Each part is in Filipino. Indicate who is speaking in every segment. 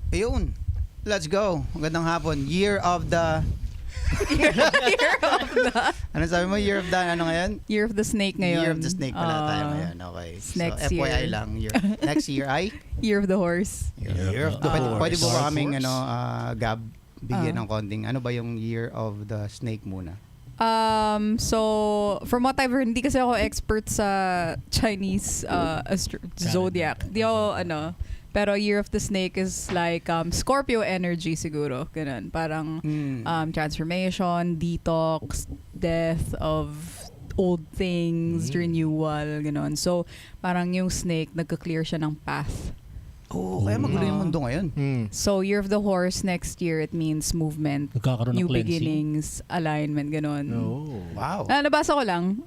Speaker 1: Ayun. Let's go. Magandang hapon. Year of the...
Speaker 2: Year of the...
Speaker 1: Ano sabi mo? Year of the ano ngayon?
Speaker 2: Year of the Snake ngayon.
Speaker 1: Year of the Snake pala tayo ngayon. Okay.
Speaker 2: Next
Speaker 1: so, FYI
Speaker 2: year.
Speaker 1: lang. Next year ay?
Speaker 2: Year of the Horse.
Speaker 1: Year of the Horse. Pwede po ba kaming, Gab, bigyan ng konting, ano ba yung Year of the Snake muna?
Speaker 2: So, from what I've heard, hindi kasi ako expert sa Chinese zodiac. Di ako, pero Year of the Snake is like Scorpio energy siguro. Ganun. Parang transformation, detox, death of old things, renewal, ganun. So, parang yung snake, nagka-clear siya ng path.
Speaker 1: Oo, kaya magulo yung mundo ngayon.
Speaker 2: So, Year of the Horse next year, it means movement,
Speaker 3: Nagkakaroon ng
Speaker 2: new
Speaker 3: cleansing.
Speaker 2: beginnings, alignment, ganun.
Speaker 3: Oh.
Speaker 1: Wow.
Speaker 2: Nabasa ko lang.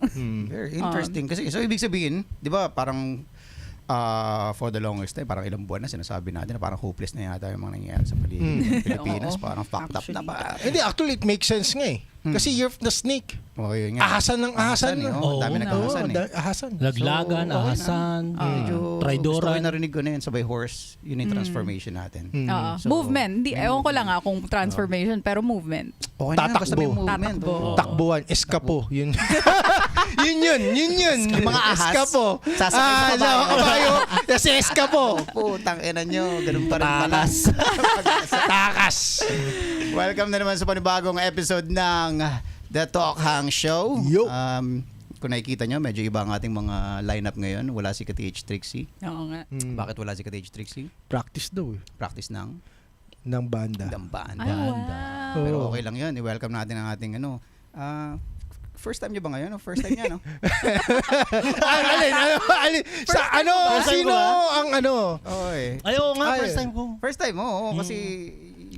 Speaker 1: Very interesting. Kasi, so, ibig sabihin, di ba, parang for the longest time, parang ilang buwan na sinasabi natin na parang hopeless na yata yung mga nangyayari sa paligid ng Pilipinas.
Speaker 2: Oo.
Speaker 1: Parang fucked up na ba?
Speaker 4: Hindi, actually, it makes sense nga eh. Kasi Year of the Snake.
Speaker 1: Oh, yun nga.
Speaker 4: Ahasan ng ahasan.
Speaker 1: Eh.
Speaker 4: no?
Speaker 1: Oh, dami
Speaker 3: Oo.
Speaker 1: nag-ahasan eh.
Speaker 4: Ahasan.
Speaker 3: Laglagan,
Speaker 1: So, okay na.
Speaker 3: ahasan,
Speaker 1: Medyo
Speaker 3: traidora.
Speaker 1: gusto ko yung narinig ko na yun sabay horse. Yun yung transformation natin. So,
Speaker 2: Movement. Hindi, ewan ko lang kung transformation, pero movement.
Speaker 1: Okay na, basta may
Speaker 4: Tatakbo.
Speaker 1: movement.
Speaker 2: Tatakbo.
Speaker 1: Oo.
Speaker 4: Takbuhan, eskapo. Yun. yun.
Speaker 1: Mga ahas.
Speaker 4: Eskapo.
Speaker 1: Sasakay sa kabayo.
Speaker 4: Kabayo. Kasi eskapo.
Speaker 1: Putang ina nyo, ganun pa rin pala.
Speaker 4: Takas.
Speaker 1: Welcome na naman sa panibagong episode ng The Talk Hang Show.
Speaker 4: Yo.
Speaker 1: Kung nakikita nyo, medyo iba ang ating mga lineup ngayon. Wala si KTH Trixie.
Speaker 2: Oo nga.
Speaker 1: Bakit wala si KTH Trixie?
Speaker 4: Practice daw eh.
Speaker 1: Practice ng
Speaker 4: Ng banda.
Speaker 1: dambaan.
Speaker 2: Ay, wow.
Speaker 1: Pero okay lang yun. I-welcome natin ang ating first time nyo ba ngayon? O first time niya, no?
Speaker 4: Alin? Sa ano?
Speaker 3: First time
Speaker 4: Sino
Speaker 3: ko ba?
Speaker 4: ang ano?
Speaker 1: Okay.
Speaker 3: Ayaw nga,
Speaker 4: Ay.
Speaker 3: first time ko.
Speaker 1: First time mo, oo, kasi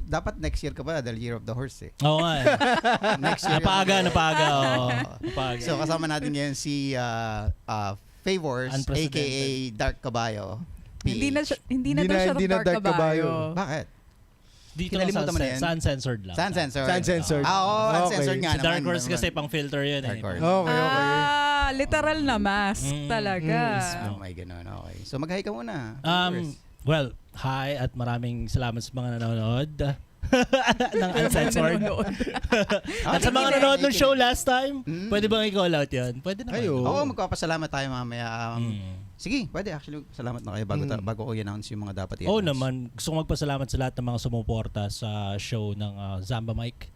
Speaker 1: dapat next year ka pa dahil Year of the Horse eh.
Speaker 3: Oo nga eh.
Speaker 1: Next year.
Speaker 3: Napaaga. Oo. Napaaga.
Speaker 1: So kasama natin ngayon si Favors,
Speaker 3: Unprecedented.
Speaker 1: aka Dark Cabayo.
Speaker 2: Hindi na
Speaker 1: PH.
Speaker 2: siya
Speaker 4: Hindi na
Speaker 2: dark
Speaker 4: dark kabayo.
Speaker 2: kabayo.
Speaker 1: Bakit?
Speaker 3: Dito lang
Speaker 1: Kinalimutan mo na yan?
Speaker 3: sa uncensored lang.
Speaker 1: Uncensored.
Speaker 4: Uncensored.
Speaker 1: Oo,
Speaker 4: Okay.
Speaker 1: uncensored nga
Speaker 3: Si
Speaker 1: naman.
Speaker 3: Dark Horse kasi pang filter yun
Speaker 1: Dark
Speaker 3: eh.
Speaker 1: Horse.
Speaker 4: Okay.
Speaker 2: Literal na mask talaga.
Speaker 1: Oh my ganun, okay. So mag-hi ka muna.
Speaker 3: Well, hi at maraming salamat sa mga nanonood ng uncensored. At sa mga nanonood ng show last time, pwede bang i-call out yun? Pwede naman.
Speaker 4: Ayo.
Speaker 1: Oo, magpapasalamat tayo mamaya. Sige, pwede. Actually, salamat na kayo bago ko i-announce yung mga dapat i-announce.
Speaker 3: Oo naman. Gusto ko magpasalamat sa lahat ng mga sumuporta sa show ng Zamba Mike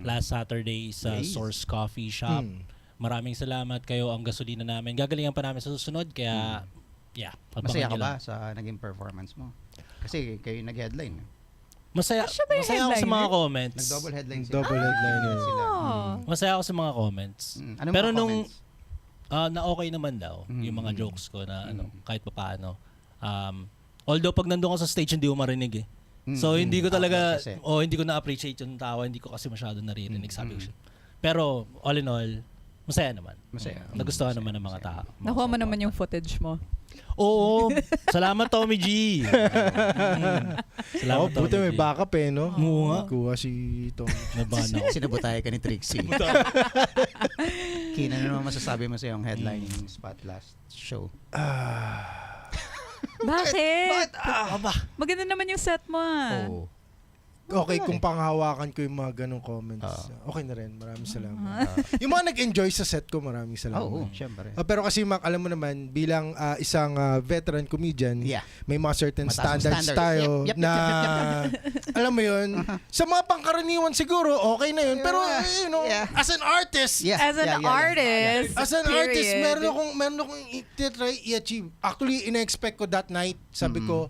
Speaker 3: last Saturday sa
Speaker 1: Nice.
Speaker 3: Source Coffee Shop. Maraming salamat kayo ang gasolina namin. Gagalingan pa namin sa susunod kaya
Speaker 1: Masaya ka
Speaker 3: abangan nyo
Speaker 1: ba
Speaker 3: lang.
Speaker 1: sa naging performance mo? Kasi kayo nag-headline.
Speaker 3: Masaya,
Speaker 2: Siya ba yung
Speaker 3: masaya ako sa mga
Speaker 2: headliner?
Speaker 3: comments.
Speaker 1: Nag-double headline sila.
Speaker 4: Double headliner.
Speaker 1: Sila.
Speaker 3: Masaya ako sa mga comments.
Speaker 1: Ano
Speaker 3: Pero
Speaker 1: mga
Speaker 3: nung
Speaker 1: comments?
Speaker 3: na okay naman daw yung mga jokes ko na kahit papaano. Although pag nandun ako sa stage hindi ko marinig eh. So hindi ko talaga
Speaker 1: Kasi.
Speaker 3: hindi ko na-appreciate yung tawa, hindi ko kasi masyado naririnig sabi ko siya. Pero all in all, masaya naman.
Speaker 1: Masaya.
Speaker 3: Nagustuhan naman ng mga tao.
Speaker 2: Nakuha mo naman yung footage mo.
Speaker 3: Oo. Salamat Tommy G. Salamat Tommy
Speaker 4: Buti may
Speaker 3: G.
Speaker 4: backup eh, no?
Speaker 3: Oo nga.
Speaker 4: Kuha si Tom.
Speaker 3: Nabahan ako.
Speaker 1: Sinabutay ka ni Trixie. Kina, ano naman masasabi mo sa yung headlining spot last show?
Speaker 2: Bakit?
Speaker 3: Aba.
Speaker 2: Maganda naman yung set mo
Speaker 1: Oo.
Speaker 4: Okay, kung panghawakan ko yung mga ganong comments, okay na rin. Maraming salamat.
Speaker 1: Ah.
Speaker 4: Yung mga nag-enjoy sa set ko, maraming salamat.
Speaker 1: Oo, syempre.
Speaker 4: Pero kasi Mac, alam mo naman, bilang isang veteran comedian,
Speaker 1: Yeah.
Speaker 4: may mga certain
Speaker 1: Mataas ang
Speaker 4: standards
Speaker 1: standard.
Speaker 4: tayo
Speaker 1: Yep.
Speaker 4: na, alam mo yun, sa mga pangkaraniwan siguro, okay na yun. Pero, you know,
Speaker 1: Yeah.
Speaker 4: as an artist,
Speaker 1: Yeah.
Speaker 2: As an artist,
Speaker 4: as an
Speaker 2: period.
Speaker 4: artist, meron akong i-try i-achieve. Actually, ina-expect ko that night, sabi ko,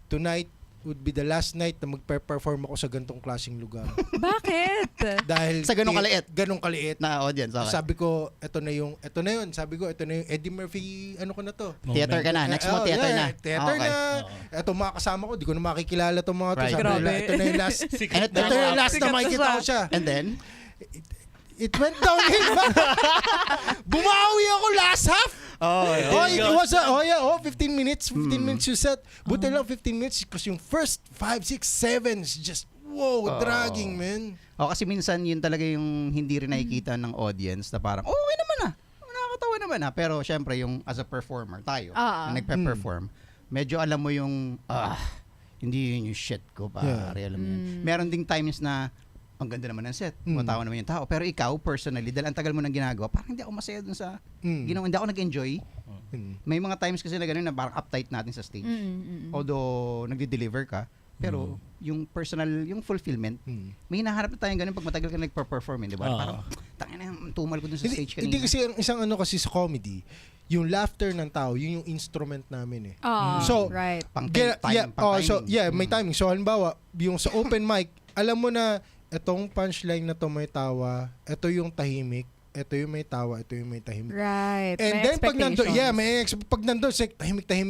Speaker 4: tonight would be the last night na magpe-perform ako sa gantong klaseng lugar.
Speaker 2: Bakit?
Speaker 4: Dahil
Speaker 1: Sa ganong kaliit?
Speaker 4: Ganong kaliit.
Speaker 1: Na audience, okay.
Speaker 4: Sabi ko, ito na yun. Sabi ko, ito na yung Eddie Murphy, ano ko na to.
Speaker 1: Theater ka na. Next mo, theater na.
Speaker 4: Theater
Speaker 1: Okay.
Speaker 4: na. Ito mga kasama ko, di ko na makikilala itong mga to.
Speaker 1: Right.
Speaker 4: Sabi
Speaker 2: Grabe.
Speaker 4: nila, ito na yung last.
Speaker 1: And
Speaker 4: ito na yung last na
Speaker 2: Sikat na
Speaker 4: makikita ko siya.
Speaker 1: And then,
Speaker 4: It went downhill. Bumawi ako last half. It was 15 minutes. 15 minutes you set. Buti lang 15 minutes because yung first 5, 6, 7 is just dragging, man.
Speaker 1: kasi minsan yun talaga yung hindi rin nakikita ng audience na parang, okay naman nakakatawa naman pero syempre yung as a performer tayo, na nagpe-perform, medyo alam mo yung Hindi yun yung shit ko, pare. Alam mo yun. Meron ding times na ang ganda naman ng set, matawa naman yung tao. Pero ikaw, personally, dahil ang tagal mo nang ginagawa, parang hindi ako masaya dun sa ginawa. Hindi ako nag-enjoy. May mga times kasi na gano'n na parang uptight natin sa stage. Although, nagde-deliver ka, pero yung personal, yung fulfillment, may hinahanap na tayong gano'n pag matagal ka nagpa-perform, di ba? Parang, tangin na, tumal ko dun sa stage kanina.
Speaker 4: Hindi kasi ang isang ano kasi sa comedy, yung laughter ng tao, yun yung instrument namin eh. So,
Speaker 2: right.
Speaker 4: May timing. So, halimbawa, yung sa open mic, alam mo na, etong punchline na to may tawa, ito yung tahimik, ito yung may tawa, ito yung may tahimik.
Speaker 2: Right.
Speaker 4: And
Speaker 2: may
Speaker 4: then pag nandun,
Speaker 2: expectations.
Speaker 4: pag nandun,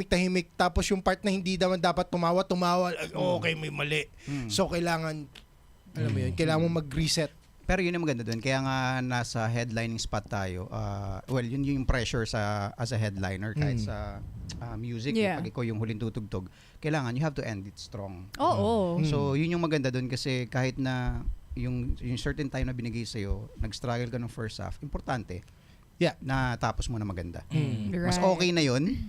Speaker 4: tahimik, tapos yung part na hindi naman dapat tumawa, okay, may mali. So, kailangan, alam mo yun, kailangan mo mag-reset.
Speaker 1: Pero yun ang maganda doon. Kaya nga nasa headlining spot tayo. Yun yung pressure as a headliner kahit sa music. Pag ikaw yung huling tutugtog, kailangan you have to end it strong.
Speaker 2: Oo.
Speaker 1: So yun yung maganda doon kasi kahit na yung certain time na binigay sa'yo, nag-struggle ka ng first half, importante na tapos mo na maganda. Mas okay na yun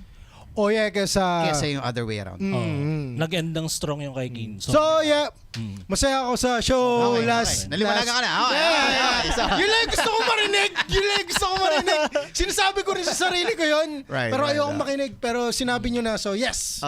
Speaker 4: O kesa
Speaker 1: yung other way around.
Speaker 3: Nag-end ng strong yung kay King.
Speaker 4: So, masaya ako sa show last.
Speaker 1: Naliwanagan ka na.
Speaker 4: Yun lang gusto ko marinig. Sinasabi ko rin sa sarili ko yun. Pero ayoko makinig. Pero sinabi nyo na, so yes.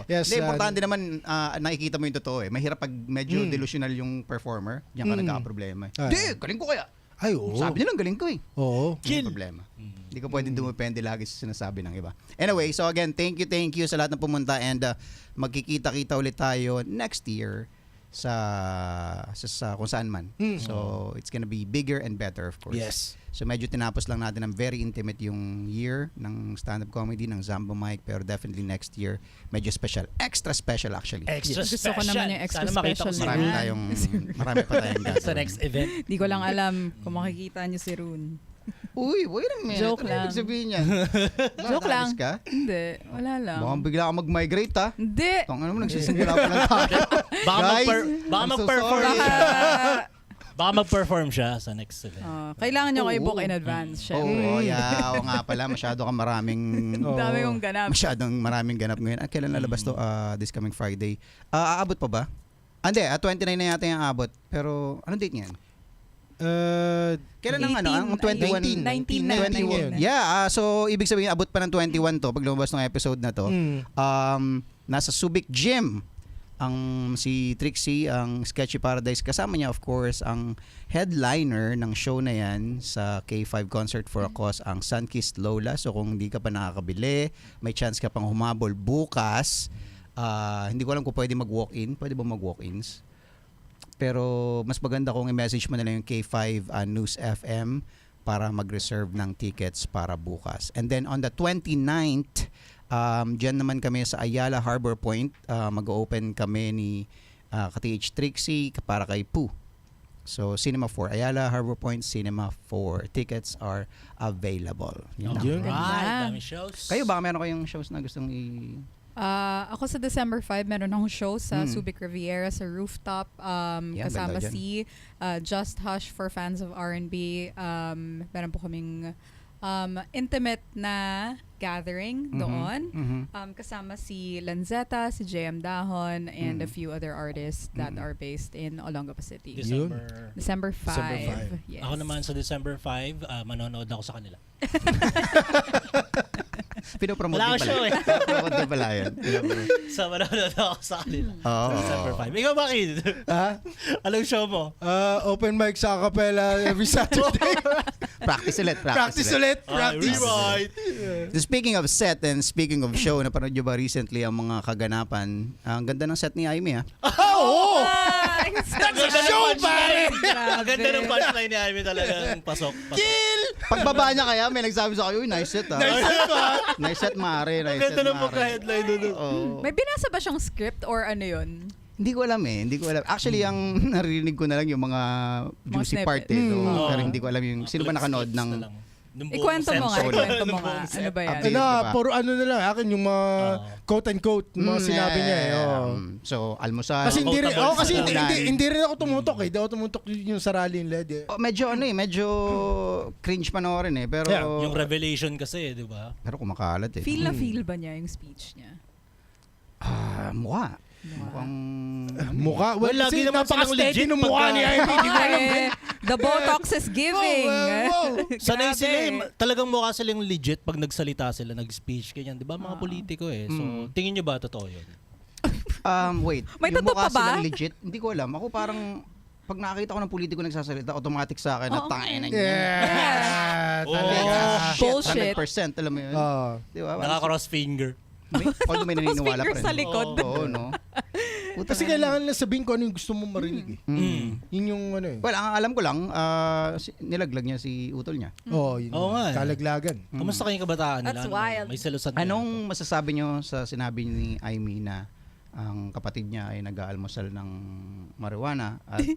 Speaker 4: Yes.
Speaker 1: Hindi, importante naman nakikita mo yung totoo eh. Mahirap pag medyo delusional yung performer. Diyan ka nagkakaproblema. Hindi, galing ko kaya.
Speaker 4: Ay, oo.
Speaker 1: Sabi nilang galing ko eh.
Speaker 4: Oo.
Speaker 1: Yung problema. Hindi ko pwedeng dumepende lagi sa sinasabi ng iba. Anyway, so again, thank you sa lahat ng pumunta and magkikita-kita ulit tayo next year sa kung saan man. So, it's gonna be bigger and better, of course.
Speaker 4: Yes.
Speaker 1: So, medyo tinapos lang natin ng very intimate yung year ng stand-up comedy, ng Zamba Mic, pero definitely next year, medyo special. Extra special, actually.
Speaker 3: Extra
Speaker 2: Gusto
Speaker 3: special.
Speaker 2: ko naman yung extra
Speaker 3: Sana makita ko
Speaker 2: special
Speaker 3: si
Speaker 2: na
Speaker 3: Rune.
Speaker 2: yan.
Speaker 1: Marami pa tayong gagawin.
Speaker 3: Sa next event.
Speaker 2: Di ko lang alam kung makikita niyo si Rune.
Speaker 1: Uy, wait a minute.
Speaker 2: Joke
Speaker 1: Ano
Speaker 2: lang.
Speaker 1: ibig sabihin niyan?
Speaker 2: Joke lang.
Speaker 1: Ka?
Speaker 2: Hindi, wala lang.
Speaker 1: Mukhang bigla ka mag-migrate, ha?
Speaker 2: Hindi.
Speaker 1: Tong ano mo, nagsisimula pa lang tayo.
Speaker 3: Baka
Speaker 1: Guys,
Speaker 3: baka
Speaker 1: I'm so
Speaker 3: mag-perform
Speaker 1: sorry.
Speaker 3: siya. Baka mag-perform siya sa next event.
Speaker 2: Kailangan nyo kayo book in advance, syempre.
Speaker 1: Oo nga pala. Masyado ka maraming...
Speaker 2: Dami kong ganap.
Speaker 1: Masyadong maraming ganap ngayon. Kailan lalabas to? This coming Friday. Aabot pa ba? Hindi, 29 na yata yung aabot. Pero, anong date niyan? Kailan ang ano? Ang 21?
Speaker 2: 19.
Speaker 1: Yeah, so ibig sabihin abot pa ng 21 to pag lumabas ng episode na to. Nasa Subic Gym ang si Trixie, ang Sketchy Paradise. Kasama niya of course ang headliner ng show na yan sa K5 Concert for a Cause, ang Sunkissed Lola. So kung hindi ka pa nakakabili, may chance ka pang humabol bukas. Hindi ko alam kung pwede mag-walk-in. Pwede ba mag-walk-ins? Pero mas maganda kung i-message mo na lang yung K5 News FM para mag-reserve ng tickets para bukas. And then on the 29th, dyan naman kami sa Ayala Harbor Point. Mag-open kami ni ka-TH Trixie para kay Pooh. So Cinema 4, Ayala Harbor Point, Cinema 4. Tickets are available. Yun lang.
Speaker 3: Right, dami shows.
Speaker 1: Kayo ba meron kayong shows na gustong
Speaker 2: Ako sa December 5, meron akong show sa Subic Riviera sa Rooftop. Kasama
Speaker 1: ganda
Speaker 2: si Just Hush for fans of R&B. Meron po kaming intimate na gathering doon. Kasama si Lanzetta, si JM Dahon, and a few other artists that are based in Olongapo City. December 5. Yes.
Speaker 3: Ako naman sa December 5, manonood ako sa kanila.
Speaker 1: pinopromote
Speaker 3: Wala
Speaker 1: din
Speaker 3: ko show
Speaker 1: pala. Pinopromote din pala yan.
Speaker 3: So manonood ako sa kanila.
Speaker 1: Oo.
Speaker 3: Sa December 5. Ikaw bakit? Anong show mo?
Speaker 4: Open mic sa Acapella every Saturday.
Speaker 1: Practice ulit.
Speaker 4: Practice ulit. Practice.
Speaker 3: Rewrite.
Speaker 1: So speaking of set and speaking of show, napanood nyo ba recently ang mga kaganapan? Ang ganda ng set ni Aimee, ha?
Speaker 4: Oo!
Speaker 3: That's
Speaker 4: a show, pare!
Speaker 3: Ang ganda ng punchline ni Ivy talagang pasok.
Speaker 4: Kill!
Speaker 1: Pagbaba niya kaya, may nagsabi sa akin, uy, nice set, ha?
Speaker 4: Nice set, ha?
Speaker 1: Nice set, Mare.
Speaker 3: Ang
Speaker 1: Nice set,
Speaker 3: ganda ng
Speaker 1: Mare.
Speaker 3: pagka-headline doon.
Speaker 1: Oo.
Speaker 2: May binasa ba siyang script or ano yun?
Speaker 1: Hindi ko alam eh. Hindi ko alam. Actually, ang narinig ko na lang yung mga juicy
Speaker 2: snippet.
Speaker 1: part eh. So, pero hindi ko alam yung sino ba nakanood ng...
Speaker 2: Ikwento mo nga. Ano ba yan?
Speaker 1: Di ba?
Speaker 4: Puro ano na lang, akin yung mga quote-unquote, mga sinabi niya eh.
Speaker 1: So, almusal.
Speaker 4: Kasi hindi rin,
Speaker 3: Quotables
Speaker 4: kasi
Speaker 3: na
Speaker 4: hindi rin ako tumutok eh. Hindi ako tumutok yung sa rally in LED eh.
Speaker 1: Medyo ano eh, medyo cringe panoorin eh. Pero,
Speaker 3: Yung revelation kasi, di ba?
Speaker 1: pero kumakalat eh.
Speaker 2: Feel na feel ba niya yung speech niya?
Speaker 1: Mukha. Mukhang...
Speaker 4: Mukha. Well,
Speaker 3: Well, lagi
Speaker 4: kasi
Speaker 3: naman silang
Speaker 4: napaka-steady
Speaker 3: legit
Speaker 4: ng mukha
Speaker 3: pagka-
Speaker 4: ni Ivy. Di ko alam.
Speaker 2: Eh, the Botox is giving.
Speaker 3: Sanay
Speaker 2: Grabe.
Speaker 3: sila talagang mukha silang legit pag nagsalita sila, nag-speech, ganyan. Di ba mga politiko eh. So, tingin nyo ba totoo yun?
Speaker 1: Wait.
Speaker 2: May
Speaker 1: yung
Speaker 2: totoo
Speaker 1: mukha
Speaker 2: pa ba?
Speaker 1: silang legit, hindi ko alam. Ako parang, pag nakakita ko ng politiko nagsasalita, automatic sa akin na
Speaker 2: Oo.
Speaker 1: tangin na
Speaker 4: Yeah. Talaga.
Speaker 2: Bullshit.
Speaker 1: 100%, alam mo yun.
Speaker 4: Oh.
Speaker 1: Di ba?
Speaker 3: Nakaka-cross finger.
Speaker 1: Although may naniniwala pa
Speaker 2: Finger
Speaker 1: rin.
Speaker 2: sa likod.
Speaker 1: Oo, no? Puta
Speaker 4: Kasi
Speaker 1: na.
Speaker 4: kailangan lang sabihin ko ano yung gusto mong marinig eh. Yun yung ano eh.
Speaker 1: Well, ang alam ko lang, nilaglag niya si utol niya.
Speaker 4: Yun.
Speaker 3: Oo nga eh.
Speaker 4: Kalaglagan.
Speaker 3: Kumusta kayong kabataan nila?
Speaker 2: That's
Speaker 3: Ano ba?
Speaker 2: wild.
Speaker 3: May selusan
Speaker 1: Anong masasabi niyo sa sinabi ni Aimee na ang kapatid niya ay nag-aalmusal ng marijuana at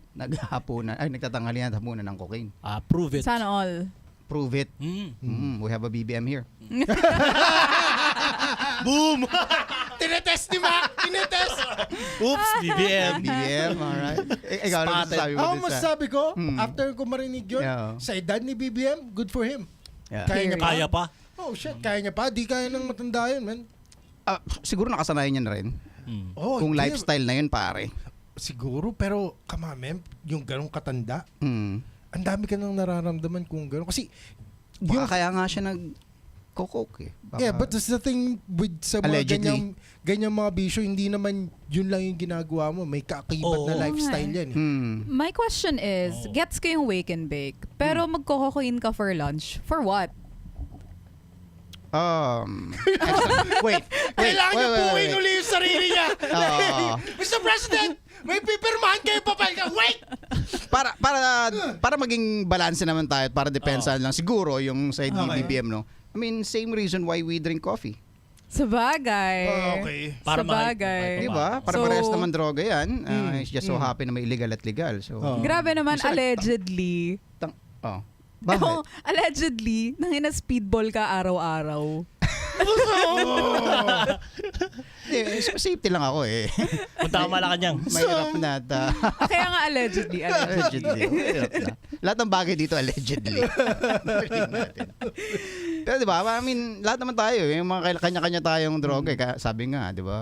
Speaker 1: nagtatanghalian at hapunan ng cocaine?
Speaker 3: Prove it.
Speaker 2: Sana all.
Speaker 1: Prove it.
Speaker 3: Mm.
Speaker 1: We have a BBM here.
Speaker 3: Boom!
Speaker 4: Tinetest ni Mac! Tinetest!
Speaker 3: Oops, BBM.
Speaker 1: BBM, alright. Ikaw, ano
Speaker 3: Spotted.
Speaker 1: masasabi mo
Speaker 4: Ako
Speaker 1: dun sa...
Speaker 4: masasabi ko, after ko marinig yun,
Speaker 1: Yeah.
Speaker 4: sa edad ni BBM, good for him.
Speaker 1: Yeah.
Speaker 4: Kaya niya pa.
Speaker 3: Kaya pa?
Speaker 4: Oh shit, kaya niya pa. Di kaya nang matanda yun, man.
Speaker 1: Siguro nakasanayan niya na rin.
Speaker 4: Oh,
Speaker 1: Kung
Speaker 4: hindi.
Speaker 1: lifestyle na yun, pare.
Speaker 4: Siguro, pero come on, man, yung ganong katanda,
Speaker 1: Hmm.
Speaker 4: ang dami ka nang nararamdaman kung gano'n. Kasi,
Speaker 1: Baka kaya nga siya nag-coke eh. Baka-
Speaker 4: yeah, but that's the thing with sa mga
Speaker 1: Allegedly.
Speaker 4: ganyang mga bisyo, hindi naman yun lang yung ginagawa mo. May kaakibat na
Speaker 3: Oo.
Speaker 4: lifestyle yan. Eh.
Speaker 2: My question is, gets ko yung wake and bake, pero magko-cocaine ka for lunch. For what?
Speaker 1: Wait.
Speaker 4: Kailangan niya buuin uli yung sarili niya.
Speaker 1: Oo.
Speaker 4: Mr. President, may pipirmahan kayo papel ka. Wait!
Speaker 1: para maging balanse naman tayo at para depensahan lang siguro yung side ni
Speaker 4: Okay.
Speaker 1: BBM, no? I mean, same reason why we drink coffee.
Speaker 2: Sa bagay.
Speaker 4: Okay.
Speaker 3: Para
Speaker 2: Sa bagay.
Speaker 1: Di ba? Para
Speaker 2: So-
Speaker 1: parehas naman droga yan. He's just so happy na may illegal at legal. So,
Speaker 2: Grabe naman,
Speaker 1: Isa-
Speaker 2: allegedly.
Speaker 1: Bakit?
Speaker 2: Allegedly, nangina speedball ka araw-araw.
Speaker 1: Safety lang ako eh.
Speaker 3: Punta ka Malacanang.
Speaker 1: Mahirap na.
Speaker 2: Kaya nga allegedly.
Speaker 1: Allegedly. Mahirap na. Lahat ng bagay dito allegedly. Balikin natin. Pero di ba, I mean, lahat naman tayo. Yung mga kanya-kanya tayong droga. Sabi nga, di ba,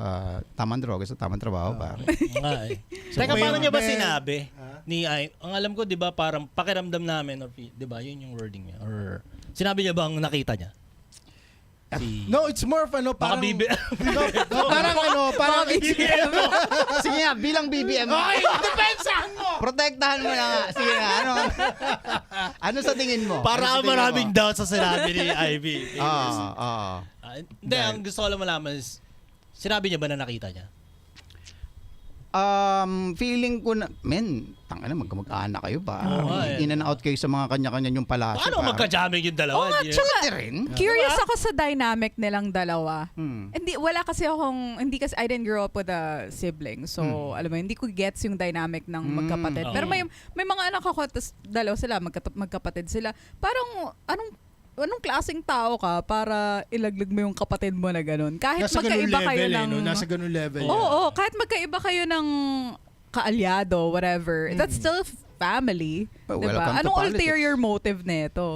Speaker 1: tamang droga sa tamang trabaho. Pare.
Speaker 3: Nga eh. Teka,
Speaker 4: may-
Speaker 3: paano niya ba
Speaker 4: may-
Speaker 3: sinabi? Ang alam ko, di ba, parang pakiramdam namin, or, di ba, yun yung wording niya. Or, sinabi niya bang nakita niya?
Speaker 4: No, it's more of ano,
Speaker 3: Baka
Speaker 4: parang... parang
Speaker 2: BBM.
Speaker 1: Sige nga, bilang BBM.
Speaker 4: Okay, depensahan mo!
Speaker 1: Protektahan mo na nga. Sige nga, ano sa tingin mo?
Speaker 3: Para
Speaker 1: Ano sa tingin
Speaker 3: maraming
Speaker 1: mo?
Speaker 3: doubt sa sinabi ni Ivy. Hindi, ang gusto ko lang malaman is, sinabi niya ba na nakita niya?
Speaker 1: Feeling ko na, tangina, mag-anak kayo pa.
Speaker 3: Oo nga eh.
Speaker 1: In and out kayo sa mga kanya-kanya yung palasyo.
Speaker 3: Paano magka-jamming yung dalawa?
Speaker 2: Oo nga,
Speaker 3: Di-
Speaker 2: tsaka,
Speaker 1: Pwede rin.
Speaker 2: curious ako sa dynamic nilang dalawa.
Speaker 1: Hmm.
Speaker 2: Hindi kasi I didn't grow up with a sibling. So, alam mo, hindi ko gets yung dynamic ng magkapatid.
Speaker 3: Oo.
Speaker 2: Pero may mga anak ako, tas dalawa sila, magkapatid sila. Parang, anong klaseng tao ka para ilaglag mo yung kapatid mo na ganun? Kahit
Speaker 4: Nasa ganun
Speaker 2: magkaiba
Speaker 4: level
Speaker 2: kayo
Speaker 4: eh,
Speaker 2: ng...
Speaker 4: no? Nasa ganun level.
Speaker 2: Oo, kahit magkaiba kayo ng kaalyado, whatever. That's still family.
Speaker 1: Well,
Speaker 2: diba?
Speaker 1: welcome to
Speaker 2: Anong
Speaker 1: politics.
Speaker 2: ulterior motive nito?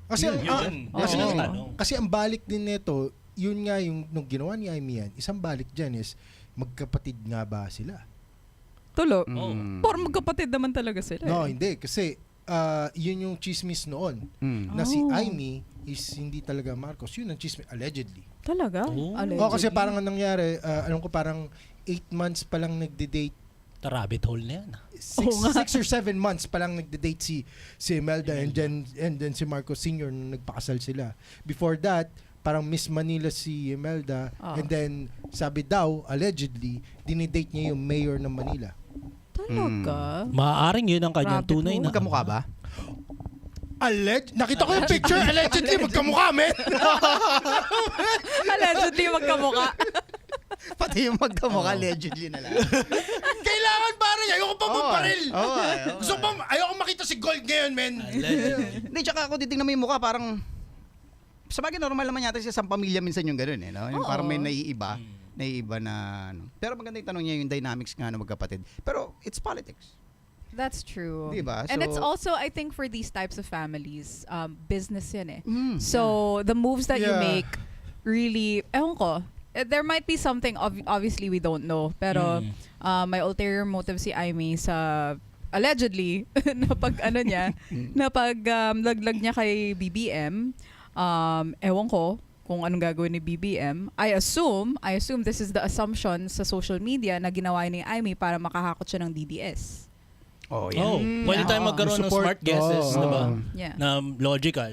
Speaker 4: Kasi,
Speaker 3: Yun.
Speaker 4: kasi ang balik din nito, yun nga yung nung ginawa ni Amy yan, isang balik dyan is, magkapatid nga ba sila?
Speaker 2: Tulo.
Speaker 1: Mm.
Speaker 2: Parang magkapatid naman talaga sila.
Speaker 4: No,
Speaker 2: eh.
Speaker 4: hindi. Kasi, yun yung chismis noon. Na si Amy is hindi talaga Marcos. Yun ang chismis, allegedly.
Speaker 2: Talaga?
Speaker 3: Oh.
Speaker 2: Allegedly.
Speaker 4: Kasi parang ang nangyari, alam ko parang 8 months pa lang nagde-date.
Speaker 3: The rabbit hole na yan.
Speaker 4: 6 or 7 months pa lang nagde-date si Imelda and then si Marcos Sr. nung nagpakasal sila. Before that, parang Miss Manila si Imelda and then sabi daw, allegedly, dinidate niya yung mayor ng Manila.
Speaker 2: Talaga?
Speaker 3: Maaaring yun ang kanyang
Speaker 2: Rabbit
Speaker 3: tunay
Speaker 2: hole.
Speaker 3: na...
Speaker 1: Magkamukha ba?
Speaker 4: Nakita ko yung picture, allegedly magkamukha, men!
Speaker 2: Allegedly magkamukha.
Speaker 1: Pati yung magkamukha allegedly na lang.
Speaker 4: Kailangan parang, ayoko pa magparil!
Speaker 1: Oo.
Speaker 4: Gusto pa, ayoko makita si Gold ngayon, men!
Speaker 3: Allegedly.
Speaker 1: Hindi, tsaka ako titignan mo yung mukha, parang... Sa bagay, normal naman yata sa isang pamilya minsan yung gano'n eh. No? Yung
Speaker 2: Oo.
Speaker 1: parang may naiiba na... Ano. Pero maganda yung tanong niya yung dynamics nga ng magkapatid. Pero it's politics.
Speaker 2: That's true.
Speaker 1: Diba?
Speaker 2: And
Speaker 1: So-
Speaker 2: it's also, I think, for these types of families, business yan eh.
Speaker 1: Mm.
Speaker 2: So, the moves that you
Speaker 4: Yeah.
Speaker 2: make really, ewan ko, there might be something obviously we don't know, pero may ulterior motive si Aimee sa allegedly na pag niya na pag laglag niya kay BBM. Ewan ko kung anong gagawin ni BBM. I assume this is the assumption sa social media na ginawa ni Aimee para makahakot siya ng DDS.
Speaker 1: Oh, yeah.
Speaker 3: Pwede tayo magkaroon ng
Speaker 4: Support.
Speaker 3: smart guesses, diba?
Speaker 2: Yeah.
Speaker 3: Na logical.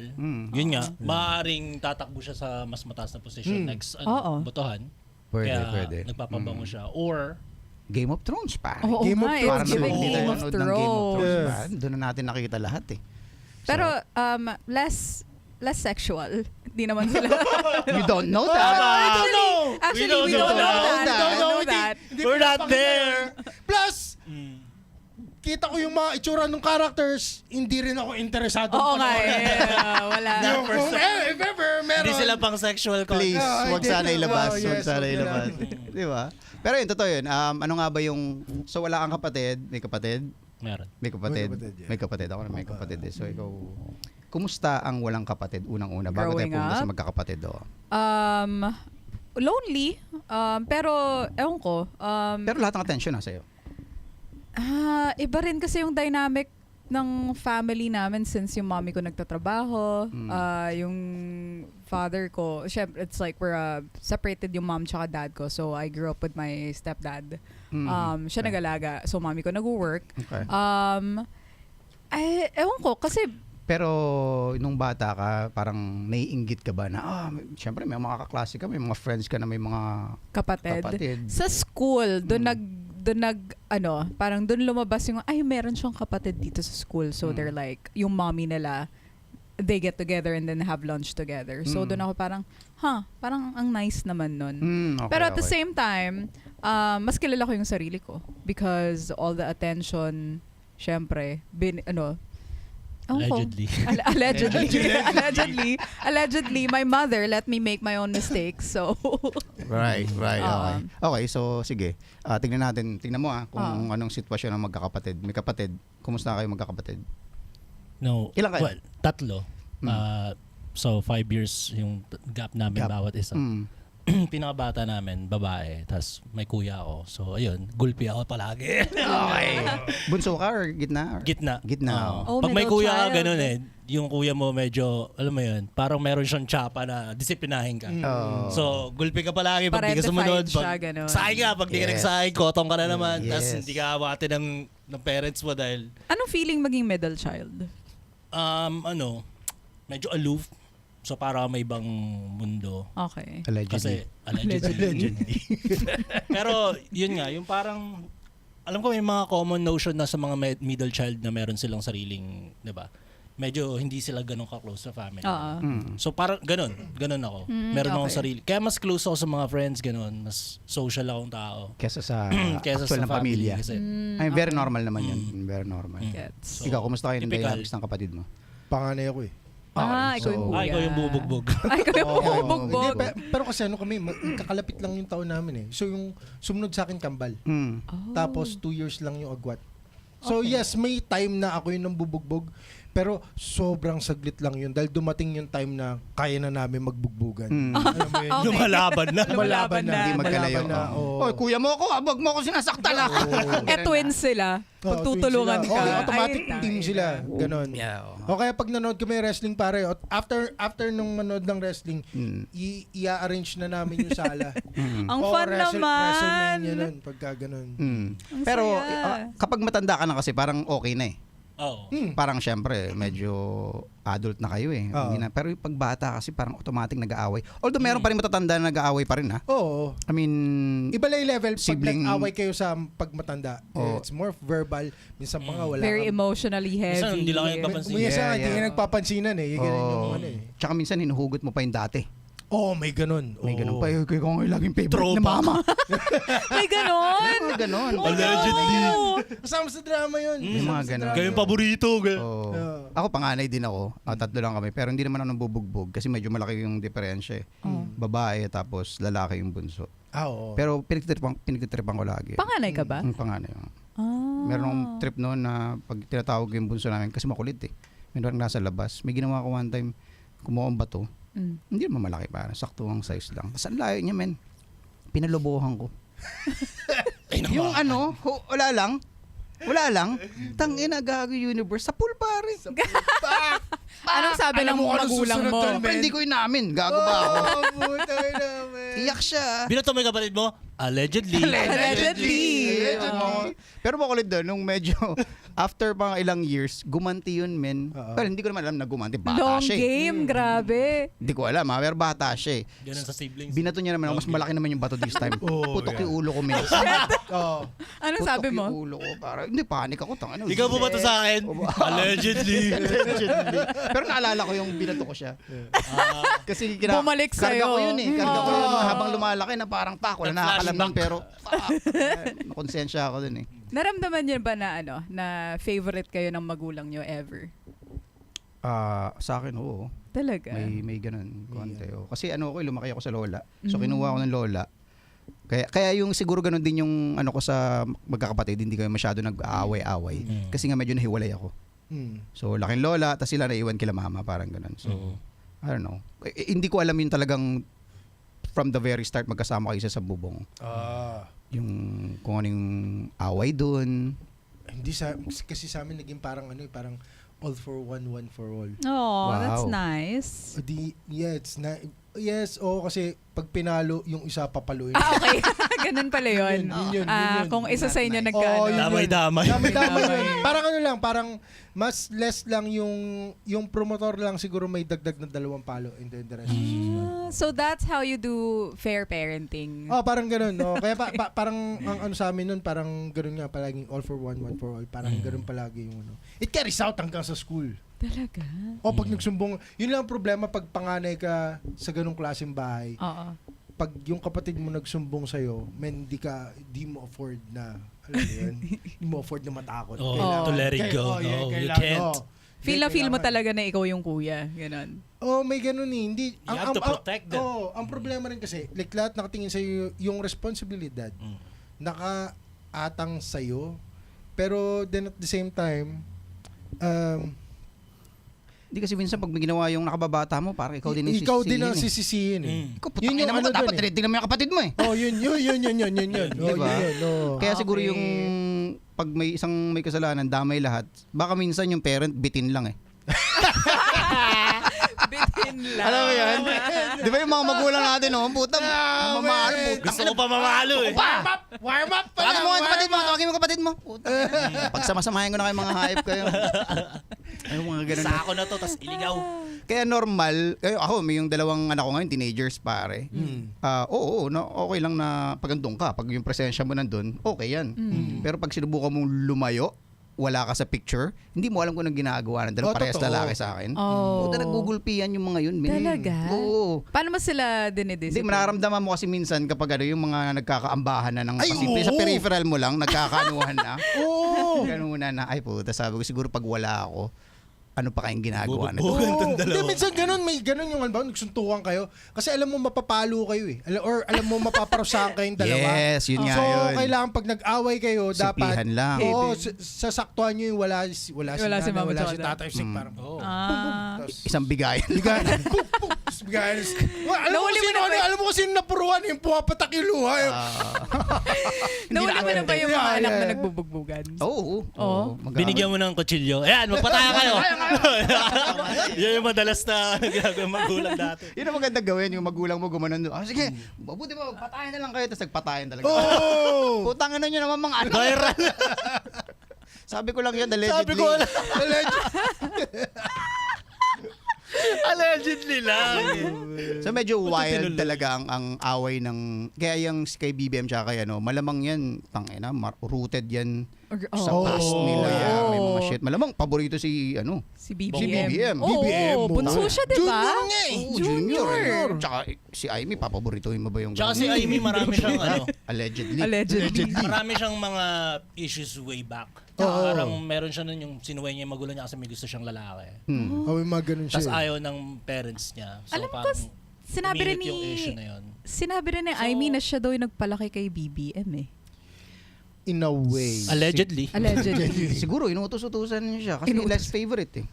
Speaker 3: Yun nga, maaaring tatakbo siya sa mas mataas na position next botohan.
Speaker 1: Pwede.
Speaker 3: Nagpapabango siya. Or,
Speaker 1: Game of Thrones, pare.
Speaker 2: Oo
Speaker 4: Game of
Speaker 2: nga,
Speaker 4: Thrones.
Speaker 1: Parang
Speaker 2: it's giving
Speaker 1: hindi
Speaker 2: Game
Speaker 1: tayo
Speaker 2: of
Speaker 1: nanonood ng Game of Thrones,
Speaker 2: Thrones.
Speaker 1: pare. Doon na natin nakita lahat eh.
Speaker 2: Pero less sexual. Hindi naman sila.
Speaker 1: You don't know that.
Speaker 2: Actually,
Speaker 3: We
Speaker 2: we don't
Speaker 3: don't
Speaker 2: know
Speaker 3: know.
Speaker 2: that.
Speaker 4: We don't
Speaker 2: We
Speaker 4: know.
Speaker 2: know that.
Speaker 3: we're not there!
Speaker 4: Plus, kita ko yung mga itsura ng characters, hindi rin ako interesado.
Speaker 2: Oo nga wala.
Speaker 4: If ever, meron.
Speaker 3: Hindi sila pang sexual
Speaker 1: Please, wag
Speaker 4: hindi.
Speaker 1: sana ilabas.
Speaker 4: Wow,
Speaker 1: Wag
Speaker 4: yes,
Speaker 1: sana
Speaker 4: wag
Speaker 1: ilabas.
Speaker 4: na.
Speaker 1: Di ba? Pero yun, totoo yun. Ano nga ba yung... So, wala kang kapatid? May kapatid?
Speaker 3: Meron.
Speaker 1: May kapatid?
Speaker 4: May kapatid, yeah.
Speaker 1: May kapatid. Ako na may kapatid. So, ikaw... Kumusta ang walang kapatid unang-una? Bago tayo
Speaker 2: Growing
Speaker 1: pumunta
Speaker 2: up?
Speaker 1: sa magkakapatid. Oh.
Speaker 2: Lonely. Pero, ewan ko.
Speaker 1: Pero lahat ng attention na sa'yo.
Speaker 2: Iba rin kasi yung dynamic ng family namin since yung mommy ko nagtatrabaho, yung father ko, syempre, it's like we're separated yung mom tsaka dad ko. So, I grew up with my stepdad. Siya nag-alaga. So, mommy ko nag-work.
Speaker 1: Okay.
Speaker 2: Ewan ko, kasi
Speaker 1: Pero nung bata ka, parang naiinggit ka ba na, syempre may mga kaklase ka, may mga friends ka na may mga
Speaker 2: kapatid.
Speaker 1: kapatid.
Speaker 2: Sa school, doon parang doon lumabas yung, meron siyang kapatid dito sa school. So, they're like, yung mommy nila, they get together and then have lunch together. So, doon ako parang, parang ang nice naman nun.
Speaker 1: Okay,
Speaker 2: Pero at the
Speaker 1: okay.
Speaker 2: same time, mas kilala ko yung sarili ko. Because all the attention, syempre,
Speaker 3: Allegedly.
Speaker 2: Allegedly, my mother let me make my own mistakes. So,
Speaker 1: Right. Okay. Okay, so sige. Tingnan mo kung anong sitwasyon ng magkakapatid. May kapatid. Kumusta kayo magkakapatid?
Speaker 3: No.
Speaker 1: Ilan kayo?
Speaker 3: Well, 3. So, 5 years yung gap namin bawat isa. Pinakabata namin, babae. Tapos may kuya ako. So, ayun. Gulpi ako palagi.
Speaker 1: Okay. Bunso ka or gitna?
Speaker 3: Gitna.
Speaker 1: Gitna.
Speaker 2: Oh,
Speaker 3: Pag may
Speaker 2: middle
Speaker 3: kuya ka,
Speaker 2: child.
Speaker 3: ganun eh. Yung kuya mo medyo, alam mo yun, parang meron siyang tsapa na disiplinahin ka.
Speaker 1: Oh.
Speaker 3: So, gulpi ka palagi pag di ka sumunod.
Speaker 2: Parentified siya, ganun.
Speaker 3: Sahay ka, pag di ka
Speaker 1: Yes.
Speaker 3: nagsahay, kotong ka na naman.
Speaker 1: Yes.
Speaker 3: Tapos hindi ka awate ng parents mo dahil,
Speaker 2: anong feeling maging middle child?
Speaker 3: medyo aloof. So, para may ibang mundo.
Speaker 2: Okay.
Speaker 1: Allegedly.
Speaker 3: Kasi, allegedly. Pero, yun nga, yung parang, alam ko may mga common notion na sa mga middle child na meron silang sariling, di ba? Medyo hindi sila ganun ka-close sa family. So, parang ganun ako. Meron akong
Speaker 2: okay.
Speaker 3: sarili. Kaya mas close ako sa mga friends, ganun. Mas social akong tao.
Speaker 1: Kesa sa
Speaker 3: Kesa
Speaker 1: actual
Speaker 3: sa
Speaker 1: na pamilya.
Speaker 3: Kasi,
Speaker 1: Ay, very normal naman yun. Very normal.
Speaker 2: Gets.
Speaker 3: So,
Speaker 1: Ikaw, kumusta kayo ng
Speaker 3: typical.
Speaker 1: dynamics ng kapatid mo?
Speaker 4: Panganay ako eh.
Speaker 2: Ikaw yung kuya.
Speaker 3: ikaw yung bubugbog.
Speaker 2: Ikaw yung bubugbog.
Speaker 4: Hindi, pero kasi kami, kakalapit lang yung taon namin eh. So yung sumunod sa akin kambal. Tapos 2 years lang yung agwat. So yes, may time na ako yung nambubugbog. Pero sobrang saglit lang yun dahil dumating yung time na kaya na namin magbugbugan. Alam mo yun?
Speaker 2: Okay.
Speaker 3: Lumalaban na.
Speaker 2: Lumalaban na.
Speaker 1: Hindi magkalayo.
Speaker 4: Lumalaban na, oo.
Speaker 1: Oy, kuya mo ako, abag mo ako sinasaktan ako.
Speaker 2: Twins sila. Pagtutulungan
Speaker 4: twins
Speaker 2: ka.
Speaker 4: sila. Automatic
Speaker 2: Ay,
Speaker 4: team sila. Ganon.
Speaker 1: Yeah.
Speaker 4: O kaya pag nanood kami wrestling pare, after nung manood ng wrestling, i-arrange na namin yung sala.
Speaker 2: Ang fun naman.
Speaker 4: WrestleMania nun, pagka ganon.
Speaker 2: Ang
Speaker 1: Pero
Speaker 2: saya.
Speaker 1: kapag matanda ka na kasi parang okay na eh.
Speaker 3: Oo.
Speaker 1: Parang syempre, medyo adult na kayo eh.
Speaker 4: Oo.
Speaker 1: Hindi na- pero yung pagbata kasi parang automatic nag-aaway. Although meron pa rin matatanda na nag-aaway pa rin ha.
Speaker 4: Oo.
Speaker 1: I mean,
Speaker 4: Iba lang yung level pag
Speaker 1: Sibling-
Speaker 4: nag-away kayo sa pagmatanda.
Speaker 1: Oo.
Speaker 4: It's more verbal. Minsan mga wala.
Speaker 2: Very emotionally heavy.
Speaker 3: Minsan, hindi lang kayo papansin.
Speaker 4: Minsan
Speaker 1: Yeah,
Speaker 4: hindi
Speaker 1: yeah.
Speaker 4: ka nagpapansinan eh. Yung ganun yung
Speaker 1: oh,
Speaker 4: ano eh.
Speaker 1: tsaka minsan hinuhugot mo pa yung dati.
Speaker 4: Oh, may ganun.
Speaker 1: May ganun
Speaker 4: Oo.
Speaker 1: pa yun. Kaya ko laging favorite
Speaker 3: Tropa.
Speaker 1: na mama.
Speaker 2: May ganon.
Speaker 1: Mga ganon.
Speaker 3: Allegedly.
Speaker 4: Kasama sa drama yun.
Speaker 1: May
Speaker 4: Kasama
Speaker 1: mga
Speaker 4: sa
Speaker 1: ganun.
Speaker 4: drama
Speaker 3: Kayo yung
Speaker 4: yun.
Speaker 3: paborito.
Speaker 1: Oo. Ako panganay din ako. 3 lang kami. Pero hindi naman ako nabubugbog kasi medyo malaki yung diferensya eh. Babae tapos lalaki yung bunso.
Speaker 4: Oo.
Speaker 1: Pero pinagtitripan ko lagi.
Speaker 2: Panganay ka ba?
Speaker 1: Ang panganay. Meron akong trip noon na pag tinatawag yung bunso namin kasi makulit eh. Meron nasa labas. May ginawa ko one time, kumuha akong bato. Hindi naman malaki pa. Sakto ang size lang. Tapos ang layo niya, men. Pinalobohan ko.
Speaker 3: Ay, naman.
Speaker 1: Yung wala lang. Tangina, gago universe. Sa pool, pare.
Speaker 2: Anong sabi ng magulang mo?
Speaker 1: Siyempre, hindi ko inamin. Gago ba ako?
Speaker 4: Puta naman.
Speaker 1: Iyak siya.
Speaker 3: Binato mo yung kapatid mo? Allegedly.
Speaker 2: Allegedly.
Speaker 1: Pero makulit doon, nung medyo after mga ilang years, gumanti yun, men. Well, hindi ko naman alam na gumanti. Bata
Speaker 2: Long
Speaker 1: siya.
Speaker 2: game, grabe.
Speaker 1: Hindi ko alam, pero bata siya.
Speaker 3: Ganun sa siblings.
Speaker 1: Binato niya naman ako, mas malaki naman yung bato this time. Putok yung ulo ko, men.
Speaker 2: Anong sabi mo?
Speaker 1: Putok yung ulo ko. Parang, hindi, panik ako.
Speaker 3: Ikaw po ba to sa akin? Allegedly.
Speaker 1: Pero naalala ko yung binato ko siya. Kasi
Speaker 2: Bumalik
Speaker 1: karga
Speaker 2: sa'yo.
Speaker 1: ko yun eh. Karga ko yun habang lumalaki na parang wala nakakalam nun, pero nakonsensya ako dun eh.
Speaker 2: Naramdaman niyo ba na na favorite kayo ng magulang niyo ever?
Speaker 1: Sa akin, oo.
Speaker 2: Talaga?
Speaker 1: May ganun. Konti, oh. Kasi lumaki ako sa lola. So kinuha ko ng lola. Kaya yung siguro ganun din yung ko sa magkakapatid, hindi kami masyado nag-aaway-aaway. Kasi nga medyo nahiwalay ako. So laking lola, tapos sila naiwan kila mama, parang ganun. So, I don't know. Hindi ko alam yung talagang from the very start magkasama kayo sa bubong. Yung kung anong away dun.
Speaker 4: Hindi kasi sa amin naging parang parang all for one, one for all.
Speaker 2: Oh,
Speaker 1: Wow.
Speaker 2: that's nice.
Speaker 4: Yes, kasi pag pinalo, yung isa papaluin.
Speaker 2: Okay. Ganun pala yun.
Speaker 4: Yun.
Speaker 2: Kung isa sa inyo
Speaker 1: Nice.
Speaker 2: nagkaano.
Speaker 4: yun.
Speaker 3: Damay-damay.
Speaker 4: Dami-dami yun. Parang mas less lang yung promotor lang siguro may dagdag na 2 palo and then the rest is
Speaker 2: So that's how you do fair parenting.
Speaker 4: parang gano'n. No? Kaya parang ang sa amin nun, parang gano'n nga palaging all for one, one for all. Parang gano'n palagi yung It carries out hanggang sa school.
Speaker 2: Talaga?
Speaker 4: Pag nagsumbong, yun lang ang problema pag panganay ka sa ganung klaseng bahay.
Speaker 2: Oo.
Speaker 4: Pag yung kapatid mo nagsumbong sa'yo, di mo afford na, alam mo yun, di mo afford na matakot.
Speaker 3: To let it go. No, you can't.
Speaker 2: Feel mo talaga na ikaw yung kuya. Ganon.
Speaker 4: May ganun eh. Hindi,
Speaker 3: You have to protect them.
Speaker 4: ang problema rin kasi, like lahat nakatingin sa'yo, yung responsibilidad, nakaatang sa'yo, pero then at the same time,
Speaker 1: Hindi kasi minsan pag may ginawa yung nakababata mo, parang ikaw din
Speaker 4: ikaw din ang
Speaker 1: sisisihin
Speaker 4: sisisihin eh.
Speaker 1: Ikaw, putang ina mo, dapat tinitignan mo yung kapatid mo eh.
Speaker 4: Yun.
Speaker 1: Diba? Kaya siguro
Speaker 2: Okay.
Speaker 1: yung pag may isang may kasalanan, damay lahat, baka minsan yung parent bitin lang eh.
Speaker 2: Bitin lang.
Speaker 1: Alam mo yan? Di ba yung mga magulang natin, puta, mamahal,
Speaker 3: Gusto ko pa mamalo eh.
Speaker 4: Warm up pa
Speaker 1: Tawagin mo yung kapatid mo. Puta. Pagsama-samahin ko na kayo mga hype kayo. Ay, mga ganun.
Speaker 3: Sako na to, tas iligaw.
Speaker 1: Kaya normal, ako may yung 2 anak ko ngayon, teenagers pare. Okay lang na pag andun ka, pag yung presensya mo nandun, okay yan. Pero pag sinubukan mong lumayo, wala ka sa picture, hindi mo alam kung anong ginagawa ng parehas
Speaker 4: totoo.
Speaker 1: lalaki sa akin.
Speaker 2: Oh.
Speaker 1: Puta, nagugulpihan yung mga yun. Men.
Speaker 2: Talaga?
Speaker 1: Oo.
Speaker 2: Paano mo sila
Speaker 1: Hindi,
Speaker 2: dinidiscipline?
Speaker 1: manaramdaman mo kasi minsan kapag yung mga nagkakaambahan na ng
Speaker 4: Ay,
Speaker 1: pasimple, sa
Speaker 4: oo.
Speaker 1: peripheral mo lang, nagkakaanuhan na.
Speaker 4: Oo.
Speaker 1: Ganunan na, ay puta, sabi ko siguro pag wala ako, ano pa kayong ginagawa na
Speaker 3: Bubugan tong
Speaker 4: Hindi,
Speaker 3: dalawa.
Speaker 4: minsan ganun, may ganun yung nagsuntukan kayo. Kasi alam mo mapapalo kayo eh. Or alam mo mapaparusahan kayong dalawa.
Speaker 1: Yes, yun nga
Speaker 4: So,
Speaker 1: yun.
Speaker 4: kailangan pag nag-away kayo, dapat
Speaker 1: Simplihan lang.
Speaker 4: sasaktuhan nyo yung wala si
Speaker 2: Wala si
Speaker 4: nanay,
Speaker 2: mama
Speaker 4: wala
Speaker 2: tsaka
Speaker 4: si
Speaker 2: dad.
Speaker 4: tatay. Parang, tapos,
Speaker 1: Isang bigayan.
Speaker 4: bigayan. Alam mo
Speaker 2: Nahuli mo
Speaker 4: sino,
Speaker 2: na ba-
Speaker 4: alam mo kung sino napuruan yung pumapatak yung luha.
Speaker 2: Nahuli mo na ba yung mga
Speaker 4: Yeah,
Speaker 2: anak na
Speaker 4: yeah.
Speaker 2: nagbubugbugan?
Speaker 1: Oo.
Speaker 3: Binigyan mo ng kutsilyo. Ayan, magpataya kayo. Yan yung madalas na ginagawa ng magulang dati.
Speaker 1: Yun ang maganda gawin, yung magulang mo gumanon doon. Sige, mabuti mo, patayan na lang kayo, tapos nagpatayan talaga.
Speaker 4: Oh!
Speaker 1: Putang ano nyo naman mga anak.
Speaker 3: Viral.
Speaker 1: Sabi ko lang yun, allegedly.
Speaker 3: Sabi ko wala. Allegedly lang.
Speaker 1: So medyo wild
Speaker 3: tinuloy?
Speaker 1: talaga ang away ng, kaya yung kay BBM tsaka kay malamang yan, tangina, rooted yan sa past nila.
Speaker 2: yeah.
Speaker 1: May mga shit. Malamang paborito si
Speaker 2: Si BBM.
Speaker 1: Si BBM.
Speaker 2: Oo,
Speaker 4: BBM,
Speaker 2: bunso siya, di ba?
Speaker 4: Junior nga eh.
Speaker 1: Junior. Tsaka si Aimee, papaboritohin mo ba yung
Speaker 3: Tsaka si Aimee, marami siyang
Speaker 1: Allegedly.
Speaker 2: Allegedly.
Speaker 3: marami siyang mga issues way back. Parang meron siya nun yung sinuway niya yung magulang niya kasi may gusto siyang lalaki.
Speaker 4: May mga ganun siya.
Speaker 3: Tapos ayaw ng parents niya. So
Speaker 2: Alam mo
Speaker 3: parang
Speaker 2: sinabi rin
Speaker 3: uminit yung issue na yun.
Speaker 2: Sinabi rin ni Aimee na siya daw yung nagpalaki kay BBM eh.
Speaker 4: In a way.
Speaker 3: Allegedly.
Speaker 2: Allegedly.
Speaker 1: Siguro, inuutos-utusan niya siya kasi less favorite eh.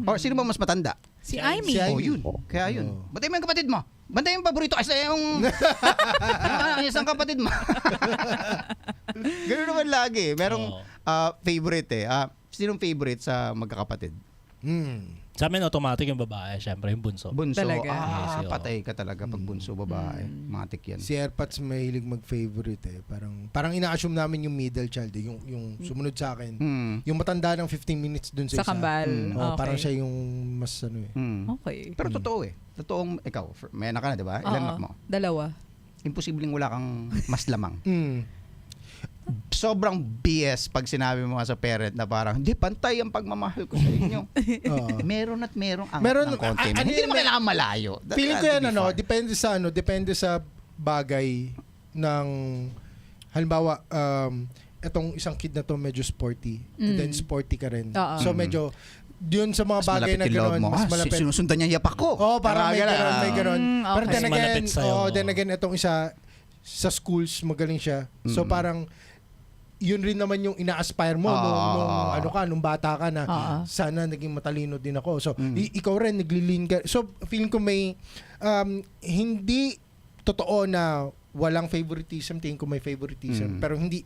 Speaker 1: Or sino ba mas matanda?
Speaker 2: Si Aimee.
Speaker 4: Si
Speaker 1: Oh,
Speaker 4: Aimee.
Speaker 1: yun. Kaya yun.
Speaker 4: Oo.
Speaker 1: Bantay mo yung kapatid mo. Bantay mo yung paborito kasi yung isang kapatid mo. Ganun naman lagi. Merong favorite eh. Sinong favorite sa magkakapatid?
Speaker 3: Sa amin automatic yung babae, syempre yung bunso.
Speaker 1: Bunso.
Speaker 2: Talaga.
Speaker 3: Yes, oo.
Speaker 1: Patay ka talaga pag bunso babae. Matik yan.
Speaker 4: Si Airpods mahilig mag-favorite eh. Parang ina-assume namin yung middle child eh. Yung sumunod sa akin. Yung matanda ng 15 minutes dun sa
Speaker 2: Sa
Speaker 4: isa.
Speaker 2: kambal.
Speaker 4: Oh,
Speaker 2: Okay.
Speaker 4: parang siya yung mas ano eh.
Speaker 2: Okay.
Speaker 1: Pero totoo eh. Totoong ikaw, may anak ka na, di ba? Ilan
Speaker 2: Oo.
Speaker 1: anak mo?
Speaker 2: 2.
Speaker 1: Imposibleng wala kang mas lamang.
Speaker 4: Mm.
Speaker 1: Sobrang BS pag sinabi mo nga sa parent na parang, hindi, pantay ang pagmamahal ko sa inyo.
Speaker 4: Oo.
Speaker 1: Meron at merong angat
Speaker 4: Meron,
Speaker 1: ng konti.
Speaker 4: ano
Speaker 1: Hindi
Speaker 4: yun,
Speaker 1: naman kailangan malayo. That
Speaker 4: Feeling ko
Speaker 1: has to
Speaker 4: yan
Speaker 1: be
Speaker 4: ano,
Speaker 1: fun.
Speaker 4: depende sa bagay ng halimbawa etong isang kid na to medyo sporty and then sporty ka rin.
Speaker 2: Oo.
Speaker 4: So medyo yun sa mga
Speaker 1: Mas
Speaker 4: bagay
Speaker 1: malapit
Speaker 4: na
Speaker 1: yung loob
Speaker 4: gano'n,
Speaker 1: mo.
Speaker 4: mas malapit.
Speaker 1: Sinusundan niya yapak ko.
Speaker 4: Oh, parang may
Speaker 1: ganun.
Speaker 4: gano'n, may gano'n. Pero
Speaker 2: okay.
Speaker 4: then
Speaker 3: Mas
Speaker 4: again,
Speaker 3: malapit sa'yo.
Speaker 4: then again, itong isa, sa schools, magaling siya. So parang, yun rin naman yung ina-aspire mo nung bata ka na sana naging matalino din ako. So, ikaw rin, naglilin ka. So, feeling ko may, hindi totoo na walang favoritism. Tingin ko may favoritism. Pero hindi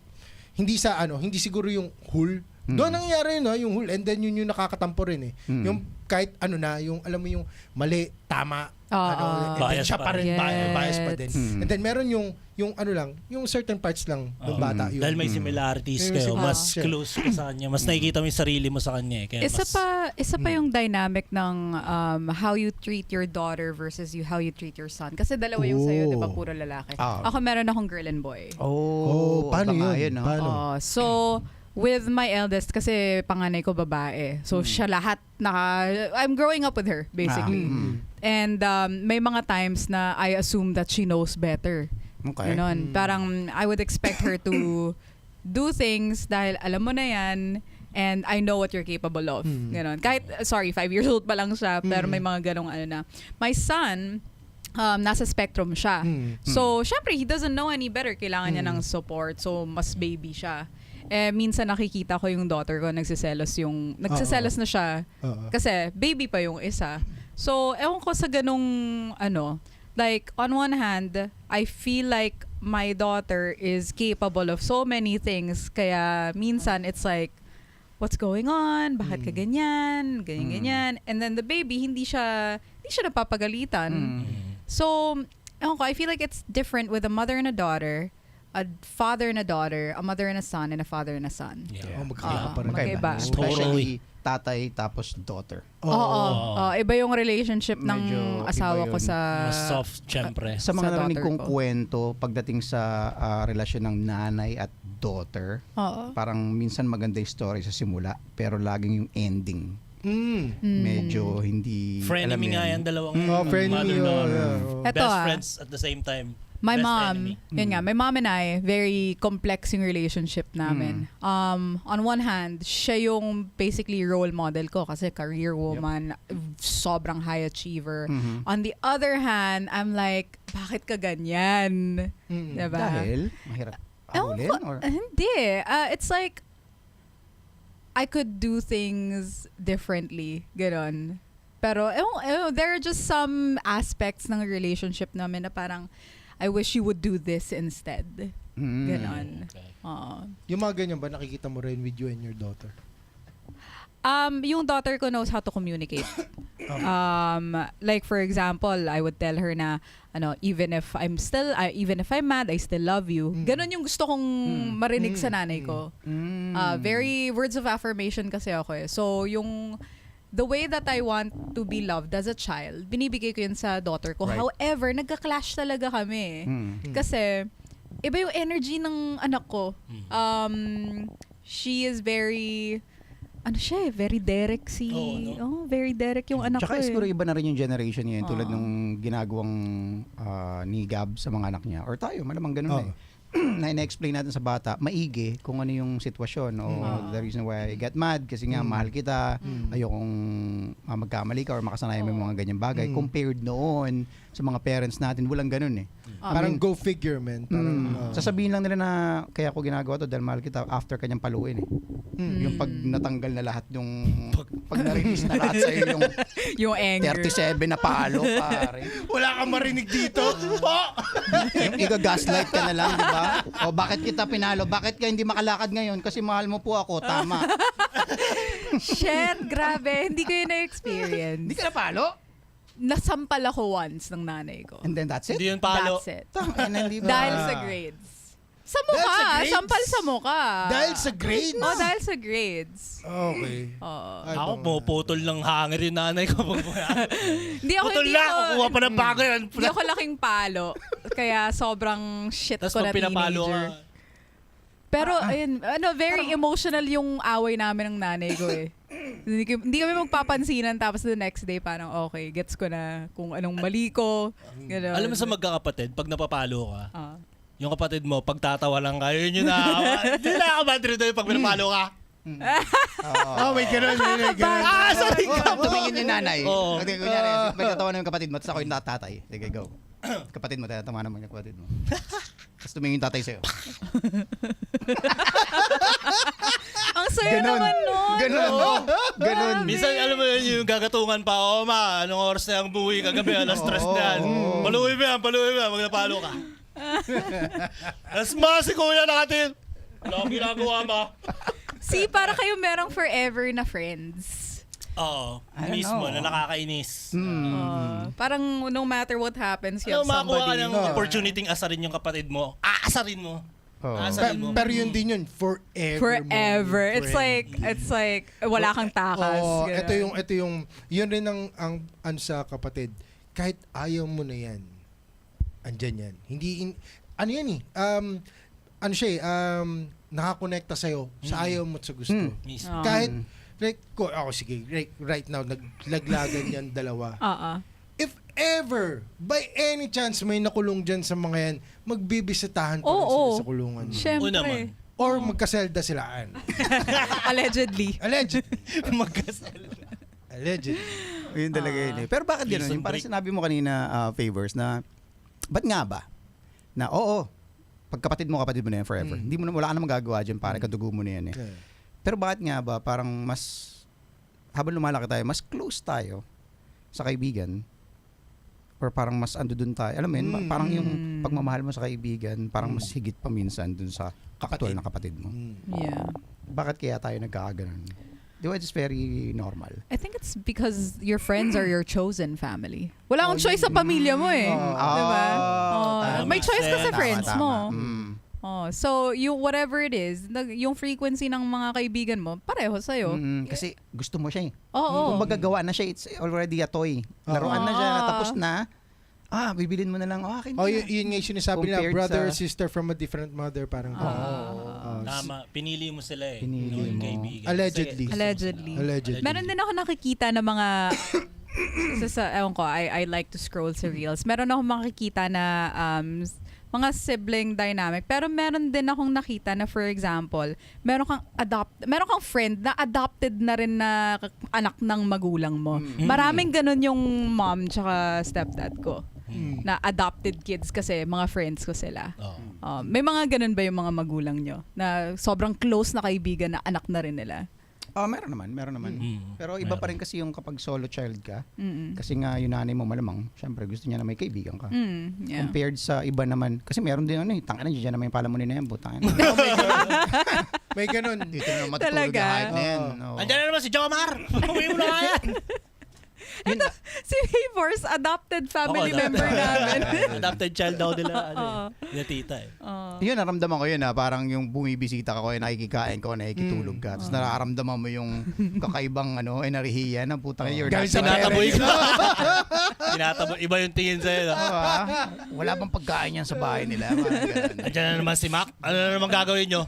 Speaker 4: siguro yung whole. Doon nangyayari yun, no? Yung whole. And then yun yung nakakatampo rin eh. Yung kahit yung alam mo yung mali, tama, and then
Speaker 3: Bias
Speaker 4: siya
Speaker 3: pa
Speaker 4: pa rin,
Speaker 2: rin.
Speaker 4: bias pa din. And then meron yung yung certain parts lang ng bata. Yun.
Speaker 3: Dahil may similarities
Speaker 4: May
Speaker 3: kayo, mas
Speaker 4: similarities.
Speaker 3: close ka sa kanya, mas nakikita mo yung sarili mo sa kanya. Kaya
Speaker 2: Isa pa yung dynamic ng how you treat your daughter versus how you treat your son. Kasi dalawa yung sa'yo, di ba? Puro lalaki. Ako meron akong girl and boy.
Speaker 4: Paano
Speaker 1: baka
Speaker 4: yun?
Speaker 1: no?
Speaker 4: Paano?
Speaker 2: So, with my eldest, kasi panganay ko babae. So, siya lahat I'm growing up with her, basically. And may mga times na I assume that she knows better.
Speaker 1: Okay.
Speaker 2: Ganon. Parang I would expect her to do things dahil alam mo na yan and I know what you're capable of. Ganon. Kahit, 5 years old pa lang siya, pero may mga ganong ano na. My son, nasa spectrum siya. So, syempre, he doesn't know any better. Kailangan niya ng support. So, mas baby siya. Minsan nakikita ko yung daughter ko, nagsiselos na siya. Kasi, baby pa yung isa. So, ewan ko sa ganong, like, on one hand, I feel like my daughter is capable of so many things. Kaya, minsan, it's like, what's going on? Bakit ka ganyan? Ganyan. And then the baby, hindi siya napapagalitan. So, ewan ko, I feel like it's different with a mother and a daughter, a father and a daughter, a mother and a son, and a father and a son.
Speaker 3: Yeah.
Speaker 4: Magkakaiba pa rin.
Speaker 2: Magkaiba.
Speaker 1: Especially tatay tapos daughter.
Speaker 2: Oo. Iba yung relationship ng
Speaker 1: Medyo
Speaker 2: asawa
Speaker 1: iba
Speaker 2: ko
Speaker 1: yun.
Speaker 2: sa
Speaker 3: mas soft, syempre.
Speaker 1: Sa mga
Speaker 2: Sa
Speaker 1: narinig
Speaker 2: daughter
Speaker 1: kong
Speaker 2: ko.
Speaker 1: kwento pagdating sa relasyon ng nanay at daughter,
Speaker 2: Oo.
Speaker 1: parang minsan maganda yung story sa simula, pero laging yung ending. Medyo hindi
Speaker 3: Frenemy nga
Speaker 1: yan.
Speaker 3: yan, dalawang
Speaker 4: Frenemy,
Speaker 3: mother-daughter.
Speaker 2: Eto,
Speaker 3: Best friends at the same time.
Speaker 2: My
Speaker 3: best
Speaker 2: mom,
Speaker 3: enemy.
Speaker 2: yun nga, my mom and I, very complex yung relationship namin. On one hand, siya yung basically role model ko kasi career woman, sobrang high achiever. On the other hand, I'm like, bakit ka ganyan? Diba?
Speaker 1: Dahil mahirap
Speaker 2: Ewan
Speaker 1: ahulin
Speaker 2: ko,
Speaker 1: or
Speaker 2: hindi. It's like, I could do things differently. Ganon. Pero, there are just some aspects ng relationship namin na parang, I wish you would do this instead. Ganon.
Speaker 3: Okay.
Speaker 2: Oo.
Speaker 4: Yung mga ganyan ba, nakikita mo rin with you and your daughter?
Speaker 2: Yung daughter ko knows how to communicate. Like for example, I would tell her na even if I'm mad, I still love you. Ganon yung gusto kong marinig sa nanay ko. Very words of affirmation kasi ako eh. So the way that I want to be loved as a child, binibigay ko yun sa daughter ko.
Speaker 1: Right.
Speaker 2: However, nagka-clash talaga kami. Kasi iba yung energy ng anak ko. She is very very Derek very Derek yung anak
Speaker 1: Tsaka
Speaker 2: ko.
Speaker 1: siguro iba na rin yung generation ngayon tulad nung ginagawang ni Gab sa mga anak niya or tayo malamang ganun eh. Na ina-explain natin sa bata, maigi kung ano yung sitwasyon o the reason why I get mad kasi nga mahal kita, ayokong magkamali ka or makasanayan mo yung mga ganyang bagay. Compared noon sa mga parents natin, walang ganun eh.
Speaker 4: Parang go figure, man. Parang,
Speaker 1: Sasabihin lang nila na kaya ko ginagawa to dahil mahal kita after kanyang paluin eh. Yung pag natanggal na lahat yung pag na-release na lahat sa'yo yung
Speaker 2: Yung anger.
Speaker 1: 37 na palo, pare.
Speaker 4: Wala kang marinig dito.
Speaker 1: Yung iga-gaslight ka na lang, di ba? O bakit kita pinalo? Bakit ka hindi makalakad ngayon? Kasi mahal mo po ako. Tama.
Speaker 2: Shit, grabe. Hindi ko yun na-experience.
Speaker 1: Hindi ka napalo?
Speaker 2: Nasampal ako once ng nanay ko.
Speaker 1: And then that's it?
Speaker 3: Hindi yun palo.
Speaker 2: That's it.
Speaker 1: Tangina, di ba?
Speaker 2: Dahil sa grades. Sa
Speaker 4: Dahil sa
Speaker 2: mukha.
Speaker 4: grades?
Speaker 2: Sampal sa mukha.
Speaker 4: Dahil sa grades?
Speaker 2: Oh, dahil sa grades.
Speaker 4: Okay.
Speaker 2: Oo.
Speaker 4: Ay,
Speaker 3: Ako,
Speaker 4: baka-
Speaker 3: puputol ng hanger yung nanay ko.
Speaker 2: Hindi ako,
Speaker 3: Putol na, kukuha pa ng bago yan.
Speaker 2: Hindi ako laking palo. Kaya sobrang shit
Speaker 3: Tapos
Speaker 2: ko na
Speaker 3: pag pinapalo
Speaker 2: teenager.
Speaker 3: ka,
Speaker 2: Pero, ayun, very emotional yung away namin ng nanay ko eh. Hindi kami magpapansinan tapos the next day parang okay, gets ko na kung anong mali ko. Gano'n.
Speaker 3: alam mo sa magkakapatid, pag napapalo ka,
Speaker 2: Ah.
Speaker 3: yung kapatid mo, pagtatawa lang ka, yun na, hindi na ako bad trip pag pinapalo ka.
Speaker 4: Oh, may ganun. May ganun.
Speaker 3: Sorry ka.
Speaker 1: Tumingin yung nanay.
Speaker 3: Oo.
Speaker 1: Okay, kunyari, magtatawa na yung kapatid mo, tapos ako yung tatay. Sige, go. Kapatid mo, tatama naman yung kapatid mo. Tapos tumingin yung tatay sa'yo.
Speaker 2: Ang saya naman nun.
Speaker 1: Ganon.
Speaker 3: Minsan, alam mo yun, yung gagatungan pa, oh ma, anong oras na yung buwi kagabi, alas stress na yan. Paluwi mo yan, pag napalo ka. Alas si kuya nakatin. Wala akong ginagawa ma.
Speaker 2: See, para kayo merong forever na friends.
Speaker 3: Oo,
Speaker 1: I don't
Speaker 3: mismo,
Speaker 1: know.
Speaker 3: na nakakainis.
Speaker 2: Parang no matter what happens, you
Speaker 3: Ano,
Speaker 2: have
Speaker 3: makakuha ka
Speaker 2: somebody.
Speaker 3: ng opportunity asarin yung kapatid mo. Aasarin mo.
Speaker 1: Oo.
Speaker 3: Aasarin mo.
Speaker 4: Pero yun din yun. Forever.
Speaker 2: Forever.
Speaker 4: mo,
Speaker 2: It's
Speaker 4: friend.
Speaker 2: like, wala kang takas.
Speaker 4: Oo,
Speaker 2: Ganun.
Speaker 4: ito yung, yun rin ang ano sa kapatid. Kahit ayaw mo na yan, andyan yan. Ano yan eh, ano siya eh, nakakonekta sa'yo sa ayaw mo at sa gusto.
Speaker 3: Mismo.
Speaker 2: Oo.
Speaker 4: Kahit, sige, right now, naglaglagan yan dalawa. If ever, by any chance, may nakulong dyan sa mga yan, magbibisitahan pa rin
Speaker 2: Oo.
Speaker 4: sila sa kulungan.
Speaker 3: O naman.
Speaker 2: Siyempre.
Speaker 4: Or magkaselda silaan.
Speaker 2: Allegedly.
Speaker 4: Allegedly.
Speaker 3: Magkasal.
Speaker 4: Allegedly.
Speaker 1: Yun talaga yun eh. Pero bakit
Speaker 3: Prison
Speaker 1: gano'n? Yung parang
Speaker 3: break.
Speaker 1: sinabi mo kanina, Favors, na ba't nga ba? Na oo, pag kapatid mo na yan forever. Hindi mo na, wala ka na magagawa dyan, pare, kadugo mo na yan eh.
Speaker 4: Yeah.
Speaker 1: Pero bakit nga ba parang mas, habang lumalaki tayo, mas close tayo sa kaibigan or parang mas ando dun tayo. Alam mo yun, parang yung pagmamahal mo sa kaibigan, parang mas higit pa minsan dun sa kapatid na kapatid mo.
Speaker 2: Yeah.
Speaker 1: Bakit kaya tayo nagkakaganon? Di ba, it's very normal.
Speaker 2: I think it's because your friends are your chosen family. Wala akong choice sa pamilya mo eh. Diba?
Speaker 1: tama.
Speaker 2: May choice ka sa
Speaker 3: Tama,
Speaker 2: friends mo.
Speaker 1: Mm.
Speaker 2: So, whatever it is, yung frequency ng mga kaibigan mo, pareho sa'yo.
Speaker 1: Kasi gusto mo siya eh.
Speaker 2: Oo.
Speaker 1: Kung magagawa na siya, it's already a toy. Laruan na siya, tapos na, bibilin mo na lang, akin
Speaker 4: Oh,
Speaker 1: na.
Speaker 4: yun nga yung sinasabi nila,
Speaker 1: Compared
Speaker 4: brother or
Speaker 1: sa-
Speaker 4: sister from a different mother, parang
Speaker 3: Tama, pinili mo sila eh.
Speaker 1: Pinili
Speaker 3: Yung
Speaker 1: mo.
Speaker 3: kaibigan.
Speaker 4: Allegedly.
Speaker 3: Sige,
Speaker 2: Allegedly.
Speaker 4: Allegedly.
Speaker 2: Meron din ako nakikita na mga ewan ko, I like to scroll sa Reels. Meron akong makikita na mga sibling dynamic. Pero meron din akong nakita na, for example, meron kang friend na adopted na rin na anak ng magulang mo. Maraming ganun yung mom tsaka stepdad ko. Na adopted kids kasi mga friends ko sila.
Speaker 3: Oo.
Speaker 2: May mga ganun ba yung mga magulang nyo? Na sobrang close na kaibigan na anak na rin nila?
Speaker 1: Meron naman. Pero iba pa rin kasi yung kapag solo child ka.
Speaker 2: Mm-mm.
Speaker 1: Kasi nga yung nanay mo malamang, syempre gusto niya na may kaibigan ka.
Speaker 2: Yeah.
Speaker 1: Compared sa iba naman, kasi meron din tangin na dyan naman yung palamunin na yan, butangin.
Speaker 4: May ganun.
Speaker 1: Dito na matutulog
Speaker 2: Talaga?
Speaker 1: yung hype na yan.
Speaker 4: Oo.
Speaker 1: No.
Speaker 3: Andiyan na naman si Jomar! Uwi mo na kaya!
Speaker 2: Si Favors, adopted family
Speaker 3: Oo,
Speaker 2: member namin.
Speaker 3: Adopted child daw nila. Nila tita eh.
Speaker 1: Yun, naramdaman ko yun parang yung bumibisita ka ko, nakikikain ko, nakikitulog ka. Tapos nararamdaman mo yung kakaibang nahihiya na putang you're not
Speaker 4: Galing sa
Speaker 3: Tinataboy ka. Tinataboy. Iba yung tingin sa'yo. No?
Speaker 1: Wala bang pagkain yan sa bahay nila? Parang ganun.
Speaker 3: Andiyan na naman si Mac. Ano na naman gagawin nyo?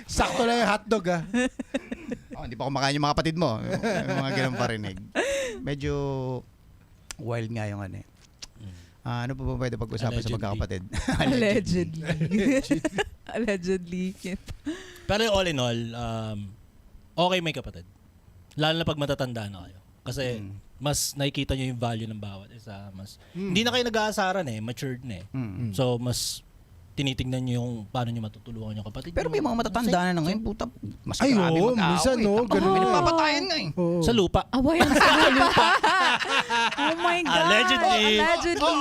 Speaker 4: Sakto lang yung hotdog
Speaker 1: Hindi pa kumakain yung mga kapatid mo. Yung mga ganun parinig. Medyo wild nga yung ano pa ba pwede pag-usapan sa
Speaker 3: Allegedly.
Speaker 1: magkakapatid?
Speaker 2: Allegedly. Allegedly.
Speaker 3: Pero all in all, okay may kapatid. Lalo na pag matatanda na kayo. Kasi mas nakikita nyo yung value ng bawat isa. Hindi na kayo nag-aasaran matured na
Speaker 1: Mm.
Speaker 3: So mas tinitingnan nyo yung paano nyo matutulungan yung kapatid
Speaker 1: Pero may
Speaker 3: nyo.
Speaker 1: mga matatanda na ngayon, puta, mas
Speaker 4: Ay,
Speaker 1: grabe
Speaker 4: oo,
Speaker 1: mag-aaway.
Speaker 4: minsan, no,
Speaker 1: Tangina,
Speaker 4: ganun.
Speaker 1: may nagpapatayan nga eh.
Speaker 4: Oo.
Speaker 3: Sa lupa.
Speaker 2: Awayan sa lupa. Oh my God.
Speaker 3: Allegedly.
Speaker 2: Allegedly.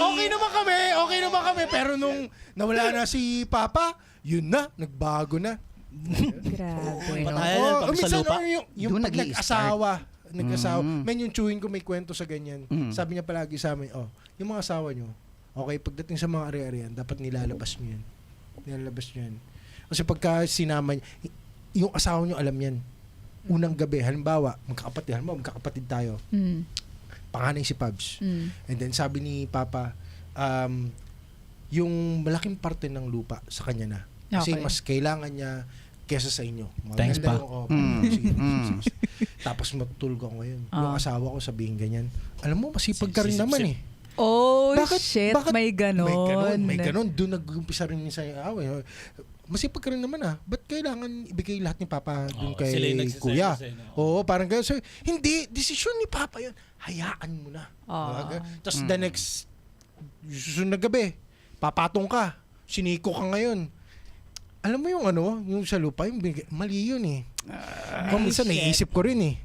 Speaker 4: Okay naman kami. Pero nung nawala na si Papa, yun na, nagbago na.
Speaker 2: Grabe.
Speaker 3: Patayan yan pag sa
Speaker 4: minsan,
Speaker 3: lupa.
Speaker 4: yung
Speaker 1: Doon
Speaker 4: pag
Speaker 1: nag-i-start.
Speaker 4: nag-asawa.
Speaker 1: Mm.
Speaker 4: Men, yung chewin ko may kwento sa ganyan. Sabi niya palagi sa amin, yung mga asawa nyo, okay, pagdating sa mga ari-arian, dapat nilalabas nyo yan. Kasi pagka sinama niya, yung asawa nyo alam yan. Unang gabi, halimbawa, magkakapatid tayo.
Speaker 2: Mm.
Speaker 4: Panganay si Pabs.
Speaker 2: Mm.
Speaker 4: And then sabi ni Papa, yung malaking parte ng lupa sa kanya na. Kasi
Speaker 2: Okay.
Speaker 4: mas kailangan niya kesa sa inyo.
Speaker 3: Thanks,
Speaker 4: Maganda
Speaker 3: Pa.
Speaker 4: Sige.
Speaker 1: Mm.
Speaker 4: Tapos matutulog ako ngayon.
Speaker 2: Ah.
Speaker 4: Yung asawa ko sabihin ganyan. Alam mo, masipag ka rin
Speaker 3: Sip,
Speaker 4: naman
Speaker 3: sip.
Speaker 4: eh.
Speaker 2: Oh,
Speaker 4: Bakit-
Speaker 2: shit.
Speaker 4: bakit-
Speaker 2: May ganon.
Speaker 4: May ganon. Doon nag-umpisa rin minsan yung away. Masipag ka rin naman Ba't kailangan ibigay lahat ni Papa doon kay
Speaker 3: sila yung nagsiselos
Speaker 4: Kuya?
Speaker 3: no?
Speaker 4: Oo, parang gano'n. So, hindi, desisyon ni Papa yun. Hayaan mo na. Tapos the next, susunod na gabi, papatong ka. Siniko ka ngayon. Alam mo yung yung sa lupa, mali yun eh. Minsan naiisip ko rin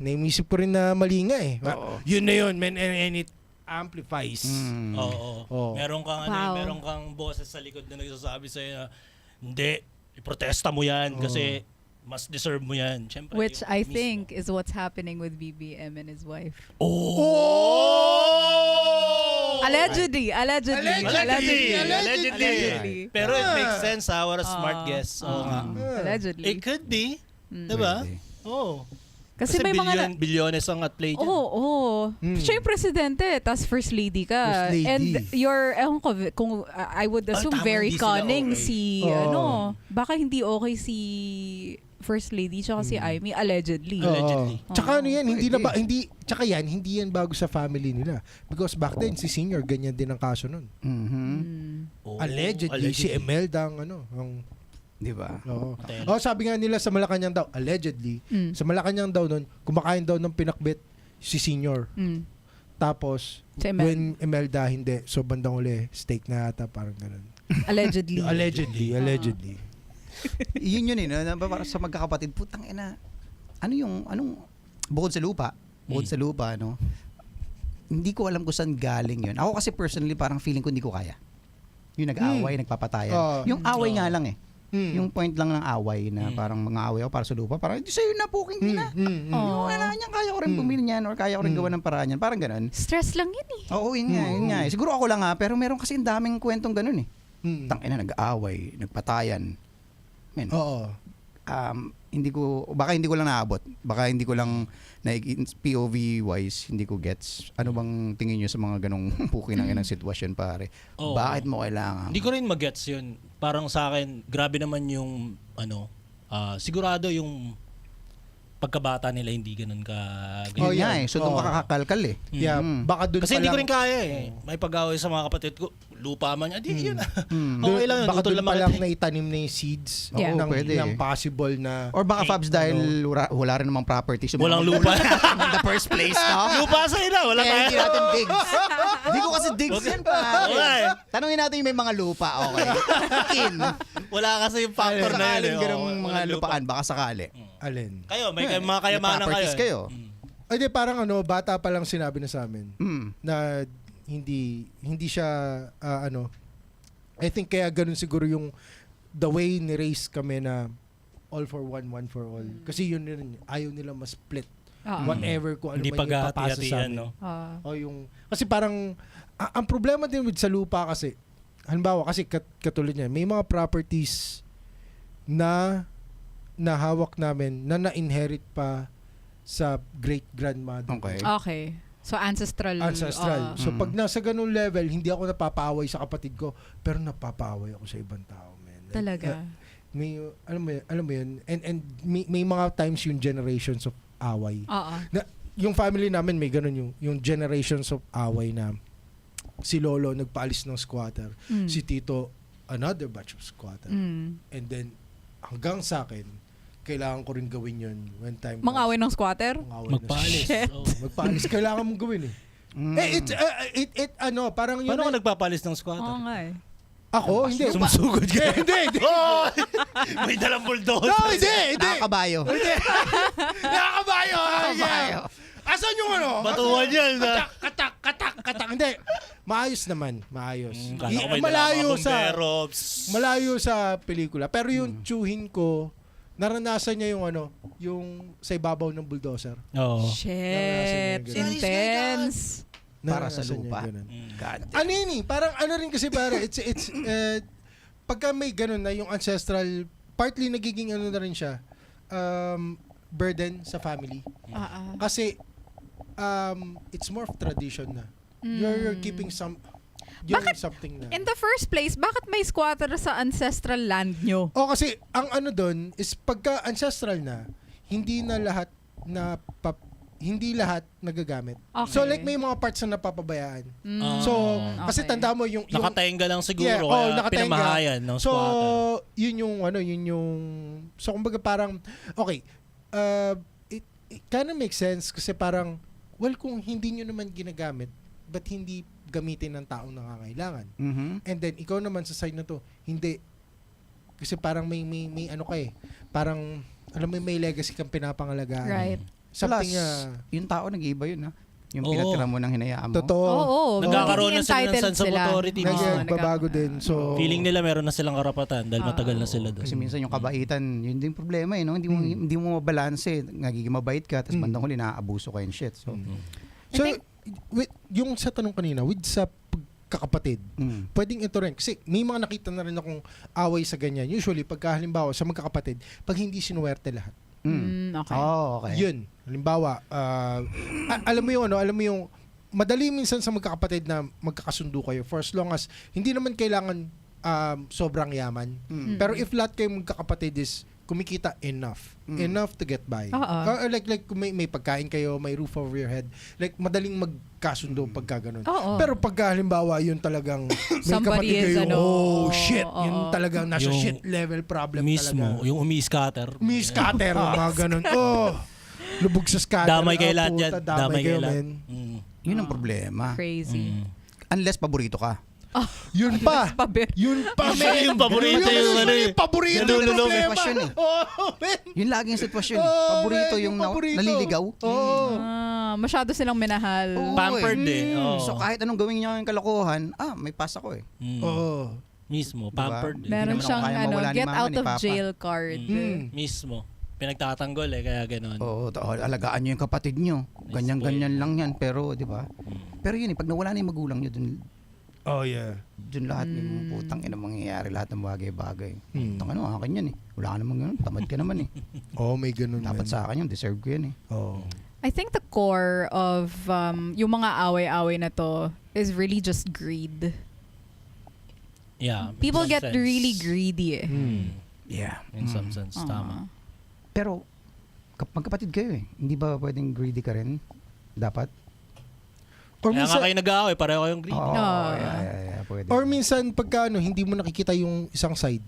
Speaker 4: na mali nga eh. Yun na yun, man, and it amplifies.
Speaker 1: Mm.
Speaker 3: Oo.
Speaker 4: Oo.
Speaker 3: Meron kang
Speaker 2: Wow.
Speaker 3: meron kang boses sa likod na nagsasabi sa'yo na hindi, iprotesta mo yan kasi mas deserve mo yan. Siyempre,
Speaker 2: Which
Speaker 3: yung
Speaker 2: I
Speaker 3: mismo.
Speaker 2: think is what's happening with BBM and his wife. Allegedly.
Speaker 3: Pero it makes sense what a smart guess. Oo nga.
Speaker 2: Allegedly.
Speaker 3: It could be. Diba? Oo.
Speaker 2: Kasi may mga
Speaker 3: bilyones ang at play dyan.
Speaker 2: Oo. Siya yung presidente, tas first lady ka.
Speaker 4: First lady.
Speaker 2: And you're, ewan ko, kung I would assume
Speaker 3: tama,
Speaker 2: very
Speaker 3: hindi sila
Speaker 2: cunning
Speaker 3: okay.
Speaker 2: si, baka hindi okay si first lady tsaka si Amy, allegedly.
Speaker 3: Allegedly.
Speaker 4: Tsaka tsaka hindi yan bago sa family nila. Because back then, si Senior, ganyan din ang kaso nun.
Speaker 3: Oo.
Speaker 4: Allegedly, si Imelda ang
Speaker 1: Di ba?
Speaker 4: sabi nga nila sa Malacanang daw, allegedly, sa Malacanang daw nun, kumakain daw ng pinakbit si Senior. Tapos,
Speaker 2: Si Imelda.
Speaker 4: when Imelda hindi, so bandang uli, steak na yata, parang ganun.
Speaker 2: Allegedly.
Speaker 4: Allegedly.
Speaker 1: Yun eh, no? Para sa magkakapatid, putang ina. Anong bukod sa lupa, no? Hindi ko alam kung saan galing yun. Ako kasi personally, parang feeling ko hindi ko kaya. Yung nag-away, nagpapatayan. Yung away nga lang eh. Yung point lang ng away na parang mga away ako para sa lupa, parang hindi sa'yo na, puking ina. Yung kailangan niyan, kaya ko rin bumili niyan or kaya ko rin gawa ng paraan niyan. Parang ganun.
Speaker 2: Stress lang yun eh.
Speaker 1: Oo, yun nga. Siguro ako lang pero meron kasi daming kwentong ganun eh. Tangina, nag-aaway, nagpatayan. Men,
Speaker 4: Oo.
Speaker 1: baka hindi ko lang naabot. Baka hindi ko lang POV wise, hindi ko gets. Ano bang tingin niyo sa mga ganong pukin ng inang sitwasyon, pare?
Speaker 3: Oo.
Speaker 1: Bakit mo kailangan?
Speaker 3: Hindi ko rin mag-gets yun. Parang sa akin, grabe naman yung, sigurado yung pagkabata nila hindi ganun ka
Speaker 1: Yun
Speaker 3: ganyan.
Speaker 1: nga eh. So doon ka kakakalkal eh.
Speaker 4: Yeah, baka dun
Speaker 3: Kasi
Speaker 4: pa
Speaker 3: hindi ko
Speaker 4: lang-
Speaker 3: rin kaya eh. May pag-away sa mga kapatid ko, lupa man yan. Di yun.
Speaker 4: Dun-
Speaker 3: Okay lang yun.
Speaker 4: baka
Speaker 3: Utol
Speaker 4: doon
Speaker 3: naman
Speaker 4: pa lang
Speaker 3: kita.
Speaker 4: naitanim na yung seeds
Speaker 2: Yeah.
Speaker 4: ng,
Speaker 1: pwede.
Speaker 4: ng possible na
Speaker 1: Or baka Fabs dahil wala rin namang property. So
Speaker 3: Walang lupa.
Speaker 1: in the first place, no?
Speaker 3: Lupa sa ila. Wala
Speaker 1: Kaya hindi
Speaker 3: tayo.
Speaker 1: natin digs. Hindi ko kasi digs yan, pare.
Speaker 3: Wala eh.
Speaker 1: Tanungin natin yung may mga lupa, okay?
Speaker 3: Wala kasi yung factor na yun.
Speaker 1: Sakaling
Speaker 3: eh.
Speaker 1: ganung
Speaker 3: Oo,
Speaker 1: mga
Speaker 3: walang lupa.
Speaker 1: lupaan, baka sakali.
Speaker 4: alin.
Speaker 3: Kayo, may mga kayamanan kayo.
Speaker 1: properties kayo.
Speaker 4: Ay di, parang bata pa lang sinabi na sa amin
Speaker 1: Mm.
Speaker 4: na hindi siya I think kaya ganun siguro yung the way ni-raise kami na all for one, one for all. Kasi yun rin, ayaw nila ma-split. Whatever kung ano
Speaker 3: Hindi
Speaker 4: man yung papasa sa
Speaker 3: paghati-hatian,
Speaker 4: amin.
Speaker 3: no?
Speaker 4: O yung, kasi parang, ang problema din with sa lupa kasi, halimbawa kasi katulad niya, may mga properties na hawak namin na na-inherit pa sa great-grandmother.
Speaker 1: Okay.
Speaker 2: Okay. So ancestral.
Speaker 4: So pag nasa ganung level, hindi ako napapaaway sa kapatid ko, pero napapaaway ako sa ibang tao, man.
Speaker 2: Talaga.
Speaker 4: May alam mo yun, and may mga times yung generations of away.
Speaker 2: Oo.
Speaker 4: Yung family namin may ganun yung generations of away na si lolo nagpaalis ng squatter, si tito another batch of squatter. And then hanggang sa akin kailangan ko rin gawin yun when time
Speaker 2: Mang-away ng squatter?
Speaker 3: Magpaalis. Oo.
Speaker 4: Magpaalis kailangan mong gawin eh. Parang yun
Speaker 3: Paano ka nagpapalis ng squatter?
Speaker 2: Oo nga eh.
Speaker 4: Ako? Hindi.
Speaker 3: Sumusugod ka.
Speaker 4: Hindi.
Speaker 3: Oh! May dalang bulldozer.
Speaker 4: No, hindi.
Speaker 1: Nakakabayo.
Speaker 4: Nakakabayo.
Speaker 1: Nakakabayo.
Speaker 4: Asan yung ano?
Speaker 3: Batuhan yan.
Speaker 4: Katak. Hindi. Maayos naman. Maayos.
Speaker 3: Kala ko may
Speaker 4: Malayo
Speaker 3: dalang
Speaker 4: sa...
Speaker 3: bombero.
Speaker 4: Malayo sa pelikula. Pero yung tsuhin ko, naranasan niya yung ano, yung sa ibabaw ng bulldozer.
Speaker 3: Oo.
Speaker 2: Shit.
Speaker 4: Naranasan niya
Speaker 2: Intense.
Speaker 1: Para sa
Speaker 4: Naranasan niya
Speaker 1: lupa.
Speaker 4: ganun.
Speaker 1: God.
Speaker 4: Ano yun eh, parang ano rin kasi parang it's pagka may ganun na yung ancestral, partly nagiging ano na rin siya, burden sa family. Kasi it's more of tradition na. You're keeping
Speaker 2: Bakit?
Speaker 4: something na.
Speaker 2: In the first place, bakit may squatter sa ancestral land nyo?
Speaker 4: O kasi ang ano doon is pagka ancestral na, hindi lahat nagagamit.
Speaker 2: Okay.
Speaker 4: So like may mga parts na napapabayaan.
Speaker 3: Ah.
Speaker 4: So kasi
Speaker 2: Okay.
Speaker 4: tanda mo yung
Speaker 3: Nakatenga lang siguro.
Speaker 4: Yeah,
Speaker 3: Kaya
Speaker 4: nakatenga.
Speaker 3: pinamahayan ng
Speaker 4: So
Speaker 3: squatter.
Speaker 4: yun yung so kumbaga parang okay, it kind of makes sense kasi parang well kung hindi nyo naman ginagamit but hindi gamitin ng taong nangangailangan.
Speaker 1: Mhm.
Speaker 4: And then ikaw naman sa side na to, hindi kasi parang may ano ka eh. Parang alam mo may legacy kang pinapangalagaan.
Speaker 2: Right.
Speaker 4: Something
Speaker 1: Plus, yung tao nag-iiba yun, ha? Yung
Speaker 3: Oo.
Speaker 1: pinatira mo ng hinayaan mo.
Speaker 4: totoo.
Speaker 2: Oo.
Speaker 3: Nagkakaroon na sila ng
Speaker 2: entitled
Speaker 3: sense of
Speaker 2: sila.
Speaker 3: authority.
Speaker 2: Oo,
Speaker 4: Nagbabago din. So
Speaker 3: Feeling nila meron na silang karapatan dahil matagal na sila doon.
Speaker 1: Kasi minsan yung kabaitan, yun din problema no? Hindi mo mabalanse. Nagiging mabait ka, tapos bandang huli naaabuso ka and shit. So,
Speaker 4: So,
Speaker 2: I think-
Speaker 4: yung sa tanong kanina, with sa pagkakapatid, pwedeng ito rin. Kasi may mga nakita na rin akong away sa ganyan. Usually, pagka halimbawa sa magkakapatid, pag hindi sinuwerte lahat.
Speaker 2: Okay.
Speaker 1: Oh, okay.
Speaker 4: Yun. Halimbawa, alam mo yung madali minsan sa magkakapatid na magkakasundo kayo for as long as hindi naman kailangan sobrang yaman. Pero if lahat kayo magkakapatid is kumikita enough to get by. Like kung may pagkain kayo, may roof over your head, like madaling magkasundo pagka ganun.
Speaker 2: Oo.
Speaker 4: Pero pagka halimbawa yun talagang may
Speaker 2: Somebody
Speaker 4: kapatid
Speaker 2: is
Speaker 4: kayo,
Speaker 2: ano,
Speaker 4: oh shit,
Speaker 2: oo.
Speaker 4: yun talagang nasa
Speaker 3: Yung
Speaker 4: shit level problem
Speaker 3: Mismo,
Speaker 4: talaga.
Speaker 3: yung umi-scatter.
Speaker 4: Miss Scatter, mga ganun. Oh, lubog sa scatter.
Speaker 3: Damay kayo
Speaker 4: Ah,
Speaker 3: lahat yan.
Speaker 4: puta, Damay kayo,
Speaker 3: lahat.
Speaker 4: men.
Speaker 1: Yun ang problema.
Speaker 2: Crazy.
Speaker 1: Unless paborito ka.
Speaker 4: Yun pa.
Speaker 2: Paber.
Speaker 4: Yun pa, men.
Speaker 3: Yung paborito yung ano eh.
Speaker 4: Yung paborito yung
Speaker 3: Nalululong
Speaker 4: problema.
Speaker 1: sitwasyon eh.
Speaker 4: Oh, men.
Speaker 1: Yun laging sitwasyon.
Speaker 4: Oh,
Speaker 1: Paborito
Speaker 4: men,
Speaker 1: yung
Speaker 4: paborito.
Speaker 1: naliligaw.
Speaker 4: Oh.
Speaker 2: Masyado silang minahal.
Speaker 1: Oo,
Speaker 3: Pampered eh. Oo.
Speaker 1: So kahit anong gawin niya yung kalokohan, may pass ako eh.
Speaker 4: Oh.
Speaker 3: Mismo,
Speaker 1: Diba?
Speaker 3: pampered eh.
Speaker 2: Meron
Speaker 1: naman ako
Speaker 2: siyang
Speaker 1: kaya mawala ni
Speaker 2: get
Speaker 1: mama,
Speaker 2: out
Speaker 1: ni
Speaker 2: of
Speaker 1: papa.
Speaker 2: jail card.
Speaker 3: Mismo. Pinagtatanggol eh, kaya gano'n.
Speaker 1: Oo, alagaan niyo yung kapatid niyo. Ganyan-ganyan lang yan. Pero, di ba? Pero yun pag nawala na yung magulang niyo,
Speaker 4: Oh, yeah.
Speaker 1: dun lahat yung putang ina mangyayari, lahat ng bagay-bagay. Putang akin yan eh. Wala ka naman ganun. Tamad ka naman eh.
Speaker 4: Oh, may ganun,
Speaker 1: Dapat
Speaker 4: men.
Speaker 1: sa akin yun. Deserve ko yan eh.
Speaker 4: Oh.
Speaker 2: I think the core of yung mga away-away na to is really just greed.
Speaker 3: Yeah.
Speaker 2: People
Speaker 3: in some
Speaker 2: get
Speaker 3: sense.
Speaker 2: really greedy eh.
Speaker 1: Yeah.
Speaker 3: In some sense, tama.
Speaker 1: Pero, magkapatid kayo eh. Hindi ba pwedeng greedy ka rin? Dapat?
Speaker 4: Or
Speaker 3: Kaya
Speaker 4: minsan,
Speaker 3: nga kayo nag-aaway, pareho kayong greedy.
Speaker 1: Yeah, pwede.
Speaker 4: or minsan pagka hindi mo nakikita yung isang side.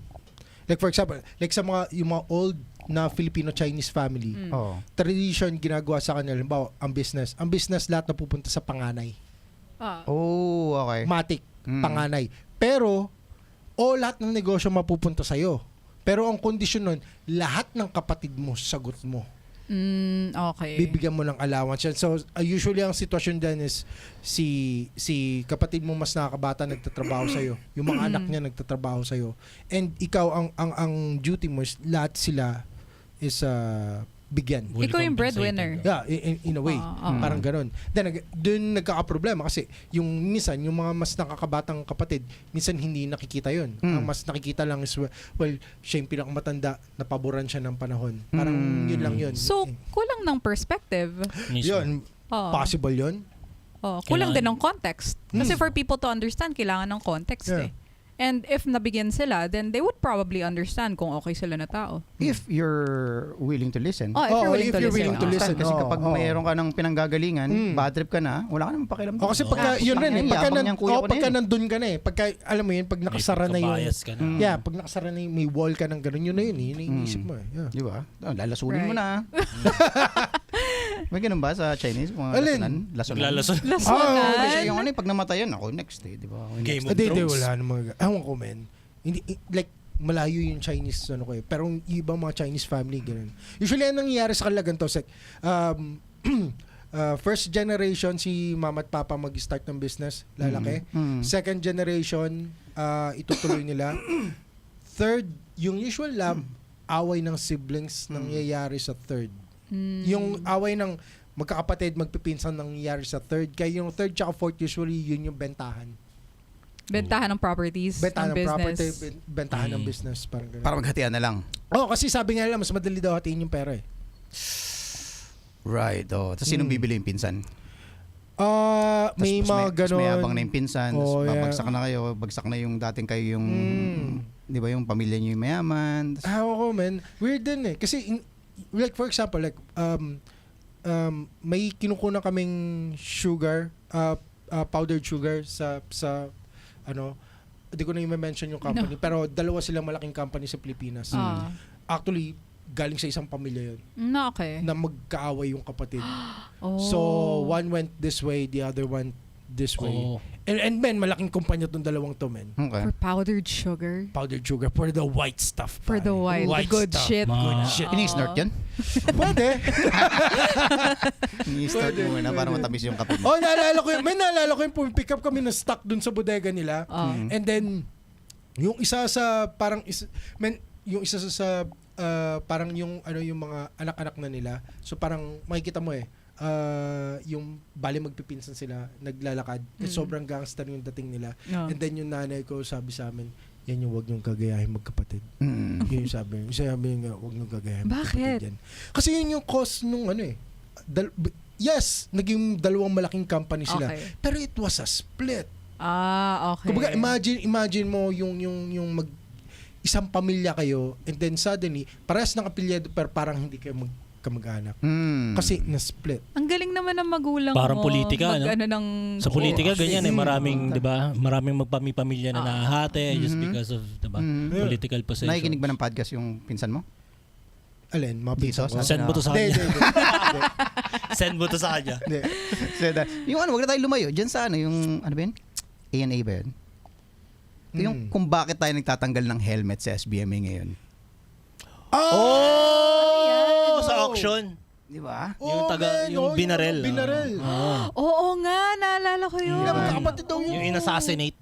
Speaker 4: Like for example, like sa yung mga old na Filipino-Chinese family,
Speaker 1: Oo.
Speaker 4: tradition ginagawa sa kanila, halimbawa, ang business lahat napupunta sa panganay.
Speaker 1: Oh, okay.
Speaker 4: Matik, panganay. Pero, lahat ng negosyo mapupunta sa'yo. Pero ang kondisyon nun, lahat ng kapatid mo, sagot mo.
Speaker 2: Okay.
Speaker 4: Bibigyan mo ng allowance yan. So, usually ang sitwasyon din is si kapatid mo mas nakakabata nagtatrabaho sa'yo. Yung mga anak niya nagtatrabaho sa'yo. And ikaw, ang duty mo is lahat sila is bigyan.
Speaker 3: Fully
Speaker 2: Ikaw yung
Speaker 3: compensated.
Speaker 2: breadwinner.
Speaker 4: Yeah, in a way. Parang ganun. Then, dun nagkakaproblema kasi yung minsan, yung mga mas nakakabatang kapatid, minsan hindi nakikita yun. Ang mas nakikita lang is, well, siya yung pinakamatanda, napaboran siya ng panahon. Parang yun lang yun.
Speaker 2: So, kulang ng perspective.
Speaker 3: Mismo.
Speaker 4: Yun, possible yun.
Speaker 2: Kulang
Speaker 3: Kailangan-
Speaker 2: din ng context. Kasi for people to understand, kailangan ng context
Speaker 4: Yeah.
Speaker 2: eh. And if nabigyan sila, then they would probably understand kung okay sila na tao.
Speaker 1: If you're willing to listen.
Speaker 2: If you're willing to listen.
Speaker 4: to listen.
Speaker 1: Kasi kapag mayroon ka ng pinanggagalingan, bad trip ka na, wala ka naman pakialam.
Speaker 4: Kasi pagka, yun rin eh, pagka, pagka nandun ka na eh, pagka, alam mo yun, pag nakasara na yung,
Speaker 3: bias ka na.
Speaker 4: yeah, pag nakasara na yung, may wall ka ng gano'n, yun na yun, yun na iniisip mo eh. Yeah.
Speaker 1: Di ba? Lalasunin mo
Speaker 2: Right.
Speaker 1: na. May ganun ba sa Chinese? Mga
Speaker 4: Alin?
Speaker 1: lasunan?
Speaker 3: Naglalason.
Speaker 2: Lasunan.
Speaker 1: Kasi yung ano, pag namatayan ako, next day, di ba? Ako
Speaker 3: Game
Speaker 1: next
Speaker 3: of
Speaker 1: day.
Speaker 4: Hindi,
Speaker 3: Thrones.
Speaker 4: wala namang... Ewan ko, men. Hindi, like, malayo yung Chinese, ano ko eh. Pero yung ibang mga Chinese family, ganun. Usually, ang nangyayari sa kanila ganito, first generation, si mama at papa mag-start ng business, lalaki. Second generation, itutuloy nila. Third, yung usual away ng siblings nangyayari sa third. Yung away ng magkakapatid, magpipinsan nangyayari sa third. Kaya yung third tsaka fourth, usually, yun yung bentahan.
Speaker 2: Bentahan ng properties,
Speaker 4: Bentahan ng
Speaker 2: ng
Speaker 4: property,
Speaker 2: business.
Speaker 4: bentahan ng business. Parang ganun.
Speaker 1: Para maghatian na lang.
Speaker 4: Kasi sabi nga nila, mas madali daw hatiin yung pera eh.
Speaker 1: Right. Oh. Tapos sinong bibili yung pinsan?
Speaker 4: May
Speaker 1: Tapos
Speaker 4: mga
Speaker 1: tapos
Speaker 4: ganon.
Speaker 1: may abang na yung pinsan. Tapos
Speaker 4: Oh, yeah.
Speaker 1: babagsak na kayo. Bagsak na yung dating kayo yung... Di ba yung pamilya nyo yung mayaman. Tas,
Speaker 4: Ako, man. Weird din eh. Kasi, like for example, like, may kinukunan kaming sugar, powdered sugar sa hindi ko na i-mention yung company, pero dalawa silang malaking company sa Pilipinas. Actually, galing sa isang pamilya yun.
Speaker 2: Okay.
Speaker 4: Na magkaaway yung kapatid.
Speaker 2: Oh.
Speaker 4: So, one went this way, the other went this way.
Speaker 3: Oh.
Speaker 4: And men, malaking kumpanya tong dalawang to, men.
Speaker 1: okay.
Speaker 2: For powdered sugar.
Speaker 4: Powdered sugar for the white stuff.
Speaker 2: For the
Speaker 4: pare.
Speaker 2: white, the good
Speaker 4: stuff.
Speaker 2: shit.
Speaker 4: Good
Speaker 3: Ma-
Speaker 4: shit.
Speaker 1: Ini-snort yan?
Speaker 4: Pwede.
Speaker 1: Ini-snort
Speaker 4: Pwede,
Speaker 1: muna para
Speaker 4: pwede.
Speaker 1: matamis yung kape mo.
Speaker 4: Oh, naalala ko yung pick up kami ng stock dun sa bodega nila. And then, yung isa sa parang yung isa sa parang yung yung mga anak-anak na nila. So parang makikita mo yung bali magpipinsan sila, naglalakad. And sobrang gangster yung dating nila. And then yung nanay ko sabi sa amin, yan yung wag niyong gagayahin magkapatid. Yun yung sabi niya, wag niyong gagayahin magkapatid yan. Kasi yun yung cause nung yes, naging dalawang malaking company sila.
Speaker 2: Okay.
Speaker 4: Pero it was a split.
Speaker 2: Okay.
Speaker 4: Kumbaga, imagine mo yung isang pamilya kayo and then suddenly, parehas ng apelyido pero parang hindi kayo kamag-anak. Kasi na-split.
Speaker 2: Ang galing naman ng magulang
Speaker 3: Parang
Speaker 2: mo.
Speaker 3: politika, no? Sa politika, ganyan maraming, di ba? Maraming magpamilya na nahahati just because of, di ba? Political position.
Speaker 1: Nakikinig ba ng podcast yung pinsan mo?
Speaker 4: Alin? Mga pinsan ko?
Speaker 3: Send mo to sa
Speaker 4: Hindi.
Speaker 3: Send mo to sa kanya.
Speaker 4: Hindi.
Speaker 1: So, yung wag na tayo lumayo. Diyan sa yung, ba yun? ANA ba yun? Yung kung bakit tayo nagtatanggal ng helmet sa SBMA ngayon.
Speaker 3: Sa auction.
Speaker 1: Di ba?
Speaker 3: Yung yung binarel.
Speaker 4: Binarel.
Speaker 2: Oo nga, naalala ko yun.
Speaker 4: Kapatid daw yun.
Speaker 3: Yung in-assassinate.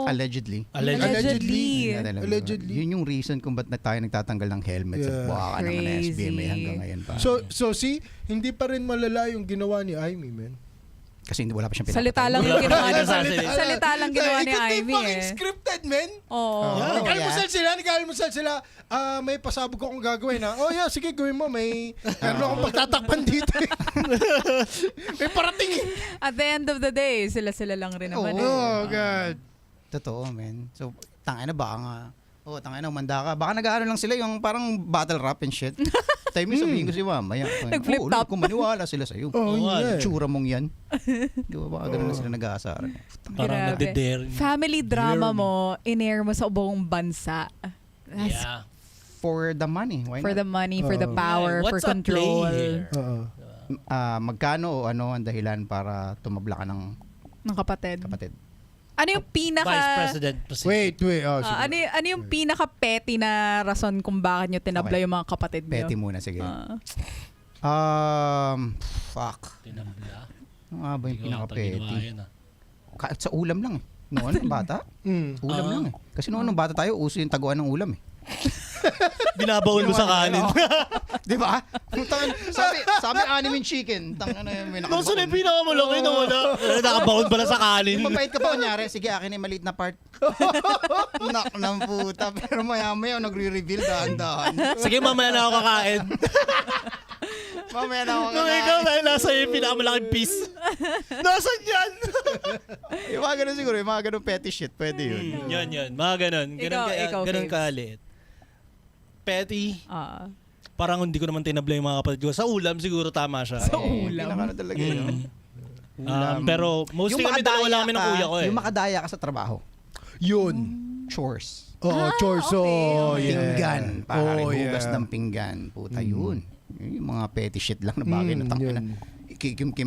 Speaker 1: Allegedly.
Speaker 2: Allegedly.
Speaker 4: Allegedly.
Speaker 1: Yun yung reason kung ba't tayo nagtatanggal ng helmet sa buwaka naman ng
Speaker 2: Crazy.
Speaker 1: SBMA hanggang ngayon pa.
Speaker 4: So see, hindi pa rin malala yung ginawa ni Amy, man.
Speaker 1: Kasi wala pa siyang pinapatay.
Speaker 2: Salita lang yung ginawa ni
Speaker 3: Salita.
Speaker 2: Salita lang ginawa ni
Speaker 4: It could be
Speaker 2: Ivy
Speaker 4: fucking
Speaker 2: eh.
Speaker 4: scripted, man.
Speaker 2: Oo.
Speaker 4: Nag-almusal sila. May pasabog akong gagawin ha. Oh yeah, sige gawin mo. Meron akong pagtatakpan dito. May parating eh.
Speaker 2: At the end of the day, sila lang rin naman eh.
Speaker 4: Oh God.
Speaker 1: Totoo, man. So, tangina baka nga. Tangina, umanda ka. Baka nag-aano lang sila yung parang battle rap and shit. Time yung sabihin ko si mama.
Speaker 2: Nag-flip top.
Speaker 1: Kung maniwala sila sa'yo.
Speaker 4: Yeah.
Speaker 1: Tsura mong yan. Di ba? Baka ganun na sila nag-aasaran.
Speaker 3: Parang
Speaker 2: Grabe.
Speaker 3: nagde-dare.
Speaker 2: Family drama mo, in-air mo sa buong bansa. That's
Speaker 3: Yeah.
Speaker 1: For the money. Why
Speaker 2: for
Speaker 1: not?
Speaker 2: the money, for the power, for
Speaker 3: What's at play
Speaker 2: control.
Speaker 3: here?
Speaker 1: Magkano o ano ang dahilan para tumabla ka ng
Speaker 2: Ng kapatid.
Speaker 1: kapatid?
Speaker 2: Ano yung pinaka...
Speaker 3: Vice President position.
Speaker 4: Wait. Oh, sige.
Speaker 2: ano yung pinaka-petty na rason kung bakit nyo tinabla
Speaker 1: Okay.
Speaker 2: yung mga kapatid nyo?
Speaker 1: Petty muna, sige. Fuck.
Speaker 3: Tinabla.
Speaker 1: Ano nga ba yung
Speaker 3: Ikaw ata ginawa
Speaker 1: pinaka-petty?
Speaker 3: yun,
Speaker 1: Kahit sa ulam lang eh. Noon, bata. Ulam lang eh. Kasi noon, nung bata tayo, uso yung taguan ng ulam eh.
Speaker 3: Binabaon mo sa kanin.
Speaker 1: Di ba? Sabi anime chicken. Tangina na may
Speaker 3: Kung saan yung
Speaker 1: nakabaon.
Speaker 3: pinakamalaki na wala. Nakabaon pala sa kanin.
Speaker 1: Mabait ka pa kunyari. Sige, akin yung maliit na part. Nak ng puta. Pero maya-maya nagre-reveal dahan-dahan.
Speaker 3: Sige, mamaya na ako kakain.
Speaker 1: Mamaya na ako
Speaker 3: Nung ikaw dahil nasa yung pinakamalaking piece. Nasaan yan?
Speaker 1: Yung mga ganun siguro, yung mga ganun petty shit. Pwede yun.
Speaker 3: Yan. Mga ganun.
Speaker 2: Ikaw,
Speaker 3: Ganun
Speaker 2: Fibs.
Speaker 3: kaliit. Petty.
Speaker 2: Ah.
Speaker 3: Parang hindi ko naman tinabla yung mga kapatid ko. Sa ulam siguro tama siya.
Speaker 2: Sa
Speaker 1: Eh,
Speaker 2: ulam.
Speaker 1: pinaka na talaga yun.
Speaker 3: Pero mostly kami dalawa lang kami ng kuya ko eh.
Speaker 1: Yung makadaya ka sa trabaho.
Speaker 4: Yun.
Speaker 1: Chores.
Speaker 4: Oh, chorso.
Speaker 2: okay.
Speaker 4: Yeah.
Speaker 1: Pinggan. Pare,
Speaker 4: Oh,
Speaker 1: hugas
Speaker 4: yeah.
Speaker 1: ng pinggan. Puta, yun. Yung mga petty shit lang na bagay na tangina.
Speaker 4: yun.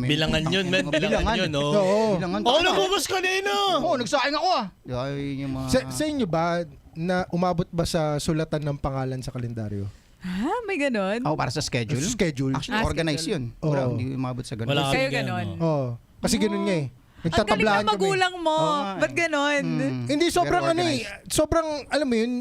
Speaker 3: Bilangan yun, men. Bilangan yun, no?
Speaker 4: Oo.
Speaker 1: Bilangan.
Speaker 3: Ako nabukas kanina!
Speaker 1: Oo, nagsaing ako ah. Ay, yung mga...
Speaker 4: Sa inyo ba, na umabot ba sa sulatan ng pangalan sa kalendaryo?
Speaker 2: Ha? May ganon?
Speaker 1: Ako para sa schedule?
Speaker 4: Schedule?
Speaker 1: Actually, organized yun.
Speaker 4: Oo.
Speaker 1: Wala, hindi umabot sa ganun.
Speaker 3: Wala
Speaker 2: Kayo
Speaker 3: kami
Speaker 2: ganon?
Speaker 3: no?
Speaker 4: Oo. Kasi ganun nga eh.
Speaker 2: Ang galing
Speaker 4: Nagtatablaan
Speaker 2: ng
Speaker 4: kami.
Speaker 2: magulang mo.
Speaker 1: Oo nga eh.
Speaker 2: Ba't ganon?
Speaker 4: Hindi, sobrang
Speaker 1: Very
Speaker 4: ano eh.
Speaker 1: organized.
Speaker 4: Sobrang, alam mo yun,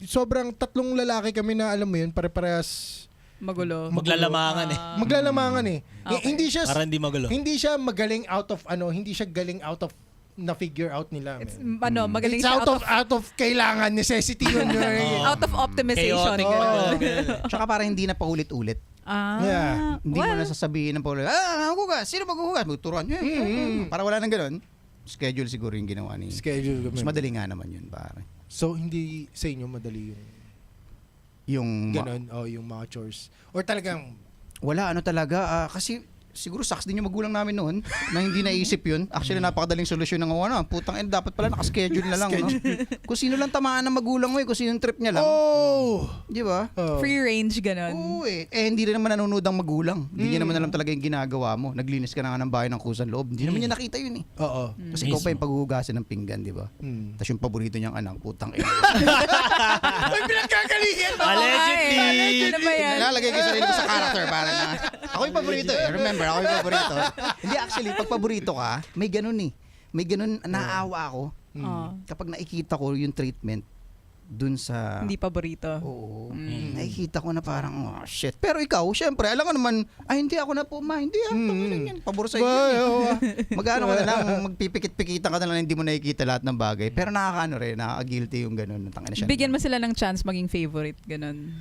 Speaker 4: sobrang tatlong lalaki kami na alam mo yun, pare-parehas
Speaker 2: Magulo.
Speaker 3: Maglalamangan eh.
Speaker 4: maglalamangan eh.
Speaker 2: Okay.
Speaker 4: Hindi siya
Speaker 3: Para hindi magulo.
Speaker 4: hindi siya magaling out of hindi siya galing out of na figure out nila.
Speaker 2: It's,
Speaker 4: man.
Speaker 2: magaling
Speaker 4: It's
Speaker 2: siya
Speaker 4: out of kailangan, necessity yun.
Speaker 2: out of optimization.
Speaker 3: Chaotic.
Speaker 2: Ganun.
Speaker 1: Tsaka para hindi na paulit-ulit.
Speaker 2: Ah,
Speaker 4: Yeah.
Speaker 1: Hindi mo na sasabihin ng paulit, maghugas. Sino maghugas? Magturuan. Para wala nang ganun. Schedule siguro yung ginawa ni...
Speaker 4: Schedule
Speaker 1: Mas madali nga naman yun, pare.
Speaker 4: So, hindi sa inyo madali yung ganon, yung mga chores. Or talagang,
Speaker 1: Wala, ano talaga. Kasi siguro sucks din yung magulang namin noon na hindi naisip yun. Actually, napakadaling solusyon ng putang dapat pala naka-schedule na lang. No? Kung sino lang tamaan ng magulang mo kung sino yung trip niya lang. Di ba?
Speaker 2: free range, ganon.
Speaker 1: Oo eh. Hindi rin naman nanonood ang magulang. Hindi niya naman alam talaga yung ginagawa mo. Naglinis ka na nga ng bahay ng kusang loob. Hindi naman niya nakita yun eh.
Speaker 4: Oo.
Speaker 1: Kasi ikaw pa yung paghuhugasin ng pinggan, di ba?
Speaker 4: Mm.
Speaker 1: Tapos yung paborito niyang anak, putang ina.
Speaker 4: Ay, pinagkagalingan!
Speaker 3: Allegedly!
Speaker 2: Ano ba yan?
Speaker 1: Nalalagay ko yung sarili ko sa character para na... Ako yung paborito eh. Remember, ako yung paborito. Hindi, actually, pag paborito ka, may ganun eh. May ganun, naawa ako.
Speaker 2: Oh,
Speaker 1: Kapag nakikita ko yung treatment dun sa...
Speaker 2: hindi paborito.
Speaker 1: Oo. Nakikita ko na parang, oh shit. Pero ikaw, syempre, alam ka naman, hindi ako na po, hindi yan. Pabor sa iyo. Mag-ano ka na lang, magpipikit-pikitan ka na lang, hindi mo nakikita lahat ng bagay. Pero nakakaano rin, nakaka-guilty yung ganun. Tangina siya.
Speaker 2: Bigyan mo sila ng chance maging favorite, ganon.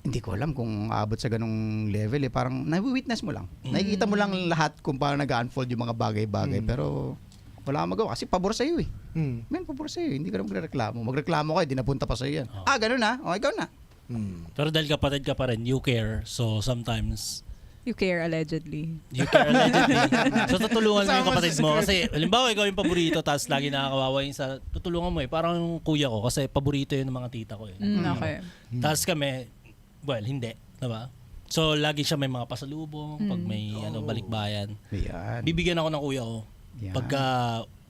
Speaker 1: Hindi ko alam kung aabot sa ganung level eh. Parang na-witness mo lang. Nakikita mo lang lahat kung paano nag-unfold yung mga bagay-bagay. Pero wala kang magawa kasi pabor sa iyo eh. Men, pabor sa iyo. Hindi ka na magreklamo. Magreklamo ka, hindi napunta pa sa iyo yan. Ganun na. O, ikaw na.
Speaker 3: Pero dahil kapatid ka pa rin, you care. So sometimes,
Speaker 2: You care, allegedly.
Speaker 3: you care allegedly. So tutulungan mo yung kapatid mo. Kasi halimbawa ikaw yung paborito, tapos lagi nakakawawa yung tutulungan mo eh. Parang yung kuya ko, kasi paborito yun ng mga tita ko eh.
Speaker 2: Okay.
Speaker 3: Tapos kami, well, hindi. Diba? So lagi siya may mga pasalubong, pag may balikbayan.
Speaker 1: Ayan.
Speaker 3: Bibigyan ako ng kuya ko.
Speaker 1: Yan.
Speaker 3: Pagka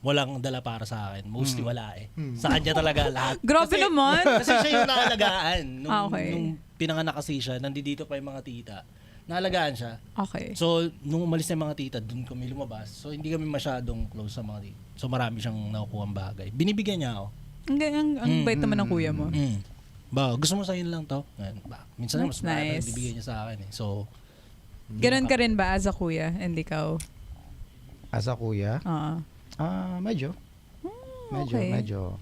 Speaker 3: walang dala para sa akin. Mostly wala eh. Sa kanya talaga lahat.
Speaker 2: Grabe naman.
Speaker 3: Kasi siya yung naalagaan.
Speaker 2: Okay.
Speaker 3: Nung pinanganak kasi siya, nandito pa yung mga tita. Naalagaan siya.
Speaker 2: Okay.
Speaker 3: So, nung umalis na yung mga tita, dun kami lumabas. So, hindi kami masyadong close sa mga tita. So, marami siyang nakukuha bagay. Binibigyan niya ako.
Speaker 2: Ang bait naman ng kuya mo.
Speaker 3: Ba, gusto mo sa'yo lang to? Minsan
Speaker 2: That's
Speaker 3: mas marami
Speaker 2: nice.
Speaker 3: bibigyan niya sa akin eh. So,
Speaker 2: Ganon ka rin ba as a kuya? And ikaw?
Speaker 1: As a kuya, medyo.
Speaker 2: okay.
Speaker 1: Medyo.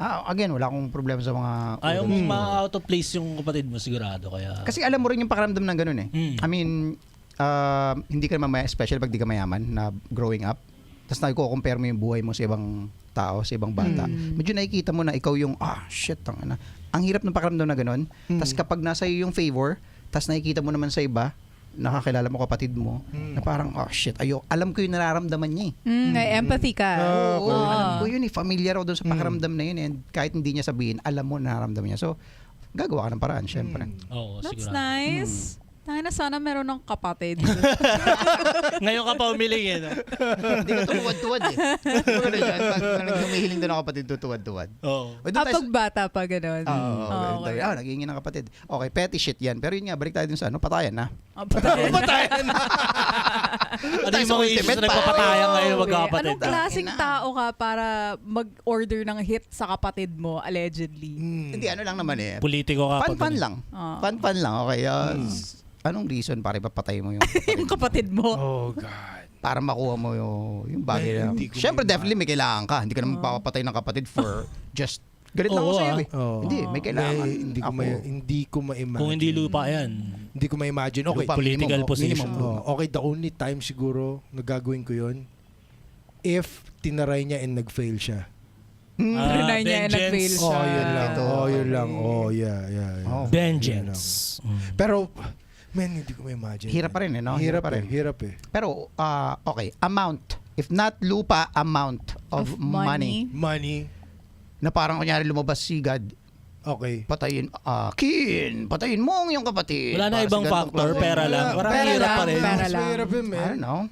Speaker 1: Again, wala akong problema sa mga...
Speaker 3: ayaw mong ma-out of place yung kapatid mo sigurado. Kaya,
Speaker 1: Kasi alam mo rin yung pakiramdam ng ganun eh.
Speaker 3: Mm.
Speaker 1: I mean, hindi ka naman special pag di ka mayaman na growing up. Tapos nagko-compare mo yung buhay mo sa ibang tao, sa ibang bata. Medyo nakikita mo na ikaw yung, shit, ang hirap ng pakiramdam na ganun. Tapos kapag nasa iyo yung favor, tapos nakikita mo naman sa iba, nakakilala mo kapatid mo, na parang, shit, alam ko yung nararamdaman niya eh.
Speaker 2: May empathy ka.
Speaker 1: Oo, alam ko yun eh. Familiar ako doon sa pakiramdam na yun eh. And kahit hindi niya sabihin, alam mo na nararamdaman niya. So, gagawa ka ng paraan, syempre.
Speaker 3: oo,
Speaker 2: That's
Speaker 3: sigurado.
Speaker 2: nice. Tayo na sana meron ng kapatid.
Speaker 3: Ngayon ka pa umiling eh. No?
Speaker 1: Hindi ka tumuwad-tuwad eh. Ano dyan? Pag naghumihiling doon ang kapatid, tutuwad-tuwad.
Speaker 3: Oo.
Speaker 1: O, doon tayo
Speaker 2: Pag bata pa, ganon.
Speaker 1: okay. Naghihingi ng kapatid. Okay, petty shit yan. Pero yun nga, balik tayo dun sa patayan na.
Speaker 2: Patayan.
Speaker 3: Ano yung mga issues na nagpapatayan ngayon magkakapatid?
Speaker 2: Anong klaseng tao ka para mag-order ng hit sa kapatid mo, allegedly?
Speaker 1: Hindi, ano lang naman eh.
Speaker 3: Politiko ka.
Speaker 1: Fun lang. Fun lang. Okay. Anong reason para ipapatay mo yung
Speaker 2: Yung kapatid mo.
Speaker 4: Oh, God.
Speaker 1: para makuha mo yung bagay na. Siyempre, definitely may kailangan ka. Hindi ka naman papatay ng kapatid for just galit lang ako sa'yo eh.
Speaker 4: Oo.
Speaker 1: Hindi, may kailangan.
Speaker 4: Hindi ko ma-imagine.
Speaker 3: Kung hindi lupa yan.
Speaker 4: Hindi ko ma-imagine. Okay,
Speaker 1: Lupa,
Speaker 3: political
Speaker 1: minimum,
Speaker 3: position.
Speaker 1: minimum.
Speaker 4: okay, the only time siguro na gagawin ko yun, if tinaray niya and nag-fail siya.
Speaker 2: Trinay niya and nag-fail siya.
Speaker 4: Yun lang.
Speaker 1: Ito.
Speaker 4: Yun lang. Yeah.
Speaker 1: Oh.
Speaker 3: Vengeance.
Speaker 4: Pero, man, hindi ko ma-imagine.
Speaker 1: Hirap pa rin eh, no?
Speaker 4: Hirap
Speaker 1: pa rin.
Speaker 4: Hirap eh.
Speaker 1: Pero, okay, amount. If not lupa, amount of money.
Speaker 4: Money.
Speaker 1: Na parang kunyari lumabas si God,
Speaker 4: Okay.
Speaker 1: Patayin mo ang iyong kapatid.
Speaker 3: Wala na
Speaker 1: Para sa
Speaker 3: ibang
Speaker 1: ganitong
Speaker 3: factor,
Speaker 1: klase.
Speaker 3: pera lang. Parang
Speaker 2: Pera
Speaker 3: hirap
Speaker 2: lang,
Speaker 3: pa rin.
Speaker 2: pera
Speaker 4: Mas
Speaker 2: lang.
Speaker 4: mahirap yun,
Speaker 1: I
Speaker 4: man.
Speaker 1: don't know.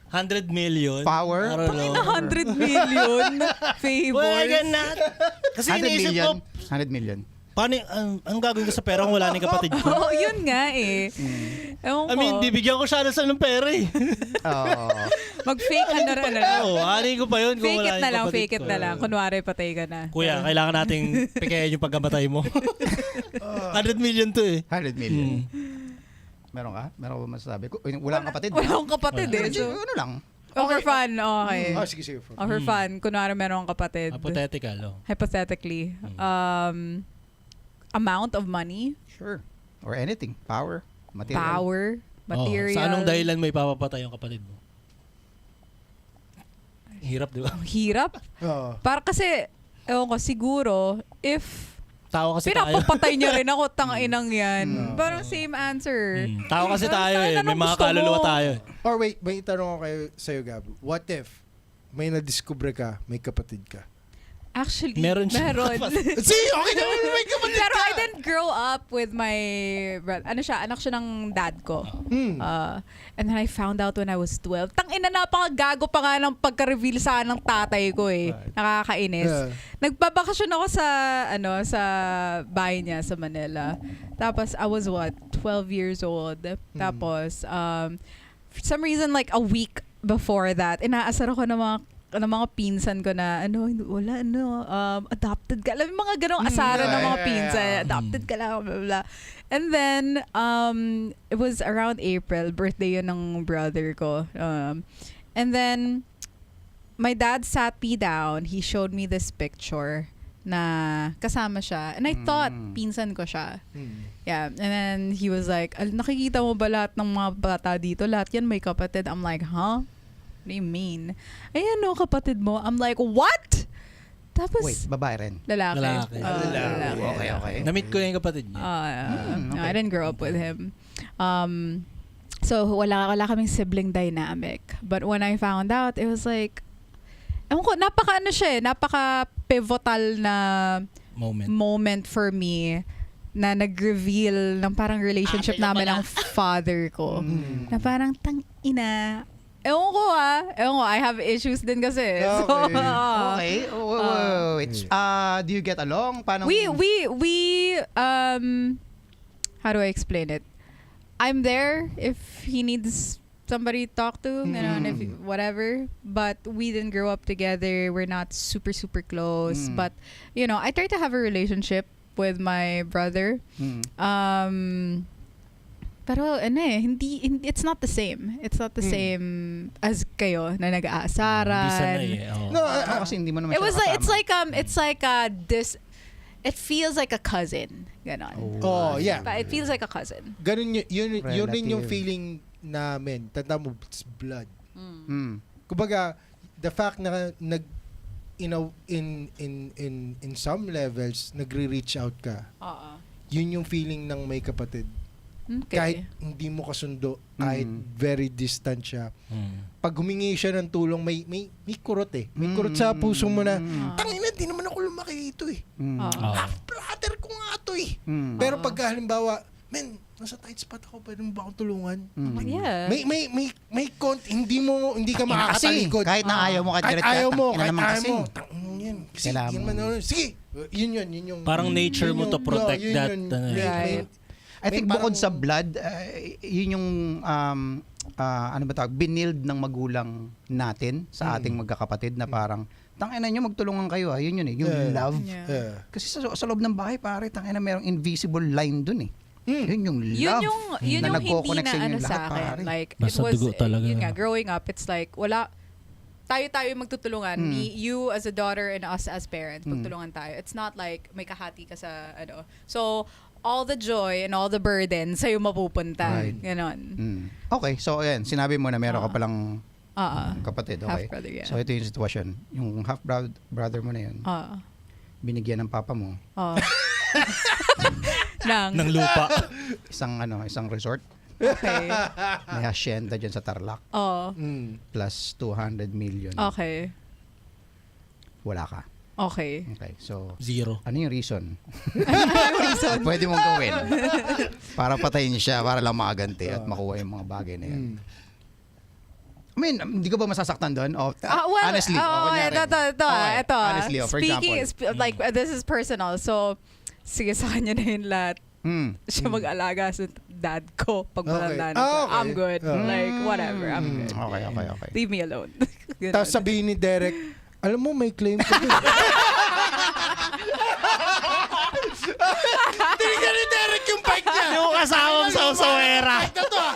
Speaker 3: 100 million.
Speaker 1: Power?
Speaker 3: I don't know.
Speaker 2: 100 million favors.
Speaker 3: Well, again, kasi
Speaker 1: 100
Speaker 3: iniisip
Speaker 1: million.
Speaker 3: ko,
Speaker 1: 100 million.
Speaker 3: paano, ang gagawin ko sa pera kung wala ni kapatid ko?
Speaker 2: Oo, yun nga eh. Ewan ko.
Speaker 3: I mean, bibigyan ko siya ng pera eh.
Speaker 1: Oo.
Speaker 2: Mag-fake ka na rin.
Speaker 3: Oo, ari ko pa yun kung
Speaker 2: Fake
Speaker 3: wala
Speaker 2: it na
Speaker 3: yung
Speaker 2: lang,
Speaker 3: kapatid
Speaker 2: fake it
Speaker 3: ko.
Speaker 2: na lang. Kunwari, patay ka na.
Speaker 3: Kuya, kailangan nating pikayin yung pagkamatay mo. 100 million to eh.
Speaker 1: 100 million. Meron ka? Meron ka ba masasabi? Wala kang kapatid?
Speaker 2: Wala akong kapatid eh. So,
Speaker 1: Ano lang?
Speaker 2: for fun, okay.
Speaker 4: Sige.
Speaker 2: For fun, kunwari meron akong kapatid.
Speaker 3: Hypothetical, oh.
Speaker 2: Hypothetically. Amount of money,
Speaker 1: Sure. Or anything. Power. Material.
Speaker 2: power, material.
Speaker 3: Sa anong dahilan mo ipapapatay yung kapatid mo? Hirap, di ba?
Speaker 2: Ang hirap.
Speaker 4: Oo.
Speaker 2: Para kasi, ewan ko, siguro, if
Speaker 3: Tao kasi tayo.
Speaker 2: pinapapatay niya rin ako, tanginang yan. Parang same answer.
Speaker 3: Tao kasi tayo eh.
Speaker 2: Ano
Speaker 3: May mga
Speaker 2: gusto mo?
Speaker 3: kaluluwa tayo eh.
Speaker 4: Or wait, may itanong ko kayo sa'yo, Gab. What if may nadiskubre ka, may kapatid ka?
Speaker 2: Actually,
Speaker 3: Meron siya.
Speaker 4: See, okay naman may kapatid
Speaker 2: Pero
Speaker 4: ka!
Speaker 2: I didn't grow up with my brother. Ano siya? Anak siya ng dad ko. And then I found out when I was 12. Tangina, napakagago pa nga ng pagka-reveal sa akin ng tatay ko eh. Nakakainis.
Speaker 4: Yeah.
Speaker 2: Nagbabakasyon ako sa bahay niya sa Manila. Tapos I was 12 years old. Tapos for some reason like a week before that, inaasar ako ng mga pinsan ko na adopted ka. Alam mo, mga ganong asara ng mga pinsan. Adopted ka lang, blah, blah, blah. And then, it was around April, birthday yun ng brother ko. And then, my dad sat me down. He showed me this picture na kasama siya. And I thought, pinsan ko siya. Yeah. And then, he was like, nakikita mo ba lahat ng mga bata dito? Lahat yan may kapatid. I'm like, huh? What do you mean? Ayan no, kapatid mo. I'm like, what? Tapos,
Speaker 1: Wait, babae rin.
Speaker 2: lalaki.
Speaker 3: Lalaki.
Speaker 2: Lalaki.
Speaker 1: Okay.
Speaker 3: Na-meet ko yung kapatid niya.
Speaker 2: No, I didn't grow up with him. So, wala kaming sibling dynamic. But when I found out, it was like, ewan ko, napaka-pivotal na moment for me na nag-reveal ng parang relationship namin ng father ko. Na parang, tang-ina, ewan ko, I have issues din kasi. So,
Speaker 1: Okay. Wait. Do you get along? Paano?
Speaker 2: we how do I explain it? I'm there if he needs somebody to talk to, if whatever. But we didn't grow up together. We're not super close. But I try to have a relationship with my brother. Pero hindi, it's not the same. It's not the same as kayo na nag-aasaran.
Speaker 3: Hindi sanay eh. Oh.
Speaker 4: No,
Speaker 1: Kasi hindi mo naman
Speaker 2: It was
Speaker 1: siya
Speaker 2: like it's like this. It feels like a cousin, ganon.
Speaker 4: Oh, yeah.
Speaker 2: But it feels like a cousin.
Speaker 4: Ganun yun rin yung
Speaker 1: Relative.
Speaker 4: feeling namin. Tanda mo, it's blood.
Speaker 1: Mm.
Speaker 4: Kumbaga, the fact na in some levels, nagre-reach out ka, yun yung feeling ng may kapatid.
Speaker 2: Okay.
Speaker 4: Kahit hindi mo kasundo, kahit very distant siya. Pag humingi siya ng tulong, may kurot eh. May kurot sa puso mo na, tangina, di naman ako lumaki ito eh. Half-brother ko nga ito eh. Pero pag halimbawa, men, nasa tight spot ako, pwede mo ba akong tulungan?
Speaker 2: Yeah.
Speaker 4: May hindi ka makakatalikod.
Speaker 1: Kahit na ayaw mo,
Speaker 4: Kahit ayaw mo, Kasi,
Speaker 1: Kailangan
Speaker 4: yan
Speaker 1: mo.
Speaker 4: man, sige, yun yung...
Speaker 3: Parang nature mo to protect that.
Speaker 2: Right.
Speaker 1: I think
Speaker 4: May
Speaker 1: bukod
Speaker 4: parang-
Speaker 1: sa blood, yun yung binild ng magulang natin sa ating magkakapatid na parang tangina nyo magtulungan kayo yun yun eh, yung
Speaker 4: Yeah.
Speaker 1: love.
Speaker 2: Yeah.
Speaker 1: Kasi sa loob ng bahay pare, tangina merong invisible line dun eh. Yun yung love.
Speaker 2: Yun yung
Speaker 1: na
Speaker 2: hindi
Speaker 1: nagko-connect
Speaker 2: na
Speaker 1: sa inyo
Speaker 2: ano
Speaker 1: lahat,
Speaker 2: sa akin.
Speaker 1: pare.
Speaker 2: Like,
Speaker 3: Basta
Speaker 2: it was,
Speaker 3: dugo talaga.
Speaker 2: yun nga, growing up, it's like, tayo magtutulungan. You as a daughter and us as parents, magtulungan tayo. It's not like may kahati ka sa So, all the joy and all the burden sa'yo mapupunta.
Speaker 1: Right.
Speaker 2: Ganon.
Speaker 1: Okay, so ayan, sinabi mo na meron ka palang kapatid, okay?
Speaker 2: Half-brother, yeah.
Speaker 1: So ito yung sitwasyon. Yung half brother mo na yun, binigyan ng papa mo
Speaker 3: Ng lupa.
Speaker 1: isang resort.
Speaker 2: Okay.
Speaker 1: May hacienda dyan sa Tarlac
Speaker 2: Oh.
Speaker 1: plus 200 million.
Speaker 2: Okay.
Speaker 1: Wala ka.
Speaker 2: Okay.
Speaker 1: Okay, so
Speaker 3: Zero.
Speaker 1: ano yung reason?
Speaker 2: Reason.
Speaker 1: Pwede mong gawin para patayin siya, para lang makaganti at makuha yung mga bagay na yan. I mean, hindi ka ba masasaktan doon? Honestly, kunyari.
Speaker 2: ito.
Speaker 1: Honestly, for
Speaker 2: Speaking,
Speaker 1: example.
Speaker 2: like, this is personal. So, sige, sa kanya na yun lahat. Siya mag-alaga sa dad ko pag matanda na siya.
Speaker 4: Okay.
Speaker 2: I'm good. Like, whatever. I'm good.
Speaker 1: Okay.
Speaker 2: Leave me alone. Ganun.
Speaker 4: Tapos sabihin ni Derek, alam mo, may claim ko dun. Tinignan ni Derek yung bike niya.
Speaker 3: Yung kasawang sa usawera.
Speaker 4: Bike na to, ah.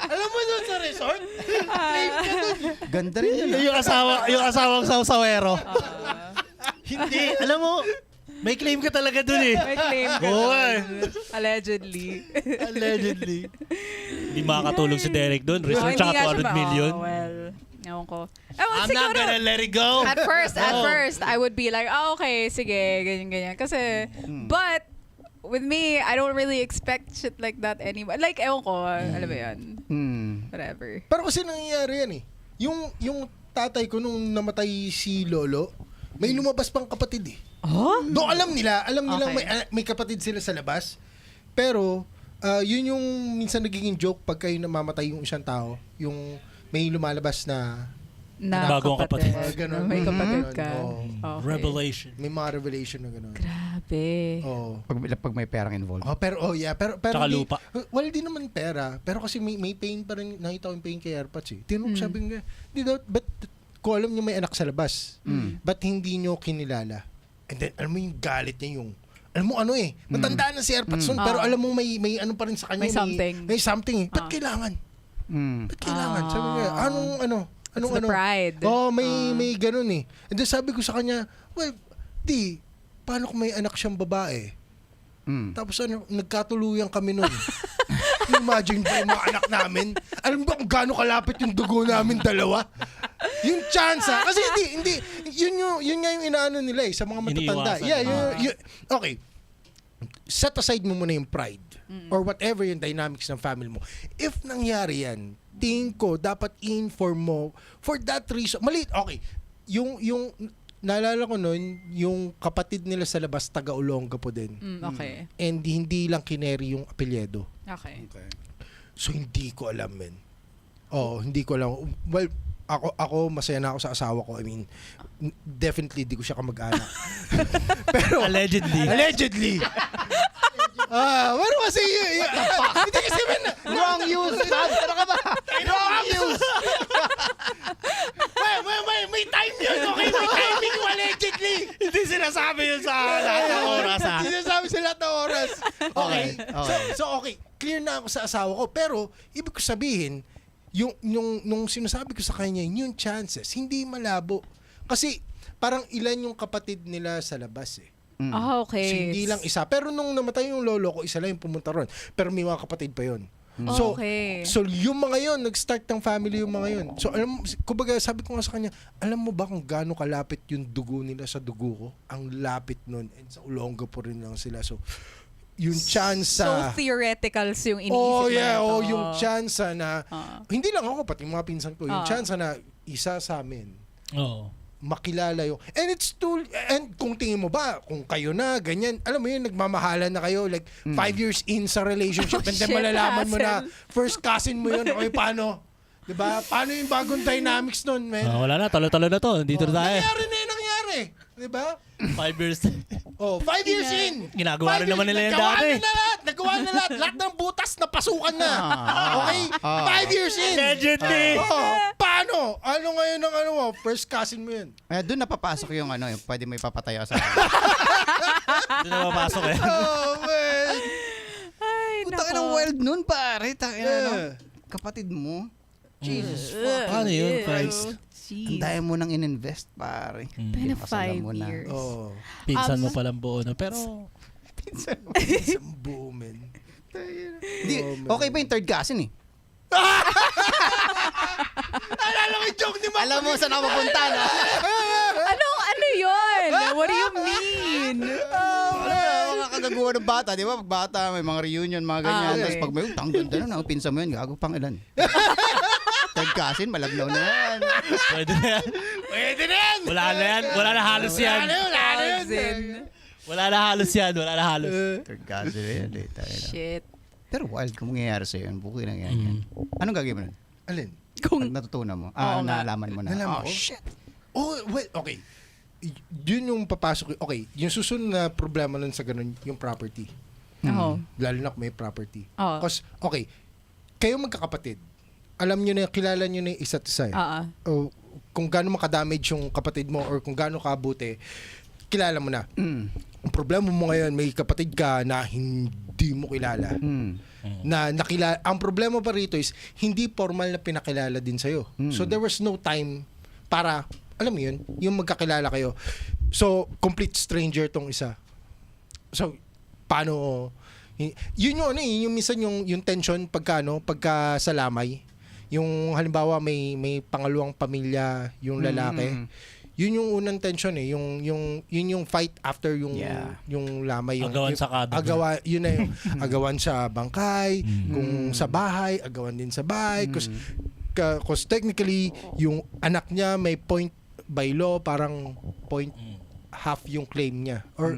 Speaker 4: Alam mo dun sa resort? Claim ka dun.
Speaker 1: Ganda rin yun.
Speaker 3: Yung asawang sa usawero. Hindi, alam mo, may claim ka talaga dun eh.
Speaker 2: May claim ka
Speaker 3: Oo,
Speaker 2: doon.
Speaker 3: eh.
Speaker 2: Allegedly.
Speaker 3: Allegedly. Hindi makakatulog si Derek dun.
Speaker 2: Oh,
Speaker 3: Resort
Speaker 2: hindi
Speaker 3: tsaka
Speaker 2: nga siya
Speaker 3: 200 million.
Speaker 2: well, ewan ko.
Speaker 3: I'm not gonna let it go.
Speaker 2: At first, I would be like, okay, sige, ganyan. Kasi, but, with me, I don't really expect shit like that anymore. Like, ewan ko, alam mo yun. Whatever.
Speaker 4: Pero kasi nangyayari yan eh. Yung tatay ko nung namatay si Lolo, may lumabas pang kapatid eh.
Speaker 2: Oh?
Speaker 4: Do alam nila
Speaker 2: Okay.
Speaker 4: may kapatid sila sa labas. Pero yun yung minsan nagiging joke pag kayo namamatay yung isang tao, yung may lumalabas na
Speaker 3: Bagong kapatid.
Speaker 4: Ganun.
Speaker 2: May kapatid
Speaker 4: Ganun,
Speaker 2: ka.
Speaker 4: oo.
Speaker 2: Okay.
Speaker 3: Revelation.
Speaker 4: May mga revelation na gano'n.
Speaker 2: Grabe.
Speaker 4: Oh.
Speaker 1: Pag may perang involved.
Speaker 4: Pero
Speaker 3: Tsaka
Speaker 4: hindi,
Speaker 3: lupa.
Speaker 4: well, di naman pera. Pero kasi may pain pa rin, nakita ko yung pain kay Airpods eh. Tinanong ko, sabi nga, di daw, but ko alam niyo may anak sa labas. Ba't hindi niyo kinilala? And then, alam mo yung galit niya yung, alam mo ano eh, matanda na si Airpods nun, pero alam mo may ano pa rin sa kanya.
Speaker 2: May something.
Speaker 4: May something eh. Ba't kailangan? Ba't kailangan? Sabi nga, anong
Speaker 2: It's the pride.
Speaker 4: Oh, may ganun eh. And then sabi ko sa kanya, well, paano kung may anak siyang babae? Tapos nagkatuluyan kami nun. Imagine ba yung mga anak namin? Alam ba kung gaano kalapit yung dugo namin dalawa? Yung chance ha? Kasi hindi, yun nga yung inaano nila eh, sa mga matatanda.
Speaker 3: Iniiwasan.
Speaker 4: Yeah, okay. Set aside mo muna yung pride or whatever yung dynamics ng family mo. If nangyari yan, tingin ko, dapat inform mo for that reason. Maliit, okay. Yung naalala ko nun, yung kapatid nila sa labas, taga-Olonga po din.
Speaker 2: Okay.
Speaker 4: And hindi lang kineri yung apelyedo.
Speaker 2: Okay.
Speaker 4: So, hindi ko alam, men. Oh, hindi ko alam. Well, ako masaya na ako sa asawa ko. I mean, definitely di ko siya kamag-anak. Pero, Allegedly. Pero kasi, hindi kasi, men,
Speaker 1: Wrong use! Ano ka ba?
Speaker 4: wrong use! May time yun, okay? May timing yung allegedly.
Speaker 3: Hindi sinasabi yun sa lahat ng oras ha.
Speaker 4: Hindi sinasabi sa lahat ng oras. Okay.
Speaker 1: Okay.
Speaker 4: So, okay. Clear na ako sa asawa ko. Pero, ibig ko sabihin, nung sinasabi ko sa kanya, yung chances, hindi malabo. Kasi, parang ilan yung kapatid nila sa labas eh.
Speaker 2: Okay.
Speaker 4: So, hindi lang isa. Pero nung namatay yung lolo ko, isa lang yung pumunta ron. Pero may mga kapatid pa yun. So,
Speaker 2: Okay.
Speaker 4: so yung mga yon nag-start ng family yung mga yon. So alam mo, kumbaga sabi ko nga sa kanya, alam mo ba kung gaano kalapit yung dugo nila sa dugo ko? Ang lapit nun. And sa Olonga po rin lang sila. So yung chance
Speaker 2: So theoreticals yung iniisip mo.
Speaker 4: yung chance na hindi lang ako pati mga pinsan ko, yung chance na isa sa amin
Speaker 3: Oo.
Speaker 4: makilala yung and kung tingin mo ba kung kayo na ganyan, alam mo yun, nagmamahalan na kayo like 5 years in sa relationship and then
Speaker 2: shit,
Speaker 4: malalaman mo na
Speaker 2: hassle.
Speaker 4: first cousin mo yun, okay, paano, diba, paano yung bagong dynamics nun, man?
Speaker 3: Wala na, talo-talo na to. Dito na tayo.
Speaker 4: Nangyari na yung nangyari, diba?
Speaker 3: 5 years.
Speaker 4: 5 years in.
Speaker 3: Ginagawa rin
Speaker 4: 5
Speaker 3: naman
Speaker 4: years,
Speaker 3: nila yan
Speaker 4: nagawa
Speaker 3: dati.
Speaker 4: na nagawa na lahat ng butas na pasukan na. Okay? 5 years in.
Speaker 3: Allegedly.
Speaker 4: Paano? Ano ngayon ang ano mo? First cousin mo yun.
Speaker 1: Doon napapasok yung yung pwede mo ipapataya sa
Speaker 3: Doon na mapasok eh.
Speaker 4: Oh, man.
Speaker 2: Ay,
Speaker 1: Putang ina, wild nun, pare. Kapatid mo. Jesus.
Speaker 3: Paano yun, Christ?
Speaker 1: Ang daya mo nang in-invest, pare.
Speaker 2: Been
Speaker 1: Pasala
Speaker 2: 5
Speaker 1: mo na.
Speaker 2: years.
Speaker 4: Oh.
Speaker 3: Pinsan mo palang buo na. Pero,
Speaker 4: Isang buo, man.
Speaker 1: Hindi, okay ba yung third cousin eh?
Speaker 4: Alala ko yung joke ni Mama.
Speaker 1: Alam mo saan ako mapunta, no?
Speaker 2: Ano yun? What do you mean?
Speaker 1: Mga kagaguhan ng bata, di ba? Pag bata, may mga reunion, mga ganyan.
Speaker 2: Okay.
Speaker 1: Tapos pag may utang, ganda na, pinsa mo yun, gago pang ilan. Third cousin, malabnaw na yan.
Speaker 3: pwede na yan.
Speaker 4: Pwede na yan.
Speaker 3: Wala na yan. Wala na halos yan.
Speaker 4: Wala
Speaker 2: cousin.
Speaker 3: Wala na halos yan, wala na halos.
Speaker 1: Third cousin yan.
Speaker 2: Shit.
Speaker 1: Pero wild kung mangyayari sa'yo yun. Buki lang yan. Anong gagawin mo nun?
Speaker 4: Alin?
Speaker 2: Kung,
Speaker 1: Pag natutunan mo.
Speaker 2: Oo nga.
Speaker 1: Naalaman mo na.
Speaker 4: Nalaman
Speaker 1: Oh,
Speaker 4: ko?
Speaker 1: shit.
Speaker 4: Oh, wait, okay. Yun yung papasok. Okay, yung susunod na problema nun sa ganun, yung property.
Speaker 2: Oo.
Speaker 4: Lalo na kung may property.
Speaker 2: Oo.
Speaker 4: Because, okay, kayo magkakapatid. Alam nyo na, kilala nyo na yung isa't isa. O, kung gaano makadamage yung kapatid mo or kung gaano kabuti, kilala mo na. Ang problema mo ngayon, may kapatid ka na hindi mo kilala. Na nakilala, ang problema pa rito is hindi formal na pinakilala din sa'yo. So there was no time para, alam mo yun, yung magkakilala kayo. So, complete stranger tong isa. So, paano, yun yung ano yung minsan yung tension pagka salamay. Yung halimbawa may pangalawang pamilya yung lalaki. Yun yung unang tension yun yung fight after yung lamay, yung
Speaker 3: Agawan sa kadro.
Speaker 4: yun na yung agawan sa bangkay, kung sa bahay, agawan din sa bahay, cause technically yung anak niya may point by law, parang point half yung claim niya or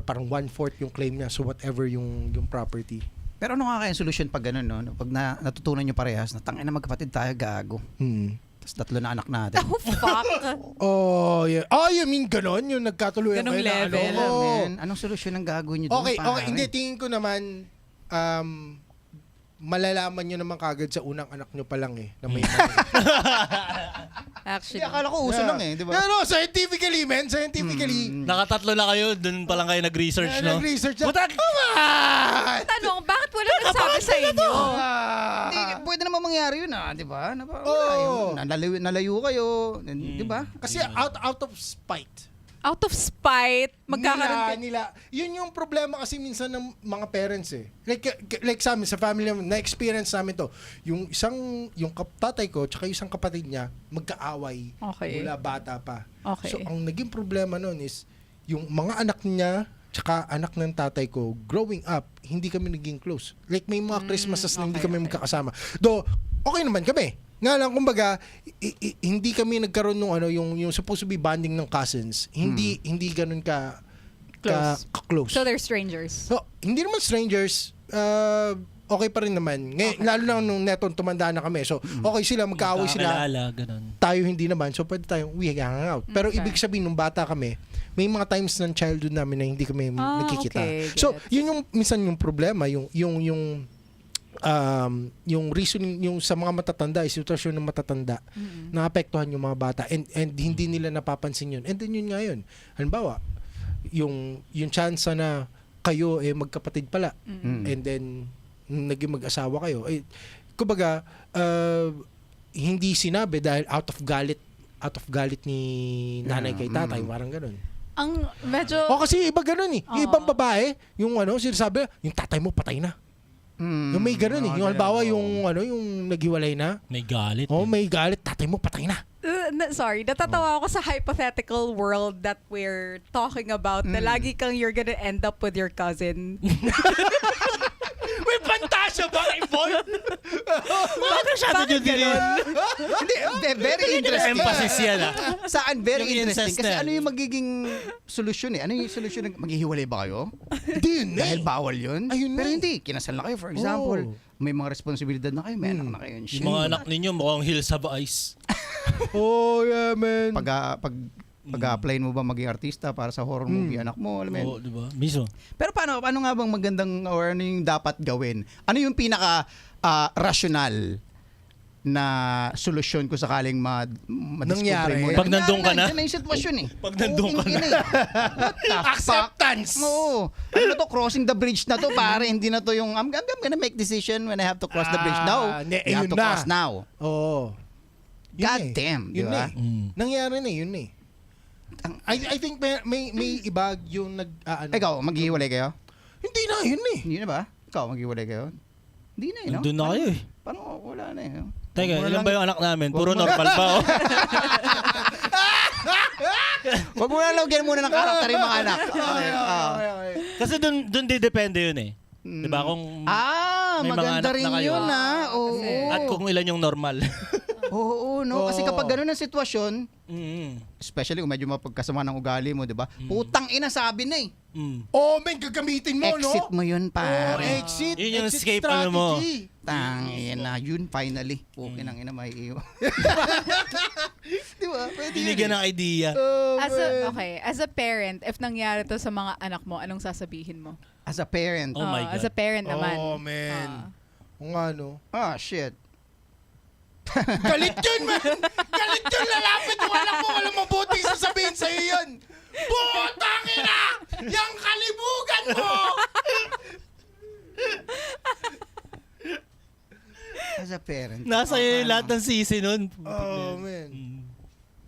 Speaker 4: parang 1/4 yung claim niya, so whatever yung property.
Speaker 1: Pero ano nga kaya yung solusyon pag gano'n, no? Pag natutunan nyo parehas, na tangin na magkapatid tayo, gago. Tapos 3 na anak natin.
Speaker 2: Oh, fuck.
Speaker 4: Oh, yeah. Oh, you mean ganon? Yung nagkatuluyan
Speaker 2: Ganong
Speaker 4: kayo na
Speaker 2: level.
Speaker 1: Kailan,
Speaker 4: Oo.
Speaker 1: man? Anong solusyon ang gagawin nyo doon?
Speaker 4: Okay, hindi. Tingin ko naman, malalaman nyo naman kagad sa unang anak nyo pa lang na may mali.
Speaker 2: Actually.
Speaker 1: Hindi, akala ko uso lang di ba?
Speaker 4: No, scientifically, man. Scientifically.
Speaker 3: Nakatatlo na kayo, dun pa lang kayo nag-research, no?
Speaker 4: Nag-research na.
Speaker 3: Buta-
Speaker 2: Tanong, bakit wala nagsabi sa inyo?
Speaker 1: Hindi, pwede naman mangyari yun di ba?
Speaker 4: Oo.
Speaker 1: Nalayo kayo, di ba?
Speaker 4: Kasi out of spite.
Speaker 2: Out of spite, magkakaroon
Speaker 4: Nila. Yun yung problema kasi minsan ng mga parents Like sa amin, sa family namin, na-experience namin to. Yung tatay ko, tsaka yung isang kapatid niya, magkaaway.
Speaker 2: Okay.
Speaker 4: Mula bata pa.
Speaker 2: Okay.
Speaker 4: So, ang naging problema nun is, yung mga anak niya, tsaka anak ng tatay ko, growing up, hindi kami naging close. Like, may mga Christmases na hindi kami magkakasama. Though, okay naman kami. Nga lang, kumbaga, hindi kami nagkaroon nung yung supposed to be bonding ng cousins. Hindi ganun close.
Speaker 2: So they're strangers.
Speaker 4: So, hindi naman strangers. Okay pa rin naman. Lalo na nung neton tumanda na kami. So, okay sila, magkaaway sila.
Speaker 3: Magkakilala, ganun.
Speaker 4: Tayo hindi naman. So, pwede tayong we hang out. Pero
Speaker 2: Okay.
Speaker 4: ibig sabihin, nung bata kami, may mga times ng childhood namin na hindi kami nagkikita.
Speaker 2: okay.
Speaker 4: So,
Speaker 2: Gets.
Speaker 4: yun yung minsan yung problema, yung reasoning yung sa mga matatanda, yung sitwasyon ng matatanda, naapektuhan yung mga bata and hindi nila napapansin yun. And then yun nga yun. Halimbawa, yung chance na kayo magkapatid pala and then naging mag-asawa kayo. Kumbaga, hindi sinabi dahil out of galit ni nanay kay tatay, parang ganun.
Speaker 2: Ang medyo...
Speaker 4: Kasi iba ganun Yung ibang babae, yung sinasabi, yung tatay mo patay na. Yung may ganun Yung halimbawa yung naghiwalay na.
Speaker 3: May galit.
Speaker 4: May galit, tatay mo patay na.
Speaker 2: Sorry, natatawa ako sa hypothetical world that we're talking about na lagi kang you're gonna end up with your cousin.
Speaker 4: May pantasya ba, Ivon?
Speaker 3: Bakit masyado nyo din?
Speaker 1: Hindi, very interesting.
Speaker 3: Emphasis yan,
Speaker 1: Saan very
Speaker 3: Yung
Speaker 1: interesting.
Speaker 3: incest
Speaker 1: Kasi
Speaker 3: na.
Speaker 1: ano yung magiging solusyon Ano yung solusyon? Maghihiwalay ba kayo?
Speaker 4: Hindi yun
Speaker 1: Dahil bawal yun?
Speaker 4: Ayun
Speaker 1: Pero
Speaker 4: na
Speaker 1: hindi. Kinasal na kayo, for example. May mga responsibilidad na kayo. May anak na kayo.
Speaker 3: Yung mga anak ninyo mukhang hills have eyes.
Speaker 4: Oh, yeah, man.
Speaker 1: Pag-apply mo ba maging artista para sa horror movie, anak mo, alam mo yun?
Speaker 3: Oo, di ba? Miso.
Speaker 1: Pero paano nga bang magandang or ano yung dapat gawin? Ano yung pinaka rational na solusyon ko sakaling
Speaker 4: Nangyari.
Speaker 1: mo?
Speaker 3: Pag nandun ka na?
Speaker 1: Yan na yung sitwasyon
Speaker 3: Pag nandun ka na.
Speaker 1: What the
Speaker 4: Acceptance!
Speaker 1: fuck? Oo. Ano na to? Crossing the bridge na to, pare. Hindi na to yung, I'm gonna make decision when I have to cross the bridge now. You have
Speaker 4: yun
Speaker 1: to
Speaker 4: na.
Speaker 1: cross now.
Speaker 4: Oo.
Speaker 1: God damn, di
Speaker 4: Yun
Speaker 1: ba?
Speaker 4: Nangyari na yun I think may iba yung
Speaker 1: Ikaw, maghihiwalay kayo?
Speaker 4: Hindi na, yun
Speaker 1: Hindi na ba? Ikaw, maghihiwalay kayo? Hindi na no?
Speaker 3: Nandun na kayo
Speaker 1: Paano wala na
Speaker 3: Teka, ilan ba yung anak namin? Puro normal pa,
Speaker 1: Huwag mo na lagyan muna ng karakter yung mga anak. Okay.
Speaker 3: Kasi dun depende yun Di ba? Kung may mga
Speaker 1: maganda
Speaker 3: anak
Speaker 1: rin
Speaker 3: na kayo.
Speaker 1: yun Oo.
Speaker 3: at kung ilan yung normal.
Speaker 1: Oo, no? Kasi kapag ganun ang sitwasyon, especially kung medyo mapagkasama ng ugali mo, di ba? Putang ina, sabi na eh.
Speaker 4: Oh, men, gagamitin mo, no?
Speaker 1: Exit mo yun,
Speaker 4: Oh,
Speaker 1: pare.
Speaker 4: exit.
Speaker 3: Yun yung
Speaker 4: exit
Speaker 3: escape, ano mo.
Speaker 4: strategy.
Speaker 1: Tangina, yun finally. Okay nang ina, may iyo. Di ba? Pwede yun.
Speaker 3: Binigyan ng idea.
Speaker 4: Oh, man.
Speaker 2: As a parent, if nangyari to sa mga anak mo, anong sasabihin mo?
Speaker 1: As a parent.
Speaker 3: Oh my God.
Speaker 2: As a parent naman.
Speaker 4: Oh, man. Kung ano.
Speaker 1: Ah, shit.
Speaker 4: Galit yun, man! Galit yun! Lalapit yung anak mo! Walang mabuting sasabihin sa'yo yun! Putang ina! Yang kalibugan mo!
Speaker 1: As a parent.
Speaker 3: Nasa iyo yung lahat ng sisi nun.
Speaker 4: Oh, man.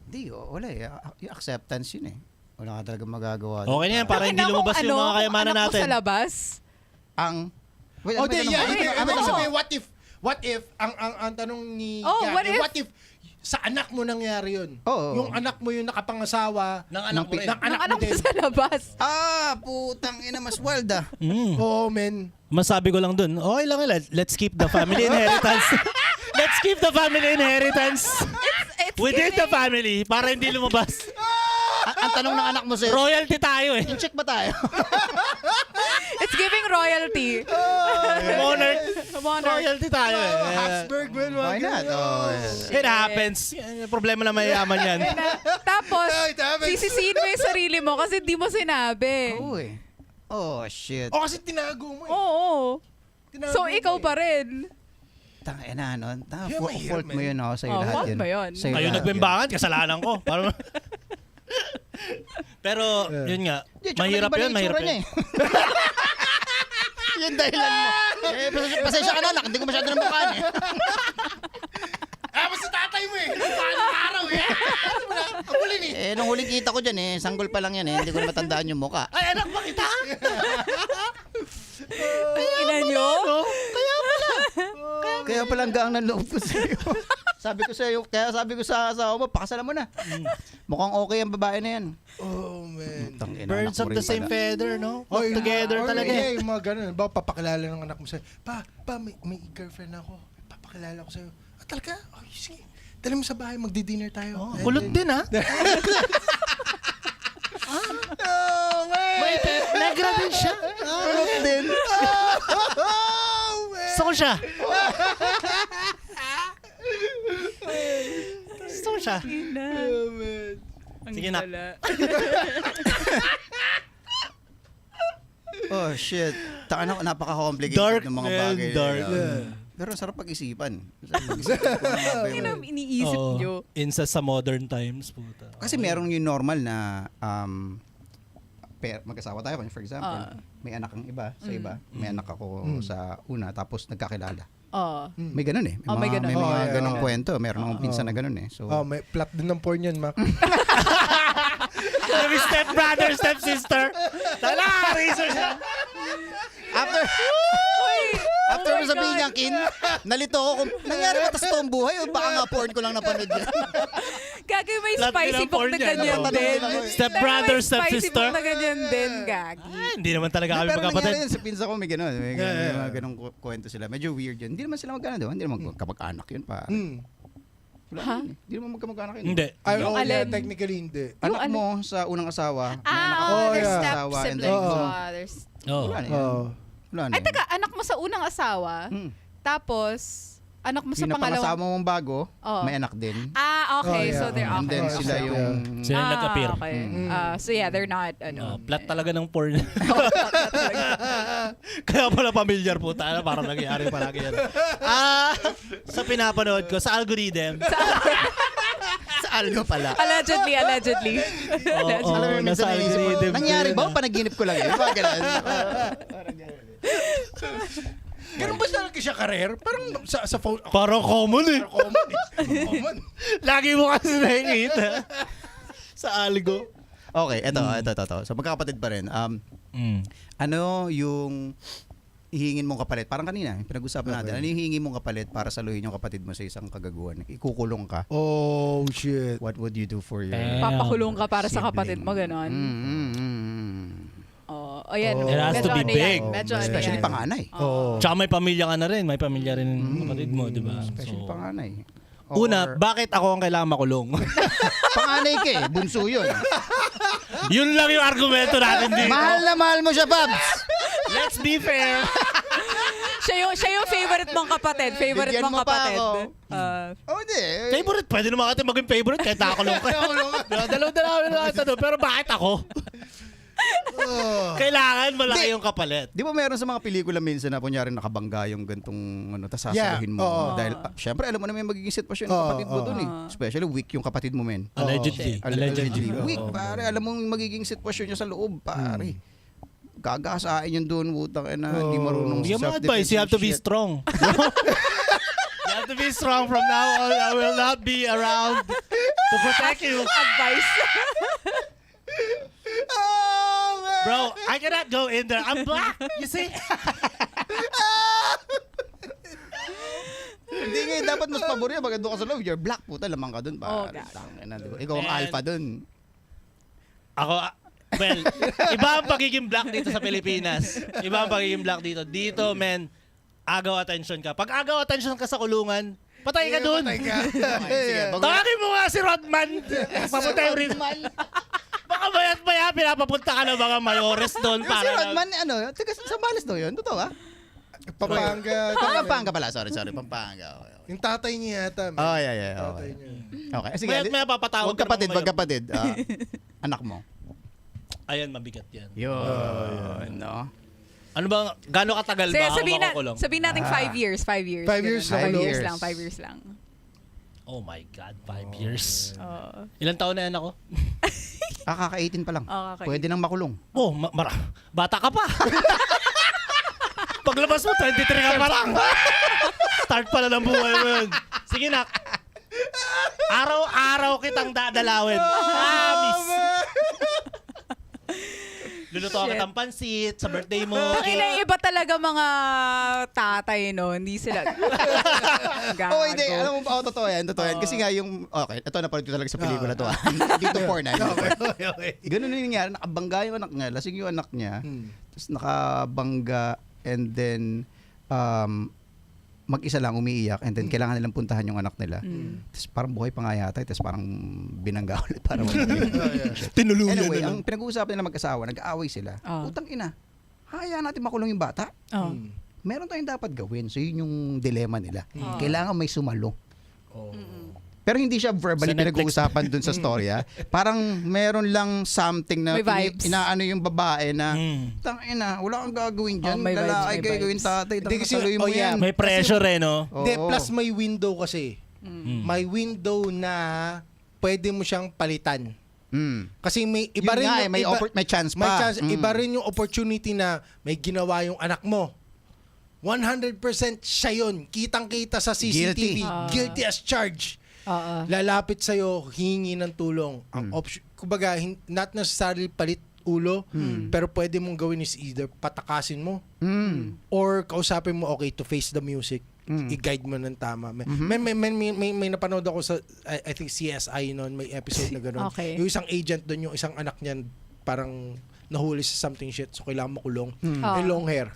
Speaker 1: Di, wala eh. Yung acceptance yun eh. Wala ka talaga magagawa.
Speaker 3: Okay na yan, para hindi lumabas yung mga kayamanan
Speaker 2: anak
Speaker 3: natin.
Speaker 2: mo sa labas?
Speaker 1: Ang... Wait,
Speaker 4: Oh,
Speaker 1: ano ba
Speaker 4: di,
Speaker 1: tanong
Speaker 4: yeah.
Speaker 1: mo?
Speaker 4: Ibig
Speaker 2: ano?
Speaker 4: sabihin, what if, ang tanong ni
Speaker 2: Oh,
Speaker 4: Gabby,
Speaker 2: what if?
Speaker 4: sa anak mo nangyari yun?
Speaker 1: Oo.
Speaker 4: Yung anak mo yung nakapangasawa
Speaker 3: Ng anak mo rin.
Speaker 4: ng anak mo
Speaker 2: Anak mo
Speaker 4: din.
Speaker 2: sa labas?
Speaker 1: Ah, putang ina, mas wild ah.
Speaker 4: Oh, man.
Speaker 3: Masabi ko lang dun, okay lang yun. Let's keep the family inheritance. Let's keep the family inheritance
Speaker 2: It's
Speaker 3: within the
Speaker 2: giving-
Speaker 3: family para hindi lumabas.
Speaker 1: Ang tanong ng anak mo sa'yo,
Speaker 3: Royalty tayo eh.
Speaker 1: check ba tayo?
Speaker 2: It's giving royalty.
Speaker 3: Monarch.
Speaker 2: Monarch.
Speaker 3: Royalty tayo eh.
Speaker 4: Habsburg, man.
Speaker 1: Why not? Oh,
Speaker 3: It happens. Problema na mayayaman yan.
Speaker 2: Tapos,
Speaker 4: Ay, tama.
Speaker 2: sisisihin mo yung sarili mo kasi di mo sinabi.
Speaker 1: Oo eh. Oh, shit.
Speaker 4: Oh, kasi tinago mo eh.
Speaker 2: Oo.
Speaker 4: Tinago
Speaker 2: So,
Speaker 4: mo
Speaker 2: ikaw
Speaker 4: eh.
Speaker 2: pa rin.
Speaker 1: Tangina, no?
Speaker 4: Yeah, mahirap,
Speaker 1: Fault mo
Speaker 4: man.
Speaker 1: yun ako sa'yo
Speaker 2: Oh,
Speaker 1: lahat
Speaker 2: fault
Speaker 1: yun.
Speaker 2: mo yun.
Speaker 1: Sa'yo
Speaker 3: Kayo
Speaker 1: lahat
Speaker 3: nagbembangan, kasalanan ko. Parang... Pero, yun nga,
Speaker 1: yun. Tsaka
Speaker 3: mahirap
Speaker 1: nag-iba
Speaker 3: yun,
Speaker 1: na
Speaker 3: mahirap
Speaker 1: itsura niya
Speaker 3: yun.
Speaker 1: eh. Yun dahilan mo. Pasensya ka na, anak. Hindi ko masyado ng mukhaan eh.
Speaker 4: Ah, basta tatay mo eh. Paano araw eh. Ang huli ni.
Speaker 1: Eh, nung huling kita ko dyan eh, sanggol pa lang yan eh. Hindi ko na matandaan yung mukha.
Speaker 3: Ay, anak ba kita?
Speaker 2: Ina nyo?
Speaker 1: Kaya palang gaang ng loob ko sa'yo. Sabi ko sa'yo, kaya sabi ko sa asawa mo, pakasalan mo na. Mukhang okay ang babae na yan.
Speaker 4: Oh, man.
Speaker 1: Tangina,
Speaker 3: Birds
Speaker 1: anak
Speaker 3: of
Speaker 1: mo
Speaker 3: the
Speaker 1: rin
Speaker 3: same
Speaker 1: pala.
Speaker 3: feather, no?
Speaker 4: Oh,
Speaker 3: Together talaga.
Speaker 4: Yeah, yung mga ganun. Ba, papakilala ng anak mo sa'yo. Pa, may girlfriend ako. Papakilala ko sa'yo. Ah, talaga? Oh, sige. Dali mo sa bahay, magdi-dinner tayo.
Speaker 3: Oh, kulot din, ha?
Speaker 4: Oh, man.
Speaker 3: May negra din siya.
Speaker 1: Kulot din.
Speaker 4: Oh, man.
Speaker 3: Gusto ko siya. Gusto ko siya.
Speaker 4: Oh, man.
Speaker 3: Sige na.
Speaker 1: Oh, shit. Napaka-complicated
Speaker 3: Dark
Speaker 1: ng mga
Speaker 3: and
Speaker 1: bagay.
Speaker 3: dark.
Speaker 1: Pero sarap pag-isipan. Sarap pag-isipan ko ng mga bagay.
Speaker 2: Ano iniisip
Speaker 3: Oo.
Speaker 2: nyo?
Speaker 3: Incest sa modern times, puta.
Speaker 1: Kasi merong yung normal na mag-asawa tayo. For example, may anak ang iba sa iba. May anak ako sa una, tapos nagkakilala.
Speaker 2: Oo.
Speaker 1: May ganun eh.
Speaker 2: Oh, may ganun.
Speaker 1: May mga
Speaker 4: Oh, yeah,
Speaker 1: ganung
Speaker 4: yeah.
Speaker 1: kwento. Meron akong pinsan na ganun eh. So,
Speaker 4: Oh, may plot din ng porn yan, Mac.
Speaker 3: Kami step brother, step sister. Tala, research siya.
Speaker 1: after mo sabihin niya, Kin, nalito ako kung nangyari ba tas toong buhay o baka nga porn ko lang napanood yan.
Speaker 2: Gagi, may
Speaker 3: Lahat
Speaker 2: spicy
Speaker 3: nilang
Speaker 2: book
Speaker 3: porn
Speaker 2: na
Speaker 3: yan.
Speaker 2: ganyan
Speaker 1: Oo.
Speaker 2: din.
Speaker 3: Step
Speaker 2: Pero
Speaker 3: brother,
Speaker 2: may
Speaker 3: step
Speaker 2: spicy
Speaker 3: sister.
Speaker 2: book na ganyan din, Gagi.
Speaker 3: Hindi naman talaga kami
Speaker 1: Pero nangyari
Speaker 3: magkapatid.
Speaker 1: yun sa pinsa ko, may ganun. May ganun,
Speaker 3: Yeah, yeah,
Speaker 1: may mga ganung kwento sila. Medyo weird yun. Hindi naman sila magkano doon. Hindi naman kapag-anak yun pa. Wala
Speaker 2: Ha?
Speaker 1: yun eh. Hindi naman magkamag-anak yun.
Speaker 3: Hindi.
Speaker 4: Ay,
Speaker 2: Yung
Speaker 4: oh, yeah,
Speaker 2: alin?
Speaker 4: technically hindi.
Speaker 1: Anak
Speaker 2: Yung
Speaker 1: mo sa unang asawa, may anak ako
Speaker 4: Oh,
Speaker 2: there's
Speaker 4: yeah.
Speaker 2: step
Speaker 1: asawa, and
Speaker 2: siblings.
Speaker 1: then,
Speaker 4: Oo.
Speaker 2: There's...
Speaker 3: Oh.
Speaker 1: wala na yan.
Speaker 4: Oh.
Speaker 1: Wala na
Speaker 2: Ay,
Speaker 1: yan.
Speaker 2: taga, anak mo sa unang asawa, tapos, anak mo sa
Speaker 1: Yung
Speaker 2: pangalawang...
Speaker 1: napangasama mong bago,
Speaker 2: Oo.
Speaker 1: may anak din.
Speaker 2: Okay,
Speaker 4: Oh, yeah.
Speaker 2: so they're
Speaker 1: And then
Speaker 2: okay.
Speaker 1: sila
Speaker 4: Okay.
Speaker 1: yung...
Speaker 3: Sila yung nag-appear.
Speaker 2: Okay. So yeah, they're not,
Speaker 3: Plot talaga ng porn. Kaya pala familiar po tayo. Parang nangyayari palagi yan. Sa pinapanood ko, sa algorithm.
Speaker 1: Sa algo pala.
Speaker 2: Allegedly.
Speaker 3: Oo,
Speaker 1: Alam mo, minsan
Speaker 3: nasa
Speaker 1: naisip ko,
Speaker 3: algorithm ko
Speaker 1: nangyari
Speaker 3: yun,
Speaker 1: ba o panaginip ko lang yun? Parang ganun.
Speaker 4: Ganun ba talaga siya karer? Parang sa phone.
Speaker 3: Parang common eh.
Speaker 4: Common eh. Common.
Speaker 3: Lagi mo kasi nakikita. Sa algo.
Speaker 1: Okay, ito. So magkakapatid pa rin. Ano yung hihingin mong kapalit? Parang kanina, pinag-usapan natin. Ano yung hihingin mong kapalit para saluhin yung kapatid mo sa isang kagaguhan? Ikukulong ka.
Speaker 4: Oh, shit.
Speaker 1: What would you do for your...
Speaker 2: Papakulong ka para sa
Speaker 1: Sibling.
Speaker 2: kapatid mo, ganon. Ayan.
Speaker 3: It has to
Speaker 2: medyo
Speaker 3: be
Speaker 2: ano
Speaker 3: big.
Speaker 2: yan, medyo ano
Speaker 1: Especially
Speaker 2: yan.
Speaker 1: panganay.
Speaker 4: Oh.
Speaker 3: Tsaka may pamilya ka na rin. May pamilya rin yung kapatid mo, di ba?
Speaker 1: Especially panganay.
Speaker 3: Una,
Speaker 1: Or-
Speaker 3: bakit ako ang kailangan makulong?
Speaker 1: Panganay ka eh, bunso yun.
Speaker 3: Yun lang yung argumento natin dito.
Speaker 1: mahal mo siya, Babs.
Speaker 3: Let's be fair.
Speaker 2: Siya yung favorite mong kapatid. Favorite
Speaker 1: Bigyan
Speaker 2: mong
Speaker 1: mo pa
Speaker 2: kapatid.
Speaker 1: ako.
Speaker 2: Ah,
Speaker 1: Oh, hindi.
Speaker 3: Favorite, pwede naman natin maging favorite kahit nakakulong ka. Dalaw-dalaw na ito. Pero bakit ako? Kailangan malaki
Speaker 1: Di-
Speaker 3: yung kapalit.
Speaker 1: Di ba meron sa mga pelikula minsan na kunyari nakabangga yung gantong tas sasaluhin mo.
Speaker 4: oo.
Speaker 1: Dahil syempre alam mo na may magiging sitwasyon ng
Speaker 4: Oo,
Speaker 1: kapatid mo
Speaker 4: oo.
Speaker 1: doon eh. Especially weak yung kapatid mo, men.
Speaker 3: Allegedly.
Speaker 1: Allegedly.
Speaker 3: Oo.
Speaker 1: Weak, pare. Alam mo yung magiging sitwasyon niya sa loob, pare. Gagasain yun doon, butang ina. Hindi marunong
Speaker 3: Bigyan mo
Speaker 1: self-defense
Speaker 3: advice, you have to be
Speaker 1: shit.
Speaker 3: strong. You have to be strong from now on. I will not be around to protect you.
Speaker 2: advice.
Speaker 3: Bro, I cannot go in there. I'm black. You see?
Speaker 1: Hindi nga, dapat mas paborito. Maganda ka sa loob. You're black, puta. Lamang ka doon,
Speaker 2: Oh,
Speaker 1: pare.
Speaker 2: God.
Speaker 1: Tangina, di ba? Ikaw ang
Speaker 3: Man.
Speaker 1: alpha doon.
Speaker 3: Ako, well, iba ang pagiging black dito sa Pilipinas. Iba ang pagiging black dito. Dito, men, agaw attention ka. Pag agaw attention ka sa kulungan, patay ka dun.
Speaker 1: Sige,
Speaker 3: Tawagin mo nga si Rodman. Papatay rin. Baka bayat-baya, pinapapunta ka ng mga mayores doon
Speaker 1: Si
Speaker 3: para
Speaker 1: Rodman, ano, taga Sambales daw yun. Totoo, ha?
Speaker 4: Pampanga.
Speaker 1: Pampanga pala. Sorry. Pampanga. Okay.
Speaker 4: Yung tatay niya yata. man.
Speaker 1: Oh, yeah.
Speaker 4: Tatay
Speaker 1: Okay.
Speaker 4: niya.
Speaker 1: Okay. Sige.
Speaker 3: May papatawag
Speaker 1: Wag kapatid,
Speaker 3: ka ng
Speaker 1: wag kapatid. Anak mo.
Speaker 3: Ayan, mabigat yan.
Speaker 1: Yun. No?
Speaker 3: Ano bang, gano'ng katagal ba ako makukulong?
Speaker 2: Sabihin natin 5 years. 5 years.
Speaker 4: 5 years
Speaker 2: Ganun.
Speaker 1: lang.
Speaker 2: 5 years
Speaker 1: 5 years.
Speaker 2: lang. 5 years lang.
Speaker 3: Oh my God, 5 years.
Speaker 2: Oo.
Speaker 3: Ilang taon na yan ako?
Speaker 1: Kaka-18 pa lang.
Speaker 2: Kaka-18.
Speaker 1: Pwede nang makulong.
Speaker 3: Oh, bata ka pa. Paglabas mo, 23 ka pa lang. Start pala ng buhay mo yun. Sige nak. Araw-araw kitang dadalawin. Miss. Luluto
Speaker 2: Shit.
Speaker 3: kita ng pansit sa birthday mo.
Speaker 2: Tangina, iba talaga mga tatay, no? Hindi sila. Gago.
Speaker 1: Oh, hindi. Alam mo ba? Oh, totoo yan. Totoo yan. Kasi nga yung... Okay, ito napanood ko talaga sa pelikula to. Dito porn na. Ganun yung nangyari. Nakabangga yung anak niya. Lasing yung anak niya. Tapos nakabangga and then mag-isa lang umiiyak and then kailangan nilang puntahan yung anak nila. Tapos parang buhay pa nga yata. Tapos parang binangga ulit para
Speaker 3: Tinuluyan
Speaker 1: Anyway,
Speaker 3: na lang.
Speaker 1: ang pinag-uusapan nila mag-asawa, nag-aaway sila.
Speaker 2: Oh.
Speaker 1: Utang ina. Hayaan natin makulong yung bata.
Speaker 2: Oh.
Speaker 1: Meron tayong dapat gawin. So yun yung dilemma nila.
Speaker 2: Oh.
Speaker 1: Kailangan may sumalo. Pero hindi siya verbally
Speaker 3: Sa Netflix.
Speaker 1: pinag-uusapan dun sa storya. Parang meron lang something na
Speaker 2: May vibes.
Speaker 1: inaano yung babae na
Speaker 3: Mm.
Speaker 1: tangina, wala kang gagawin diyan.
Speaker 2: Oh, may vibes,
Speaker 1: Lalaki
Speaker 2: may
Speaker 1: kayo gawin
Speaker 2: vibes.
Speaker 1: tatay,
Speaker 4: Hindi kasi-
Speaker 1: taluin mo
Speaker 4: oh, yeah.
Speaker 1: yan.
Speaker 3: May pressure eh, no?
Speaker 4: Hindi,
Speaker 1: Oo.
Speaker 4: plus may window kasi. May window na pwede mo siyang palitan.
Speaker 1: Mm.
Speaker 4: Kasi may
Speaker 1: Yun
Speaker 4: iba rin
Speaker 1: nga,
Speaker 4: yung,
Speaker 1: may chance
Speaker 4: may
Speaker 1: pa.
Speaker 4: chance, iba rin yung opportunity na may ginawa yung anak mo. 100% siya yun. Kitang-kita sa CCTV.
Speaker 1: Guilty.
Speaker 4: Guilty as charged.
Speaker 2: Oo.
Speaker 4: Lalapit sa'yo, hihingi ng tulong. Ang option, kumbaga, not necessarily palit ulo, pero pwede mong gawin is either patakasin mo
Speaker 1: Mm.
Speaker 4: or kausapin mo, okay, to face the music. I-guide mo ng tama. May napanood ako sa, I think CSI noon, may episode na gano'n.
Speaker 2: Okay.
Speaker 4: Yung isang agent doon, yung isang anak niyan, parang nahuli sa something shit, so kailangan makulong.
Speaker 2: Ah.
Speaker 4: May long hair.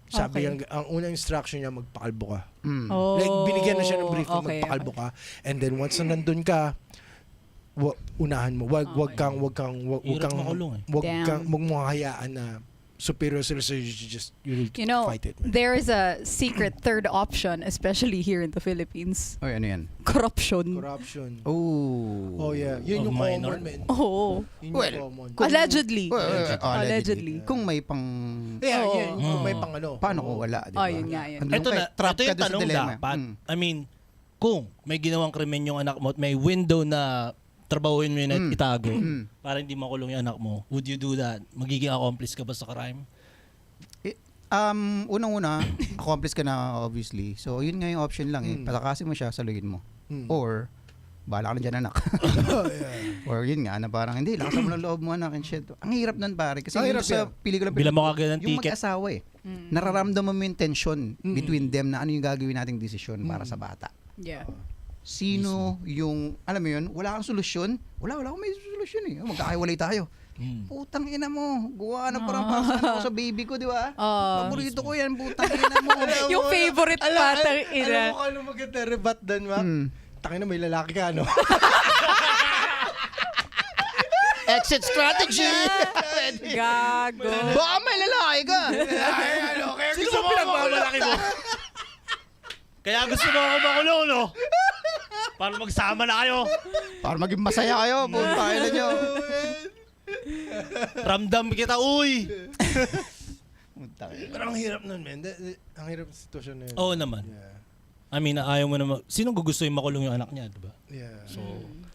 Speaker 4: Sabi
Speaker 2: Okay.
Speaker 4: ang unang instruction niya, magpakalbo ka.
Speaker 2: Oh.
Speaker 4: Like, binigyan na siya ng briefing,
Speaker 2: Okay,
Speaker 4: magpakalbo ka. And then once na nandun ka, unahan mo. Wag kang
Speaker 3: Hirap makulong eh.
Speaker 2: Damn.
Speaker 4: wag mo hayaan na superior sila sa'yo, you
Speaker 2: You know,
Speaker 4: fight it. Man.
Speaker 2: there is a secret third option, especially here in the Philippines.
Speaker 1: Oy, ano yan?
Speaker 2: Corruption.
Speaker 4: Corruption.
Speaker 1: Oh.
Speaker 4: Oh yeah, yun
Speaker 3: Of
Speaker 4: yung
Speaker 3: minor.
Speaker 4: common, man.
Speaker 2: Oo.
Speaker 4: Yun
Speaker 1: Well,
Speaker 4: yung common.
Speaker 2: Allegedly.
Speaker 1: Allegedly. Kung may pang...
Speaker 4: Yeah,
Speaker 2: Oo.
Speaker 4: yun. Kung may pang ano.
Speaker 1: Paano kung wala? Diba?
Speaker 2: Oh, yun nga yun.
Speaker 1: Andun
Speaker 3: Ito
Speaker 1: ka,
Speaker 3: na,
Speaker 1: trap
Speaker 3: ito
Speaker 1: ka
Speaker 3: yung
Speaker 1: dun sa
Speaker 3: tanong
Speaker 1: dilemma.
Speaker 3: dapat. I mean, kung may ginawang krimen yung anak mo at may window na trabahuin mo yun at itago para hindi makulong yung anak mo, would you do that? Magiging accomplice ka ba sa crime?
Speaker 1: Unang-una, accomplice ka na obviously. So, yun nga yung option lang eh. Patakasin mo siya, saluhin mo. Or, bahala ka na dyan anak. Or yun nga, na parang, hindi, lakasan mo ng loob mo anak and shit. Ang hirap nun pare. Kasi
Speaker 4: Ang
Speaker 1: yung
Speaker 4: hirap
Speaker 1: sa pelikula,
Speaker 3: Bilang mo kagad ng
Speaker 1: yung
Speaker 3: ticket.
Speaker 1: mag-asawa eh. Nararamdaman mo yung tension between them na ano yung gagawin nating desisyon para sa bata.
Speaker 2: Yeah.
Speaker 1: Sino yung, alam mo yun, wala kang solusyon. Wala akong may solusyon eh. Magkakaiwalay tayo. Putang ina mo. Gawa na parang pasan ako sa baby ko, di ba? Paborito ko yan, putang ina mo.
Speaker 2: Yung favorite patang ina.
Speaker 4: Alam mo kung ano maganda rebat doon, ma? tangina may lalaki ka, no?
Speaker 1: Exit strategy!
Speaker 2: Gago.
Speaker 1: Baka may lalaki ka!
Speaker 4: Kaya
Speaker 3: Sino ba pinagmamalaki mo? Kaya gusto mo ako makulong, no? Para magsama na kayo.
Speaker 1: Para maging masaya kayo, punta kayo na nyo.
Speaker 3: Ramdam kita, uy!
Speaker 4: Pero ang hirap nun, man. Ang hirap ng sitwasyon na yun.
Speaker 3: Oo naman.
Speaker 4: Yeah.
Speaker 3: I mean, ayaw mo naman. Sino gusto yung makulong yung anak niya, di ba?
Speaker 4: Yeah.
Speaker 3: So,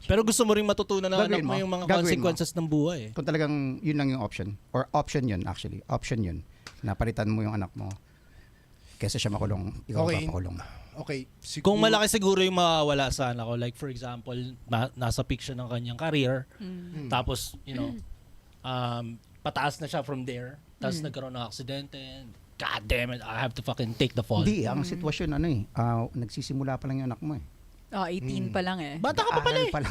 Speaker 3: pero gusto mo rin matutunan ng anak
Speaker 1: Gagawin
Speaker 3: mo
Speaker 1: mo.
Speaker 3: yung mga
Speaker 1: Gagawin
Speaker 3: consequences ng buhay.
Speaker 1: Kung talagang yun lang yung option. Or option yun, actually. Option yun. Napalitan mo yung anak mo. Kesa siya makulong, ikaw
Speaker 4: Okay.
Speaker 1: papakulong.
Speaker 4: Okay.
Speaker 3: Kung malaki siguro yung mawawala sa anak ko, like for example, nasa peak siya ng kanyang career, tapos, you know, pataas na siya from there, tapos nagkaroon ng aksidente, God damn it, I have to fucking take the fall.
Speaker 1: Hindi, ang sitwasyon nagsisimula pa lang yung anak mo eh.
Speaker 2: Oh, 18 pa lang eh.
Speaker 3: Bata ka pa pala eh.
Speaker 1: Pare,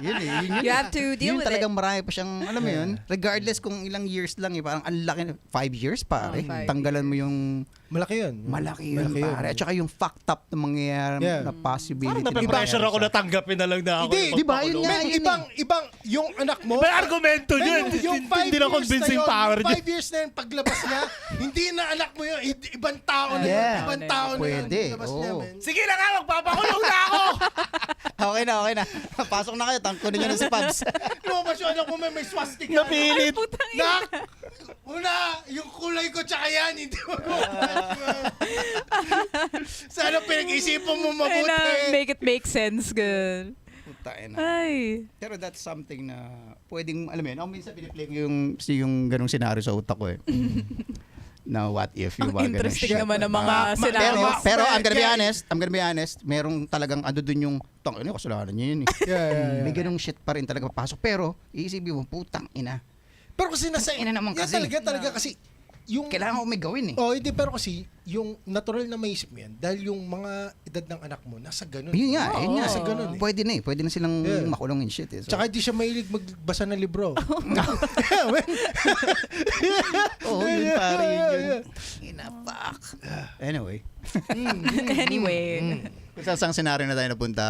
Speaker 1: yun eh. Yun,
Speaker 2: You have to deal
Speaker 1: yun
Speaker 2: with it.
Speaker 1: talagang marami pa siyang, alam mo yun, regardless kung ilang years lang eh, parang ang laki, 5 years pare.
Speaker 2: Oh, 5
Speaker 1: Tanggalan mo yung
Speaker 4: Malaki yun.
Speaker 1: malaki yun
Speaker 4: Malaki
Speaker 1: pare. At saka yung fucked up na mangyayari
Speaker 4: Yeah.
Speaker 1: na possibility.
Speaker 3: Parang
Speaker 1: na
Speaker 3: nape-pressure
Speaker 1: mangyari
Speaker 3: ako
Speaker 1: sa-
Speaker 3: na tanggapin na lang na ako.
Speaker 4: Hindi,
Speaker 3: yung
Speaker 1: di ba? Yun
Speaker 3: magpakulong.
Speaker 1: nga.
Speaker 4: Man, ibang, yung anak mo.
Speaker 3: May argumento
Speaker 4: Man,
Speaker 3: yun.
Speaker 4: yung 5
Speaker 3: Hindi na
Speaker 4: years
Speaker 3: convincing
Speaker 4: na yun,
Speaker 3: power
Speaker 4: yung
Speaker 3: niya.
Speaker 4: 5 years na yun, paglabas niya, hindi na anak mo yun. Ibang tao na yun.
Speaker 1: Yeah.
Speaker 4: Ibang tao na yun.
Speaker 1: Pwede,
Speaker 4: Paglabas niya,
Speaker 1: oo.
Speaker 4: man.
Speaker 3: Sige na nga, magpapakulong na ako!
Speaker 1: Okay na. Pasok na kayo, tangkunin nyo na si Pabs.
Speaker 4: Lumabas yung anak mo, may swastika.
Speaker 3: Napilit.
Speaker 2: Putang ina.
Speaker 4: Nak! Una, yung kulay ko tsaka yan, hindi mo Sana pinag-isipan mo
Speaker 2: Ay na,
Speaker 4: mabuti.
Speaker 2: make it make sense. Good.
Speaker 1: Putain na.
Speaker 2: Ay.
Speaker 1: Pero that's something na pwedeng, alam mo yun, ako minsan piniplay ko yung ganung senaryo sa utak ko eh. Na what if yung
Speaker 2: Ang
Speaker 1: mga ganun
Speaker 2: interesting
Speaker 1: shit.
Speaker 2: naman ng mga
Speaker 1: Pero,
Speaker 2: scenarios.
Speaker 1: pero I'm gonna be honest, merong talagang ando dun yung, ano kasalanan niya yun eh.
Speaker 4: Yeah.
Speaker 1: May ganung shit pa rin talaga papasok. Pero, iisipin mo, putang ina.
Speaker 4: Pero kasi nasa...
Speaker 1: Ina naman
Speaker 4: yan
Speaker 1: kasi.
Speaker 4: talaga kasi... Yung,
Speaker 1: Kailangan ko may gawin eh.
Speaker 4: Oh, hindi, pero kasi, yung natural na maisip mo yan, dahil yung mga edad ng anak mo, nasa ganun.
Speaker 1: Yun nga, yun nga.
Speaker 4: Nasa ganun eh.
Speaker 1: Pwede na eh. Pwede na silang
Speaker 4: Yeah.
Speaker 1: makulong in shit eh. So,
Speaker 4: Tsaka hindi siya mahilig magbasa ng libro.
Speaker 1: oh, yun pare, yun. Ina, fuck. Anyway.
Speaker 2: Anyway.
Speaker 1: Kung sa isang senaryo na tayo napunta,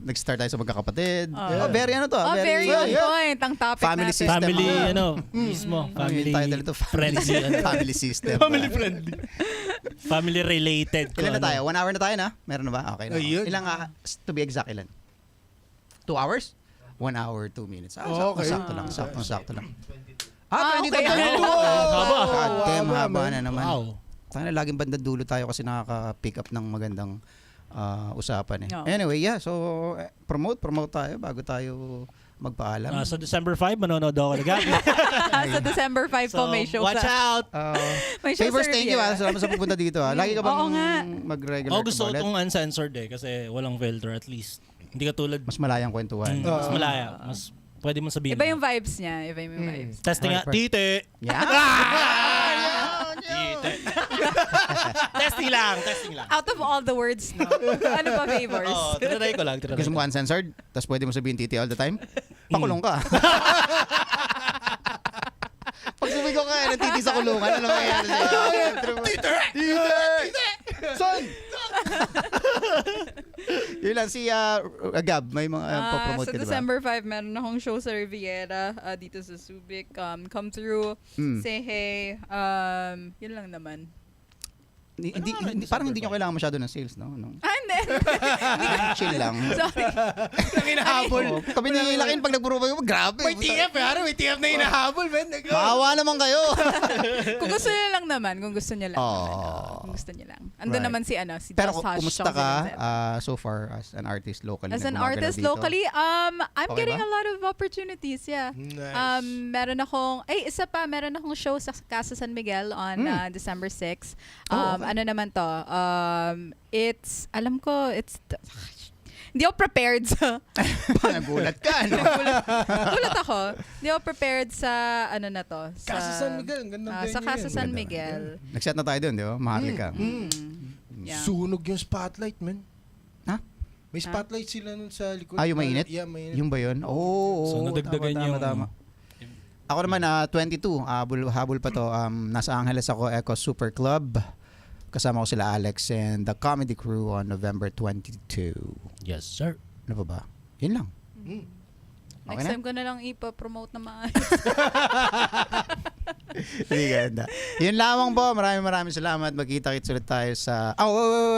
Speaker 1: nag-start tayo sa magkakapatid.
Speaker 2: Yeah.
Speaker 1: Oh, very ano to.
Speaker 2: Oh, very on point ang topic
Speaker 1: Family
Speaker 2: natin.
Speaker 1: system.
Speaker 3: Family,
Speaker 1: Ah.
Speaker 3: ano, mismo. Family
Speaker 1: Yung title ito,
Speaker 3: friendly. ano.
Speaker 1: Family system.
Speaker 3: Family friendly. Family related.
Speaker 1: Ilan na tayo? 1 hour na tayo na? Meron na ba? Okay na.
Speaker 4: Ayun.
Speaker 1: Ilang, to be exact, ilan? 2 hours? 1 hour, 2 minutes.
Speaker 4: Okay.
Speaker 1: Sakto lang. Sakto lang.
Speaker 2: Ah,
Speaker 1: 22
Speaker 2: okay.
Speaker 1: na.
Speaker 3: Haba.
Speaker 1: God damn,
Speaker 4: Haba,
Speaker 1: haba
Speaker 4: man.
Speaker 1: na naman.
Speaker 3: Wow.
Speaker 1: Sana laging banda dulo tayo kasi nakaka-pick up ng magandang usapan eh.
Speaker 2: Oo.
Speaker 1: Anyway, yeah. So, promote tayo bago tayo magpaalam.
Speaker 3: So December 5, manonood ako na Gabi.
Speaker 2: Sa December 5 po may show
Speaker 3: watch
Speaker 2: sa...
Speaker 3: out!
Speaker 2: May show
Speaker 1: Favors,
Speaker 2: sa
Speaker 1: thank you
Speaker 2: Riviera.
Speaker 1: Salamat sa pupunta dito. Lagi ka bang
Speaker 2: Oo nga.
Speaker 1: mag-regular
Speaker 3: Ako
Speaker 1: ka
Speaker 3: gusto
Speaker 1: ba
Speaker 3: ko
Speaker 1: ulit?
Speaker 3: itong uncensored eh, kasi walang filter at least. Hindi ka tulad,
Speaker 1: Mas malayang kwentuhan.
Speaker 3: mas malaya. Mas pwede mo sabihin.
Speaker 2: Iba yung vibes niya. Iba yung vibes.
Speaker 3: Testing nga.
Speaker 1: Right.
Speaker 3: Tite!
Speaker 1: Yeah.
Speaker 3: Tite! Testing lang.
Speaker 2: Out of all the words, no? Ano ba favors?
Speaker 3: Oo, tinatry ko lang.
Speaker 1: Gusto mo uncensored? Tapos pwede mo sabihin titi all the time? Pakulong ka. Pag sumigaw ka ng titi sa kulungan, ano mangyayari sa'yo? Titi! Titi! Son! Yun lang, si Gab, may mga papromote
Speaker 2: Sa
Speaker 1: ka, diba?
Speaker 2: December 5, meron akong show sa Riviera dito sa Subic. Come through, say hey. Yun lang naman.
Speaker 1: Parang hindi nyo kailangan masyado ng sales, no?
Speaker 2: Hindi.
Speaker 1: Chill lang.
Speaker 2: Sorry.
Speaker 4: Ang hinahabol.
Speaker 1: Oo, kami ni Lakin pag nagpuro kayo, grabe.
Speaker 4: May TF, may TF na hinahabol, man.
Speaker 1: Maawa naman kayo.
Speaker 2: Kung gusto niyo lang naman, kung gusto niyo lang.
Speaker 1: Oh.
Speaker 2: Kung gusto niyo lang. Andun
Speaker 1: Right.
Speaker 2: naman si
Speaker 1: Pero
Speaker 2: Just Hush,
Speaker 1: kumusta
Speaker 2: Songs
Speaker 1: ka
Speaker 2: and Concept.
Speaker 1: so far as an artist locally?
Speaker 2: As an
Speaker 1: na gumagalaw
Speaker 2: artist
Speaker 1: dito?
Speaker 2: locally, I'm
Speaker 1: Okay
Speaker 2: getting
Speaker 1: ba?
Speaker 2: a lot of opportunities, yeah.
Speaker 4: Nice.
Speaker 2: Meron akong show sa Casa San Miguel on December 6.
Speaker 1: Oh, okay.
Speaker 2: Ano naman to? Hindi ako prepared sa
Speaker 1: Nagulat ka, no?
Speaker 2: gulat ako. Hindi ako prepared sa ano na to. Sa
Speaker 4: Casa San Miguel, ang gandang venue
Speaker 2: sa Casa
Speaker 4: yan.
Speaker 2: San
Speaker 1: Ganda.
Speaker 2: Miguel.
Speaker 1: Nag-set na tayo doon, di ba? Maharlika.
Speaker 2: Yeah.
Speaker 4: Sunog yung spotlight, man.
Speaker 1: Ha?
Speaker 4: May spotlight sila nun sa likod.
Speaker 1: Yung mainit?
Speaker 4: Yeah, mainit.
Speaker 1: Yung ba yun? Oo.
Speaker 3: So, nadagdagan yung-
Speaker 1: Ako naman, 22. Habol pa to. Nasa Angeles ako, Echo Super Club. Kasama ko sila Alex and the comedy crew on November 22.
Speaker 3: Yes, sir.
Speaker 1: Ano pa ba? Yun lang.
Speaker 2: Next
Speaker 1: Okay na?
Speaker 2: time ko na lang ipa-promote na maayos.
Speaker 1: Hindi ganda. Yun lamang po. Maraming salamat. Magkita-kits ulit tayo sa...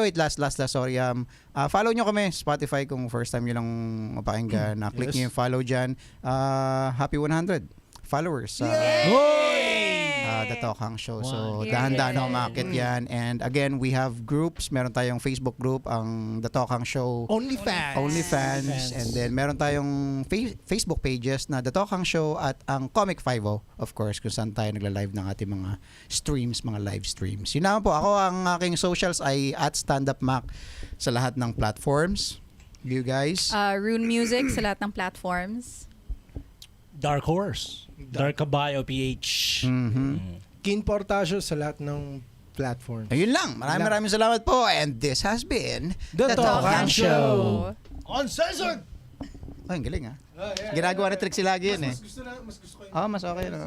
Speaker 1: wait. Last. Sorry. Follow nyo kami. Spotify kung first time nyo lang mapakinggan. Click nyo yung follow dyan. Happy 100 followers. The Talk Hang Show. So,
Speaker 2: Wow.
Speaker 1: dahan-dahan
Speaker 2: Yay.
Speaker 1: na umakit yan. And again, we have groups. Meron tayong Facebook group, ang The Talk Hang Show. OnlyFans. And then meron tayong Facebook pages na The Talk Hang Show at ang Comic 50, of course, kung saan tayo nagla-live ng ating mga streams, mga live streams. Yun naman po. Ako, ang aking socials ay @StandUpMac sa lahat ng platforms. You guys?
Speaker 2: Rune Music sa lahat ng platforms.
Speaker 3: Dark Horse. Dark Caballo PH.
Speaker 4: Kin Portasio sa lahat ng platforms.
Speaker 1: Ayun lang. Maraming salamat po. And this has been
Speaker 4: The Talk Hang Show.
Speaker 3: Uncensored!
Speaker 1: Ay, ang galing ah. Ginagawa ni Trixie lagi yun eh.
Speaker 4: Mas gusto ko
Speaker 1: Mas okay na.